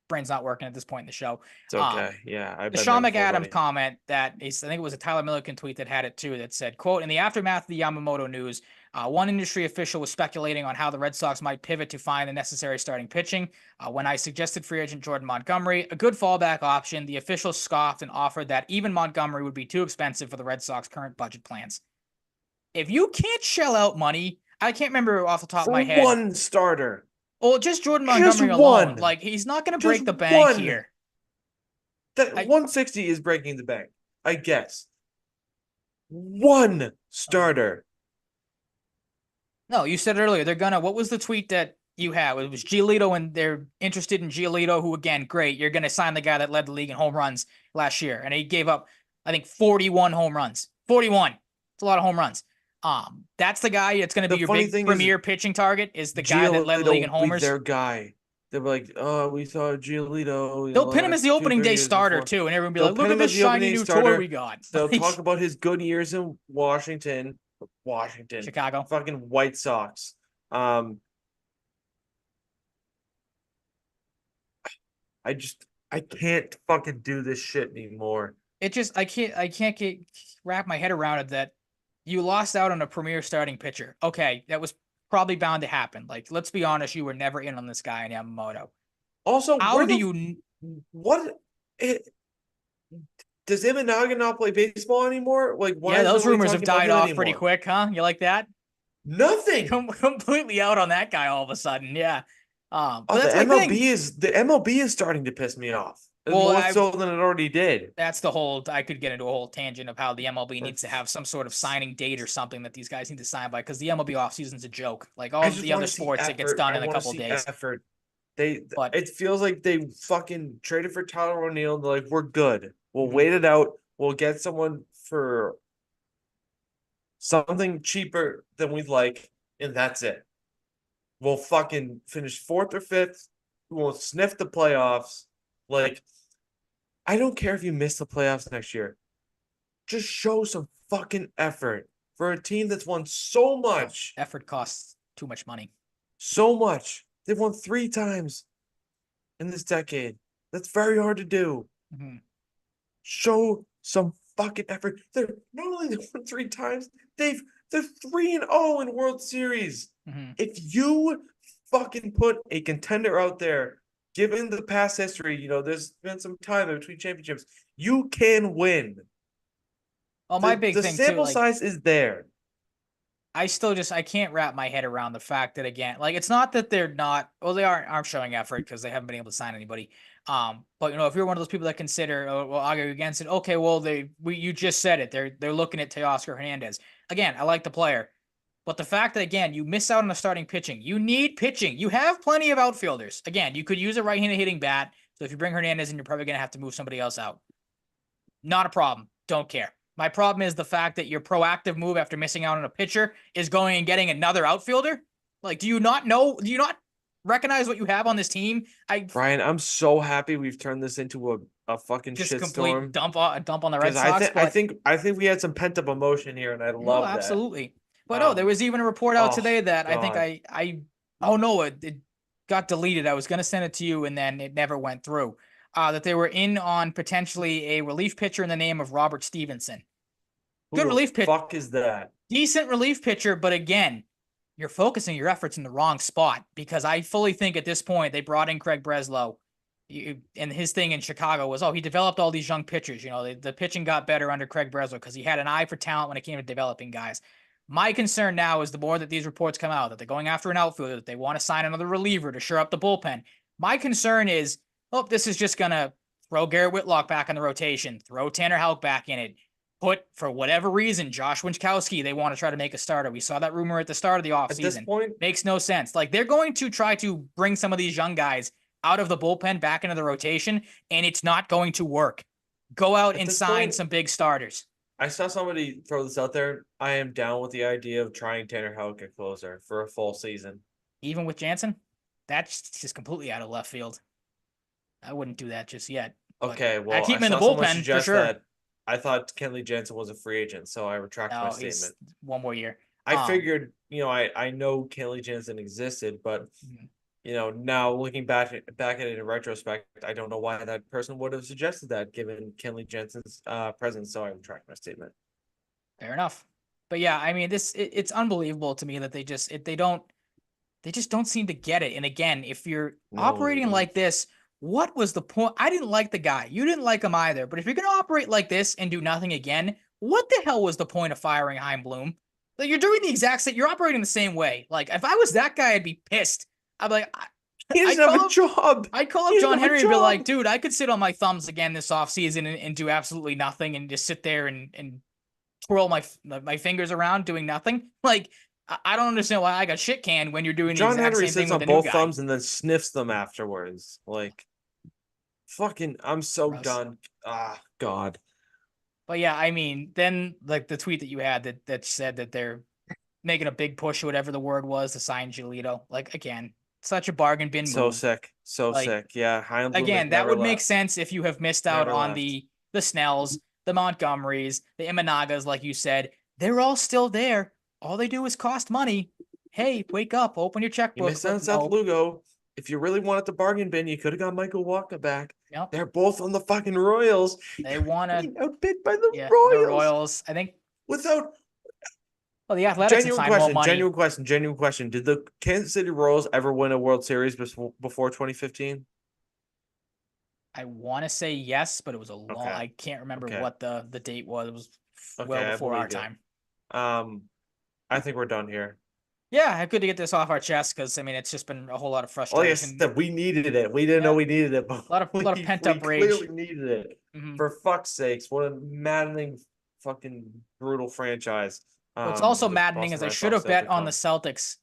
brain's not working at this point in the show. It's okay. Yeah, I've The been Sean there before, McAdams buddy. comment that is, I think it was a Tyler Milliken tweet that had it too, that said, quote, in the aftermath of the Yamamoto news, one industry official was speculating on how the Red Sox might pivot to find the necessary starting pitching. When I suggested free agent Jordan Montgomery, a good fallback option, the official scoffed and offered that even Montgomery would be too expensive for the Red Sox current budget plans. If you can't shell out money, I can't remember off the top of my head. One starter. Well, just Jordan Just Montgomery alone. one. Like, he's not going to Just break the bank one. here. That 160 is breaking the bank, I guess. One starter. No, you said it earlier. They're gonna. What was the tweet that you had? It was Giolito, and they're interested in Giolito, who again, great. You're gonna sign the guy that led the league in home runs last year, and he gave up, I think, 41 home runs. 41. It's a lot of home runs. That's the guy. It's gonna be your big premier pitching target. Is the guy that led the league in homers. Their guy. They're like, oh, we saw Giolito. They'll pin him as the opening day starter too, and everyone will be like, look at this shiny new toy we got. They'll talk about his good years in Washington, Chicago, fucking White Sox. I can't fucking do this shit anymore. I can't wrap my head around it that you lost out on a premier starting pitcher. Okay, that was probably bound to happen. Like, let's be honest, you were never in on this guy in Yamamoto. Also, how do you? Does Imanaga not play baseball anymore? Like, why? Yeah, those rumors have died off pretty quick, huh? You like that? Nothing. Completely out on that guy all of a sudden. Yeah. But that's the MLB is starting to piss me off. More so than it already did. That's the whole. I could get into a whole tangent of how the MLB needs to have some sort of signing date or something that these guys need to sign by, because the MLB offseason's a joke. Like all the other sports, it gets done in a couple of days. It feels like they fucking traded for Tyler O'Neill. They're like, we're good. We'll wait it out. We'll get someone for something cheaper than we'd like, and that's it. We'll fucking finish fourth or fifth. We won't sniff the playoffs. Like, I don't care if you miss the playoffs next year. Just show some fucking effort for a team that's won so much. Effort costs too much money. So much. They've won 3 times in this decade. That's very hard to do. Mm-hmm. Show some fucking effort. They're not only they won 3 times, they're 3-0 in World Series. Mm-hmm. If you fucking put a contender out there, given the past history, there's been some time in between championships, you can win. Well, my big thing too, the sample size is there. I can't wrap my head around the fact that, again, like, it's not that they're not, well, they aren't showing effort because they haven't been able to sign anybody. But if you're one of those people that consider, well, argue against it, okay, well, you just said it. They're looking at Teoscar Hernandez. Again, I like the player. But the fact that, again, you miss out on the starting pitching. You need pitching. You have plenty of outfielders. Again, you could use a right-handed hitting bat. So if you bring Hernandez in, you're probably going to have to move somebody else out. Not a problem. Don't care. My problem is the fact that your proactive move after missing out on a pitcher is going and getting another outfielder. Like, do you not recognize what you have on this team? Brian, I'm so happy we've turned this into a fucking just shitstorm. Complete dump on the Red Sox. I think we had some pent up emotion here, and I love that. Absolutely. But no, there was even a report out Oh today that I think God. oh no, it got deleted. I was going to send it to you and then it never went through. That they were in on potentially a relief pitcher in the name of Robert Stevenson. Who Good the relief pitcher, fuck is that? decent relief pitcher, but again, you're focusing your efforts in the wrong spot because I fully think at this point they brought in Craig Breslow. And his thing in Chicago was, he developed all these young pitchers. You know, the pitching got better under Craig Breslow because he had an eye for talent when it came to developing guys. My concern now is the more that these reports come out that they're going after an outfielder, that they want to sign another reliever to shore up the bullpen. My concern is, this is just going to throw Garrett Whitlock back in the rotation, throw Tanner Houck back in it, put, for whatever reason, Josh Winchkowski, they want to try to make a starter. We saw that rumor at the start of the offseason. At this point, makes no sense. Like, they're going to try to bring some of these young guys out of the bullpen back into the rotation, and it's not going to work. Go out and sign some big starters. I saw somebody throw this out there. I am down with the idea of trying Tanner Houck at closer for a full season. Even with Jansen? That's just completely out of left field. I wouldn't do that just yet. Okay, well, I keep him in saw the someone bullpen for suggest sure. that I thought Kenley Jansen was a free agent, so I retract my statement. One more year. I figured, I know Kenley Jansen existed, but now looking back at it in retrospect, I don't know why that person would have suggested that given Kenley Jansen's presence. So I retract my statement. Fair enough. But yeah, I mean, it's unbelievable to me that they just don't seem to get it. And again, if you're operating like this, what was the point? I didn't like the guy. You didn't like him either. But if you're going to operate like this and do nothing again, what the hell was the point of firing Chaim Bloom? Like, you're doing the exact same. You're operating the same way. Like, if I was that guy, I'd be pissed. I'd be like, he doesn't have a job. I'd call up John Henry and be like, dude, I could sit on my thumbs again this offseason and do absolutely nothing and just sit there and twirl my fingers around doing nothing. Like, I don't understand why I got shit canned when you're doing the exact Henry same thing sits on with the new both guy. thumbs and then sniffs them afterwards. Like, fucking, I'm so done. Ah, God. But yeah, I mean, then like the tweet that you had that said that they're making a big push, or whatever the word was, to sign Giolito. Like, again, such a bargain bin so move. Sick. Yeah. Again, that would make sense if you have missed out on the Snells, the Montgomerys, the Imanagas, like you said. They're all still there. All they do is cost money. Hey, wake up, open your checkbook. You missed out on Seth Lugo. If you really wanted the bargain bin, you could have got Michael Walker back. Yep. They're both on the fucking Royals. They want to outbid by the Royals. The Royals, I think. Without the Athletics genuine question. Did the Kansas City Royals ever win a World Series before 2015? I want to say yes, but it was a long. I can't remember what the date was. It was well before our time. I think we're done here. Yeah, good to get this off our chest because I mean it's just been a whole lot of frustration. Like I said, we needed it. We didn't know we needed it, but a lot of pent up rage. Clearly needed it. For fuck's sakes! What a maddening, fucking brutal franchise. What's also maddening is I should have bet on the Celtics.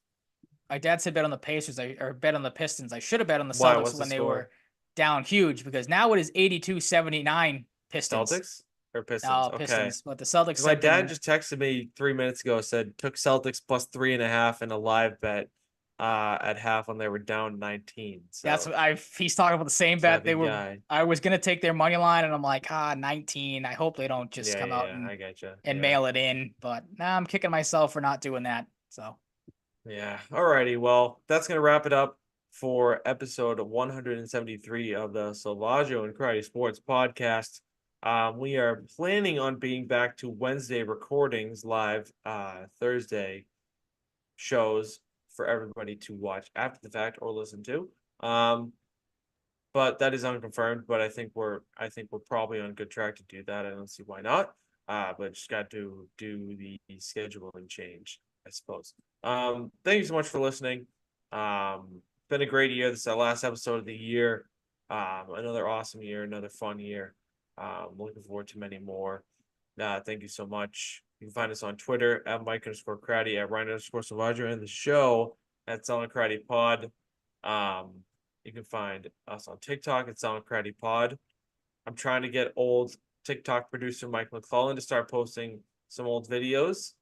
My dad said bet on the Pacers, or bet on the Pistons. I should have bet on the Celtics when they were down huge because now it is 82-79 Pistons. Celtics or Pistons? No, Pistons. But the Celtics. My dad just texted me 3 minutes ago. Said took Celtics plus 3.5 in a live bet at half when they were down 19. So that's what he's talking about the same bet they were. I was gonna take their money line, and I'm like, 19. I hope they don't just come out and mail it in. But now I'm kicking myself for not doing that. So yeah. Alrighty. Well, that's gonna wrap it up for episode 173 of the Salvaggio and Cratty Sports Podcast. We are planning on being back to Wednesday recordings live, Thursday shows for everybody to watch after the fact or listen to. But that is unconfirmed, but I think we're probably on good track to do that. I don't see why not. But just got to do the scheduling change, I suppose. Thank you so much for listening. Been a great year. This is our last episode of the year. Another awesome year, another fun year. Looking forward to many more. Thank you so much. You can find us on Twitter at Mike_Cratty, at Ryan_Salvaggio, and the show at Salvaggio and Cratty Pod. You can find us on TikTok at Salvaggio and Cratty Pod. I'm trying to get old TikTok producer Mike McClellan to start posting some old videos.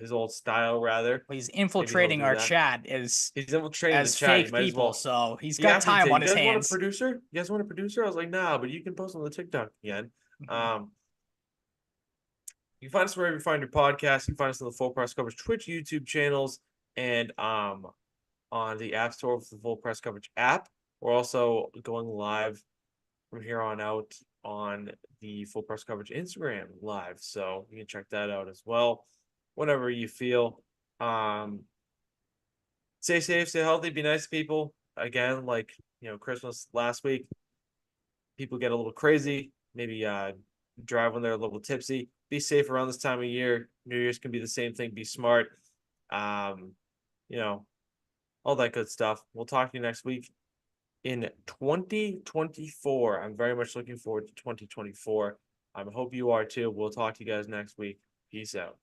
His old style rather. He's infiltrating our chat he's infiltrating as the chat. fake people, so he's got time on his hands. You guys want a producer? I was like, nah, but you can post on the TikTok again. You can find us wherever you find your podcast. You can find us on the Full Press Coverage Twitch, YouTube channels, and on the App Store with the Full Press Coverage app. We're also going live from here on out on the Full Press Coverage Instagram live, so you can check that out as well whenever you feel. Stay safe, stay healthy, be nice to people. Again, like Christmas last week, people get a little crazy, maybe drive when they're a little tipsy. Be safe around this time of year. New Year's can be the same thing. Be smart. Um, you know, all that good stuff. We'll talk to you next week in 2024. I'm very much looking forward to 2024. I hope you are too. We'll talk to you guys next week. Peace out.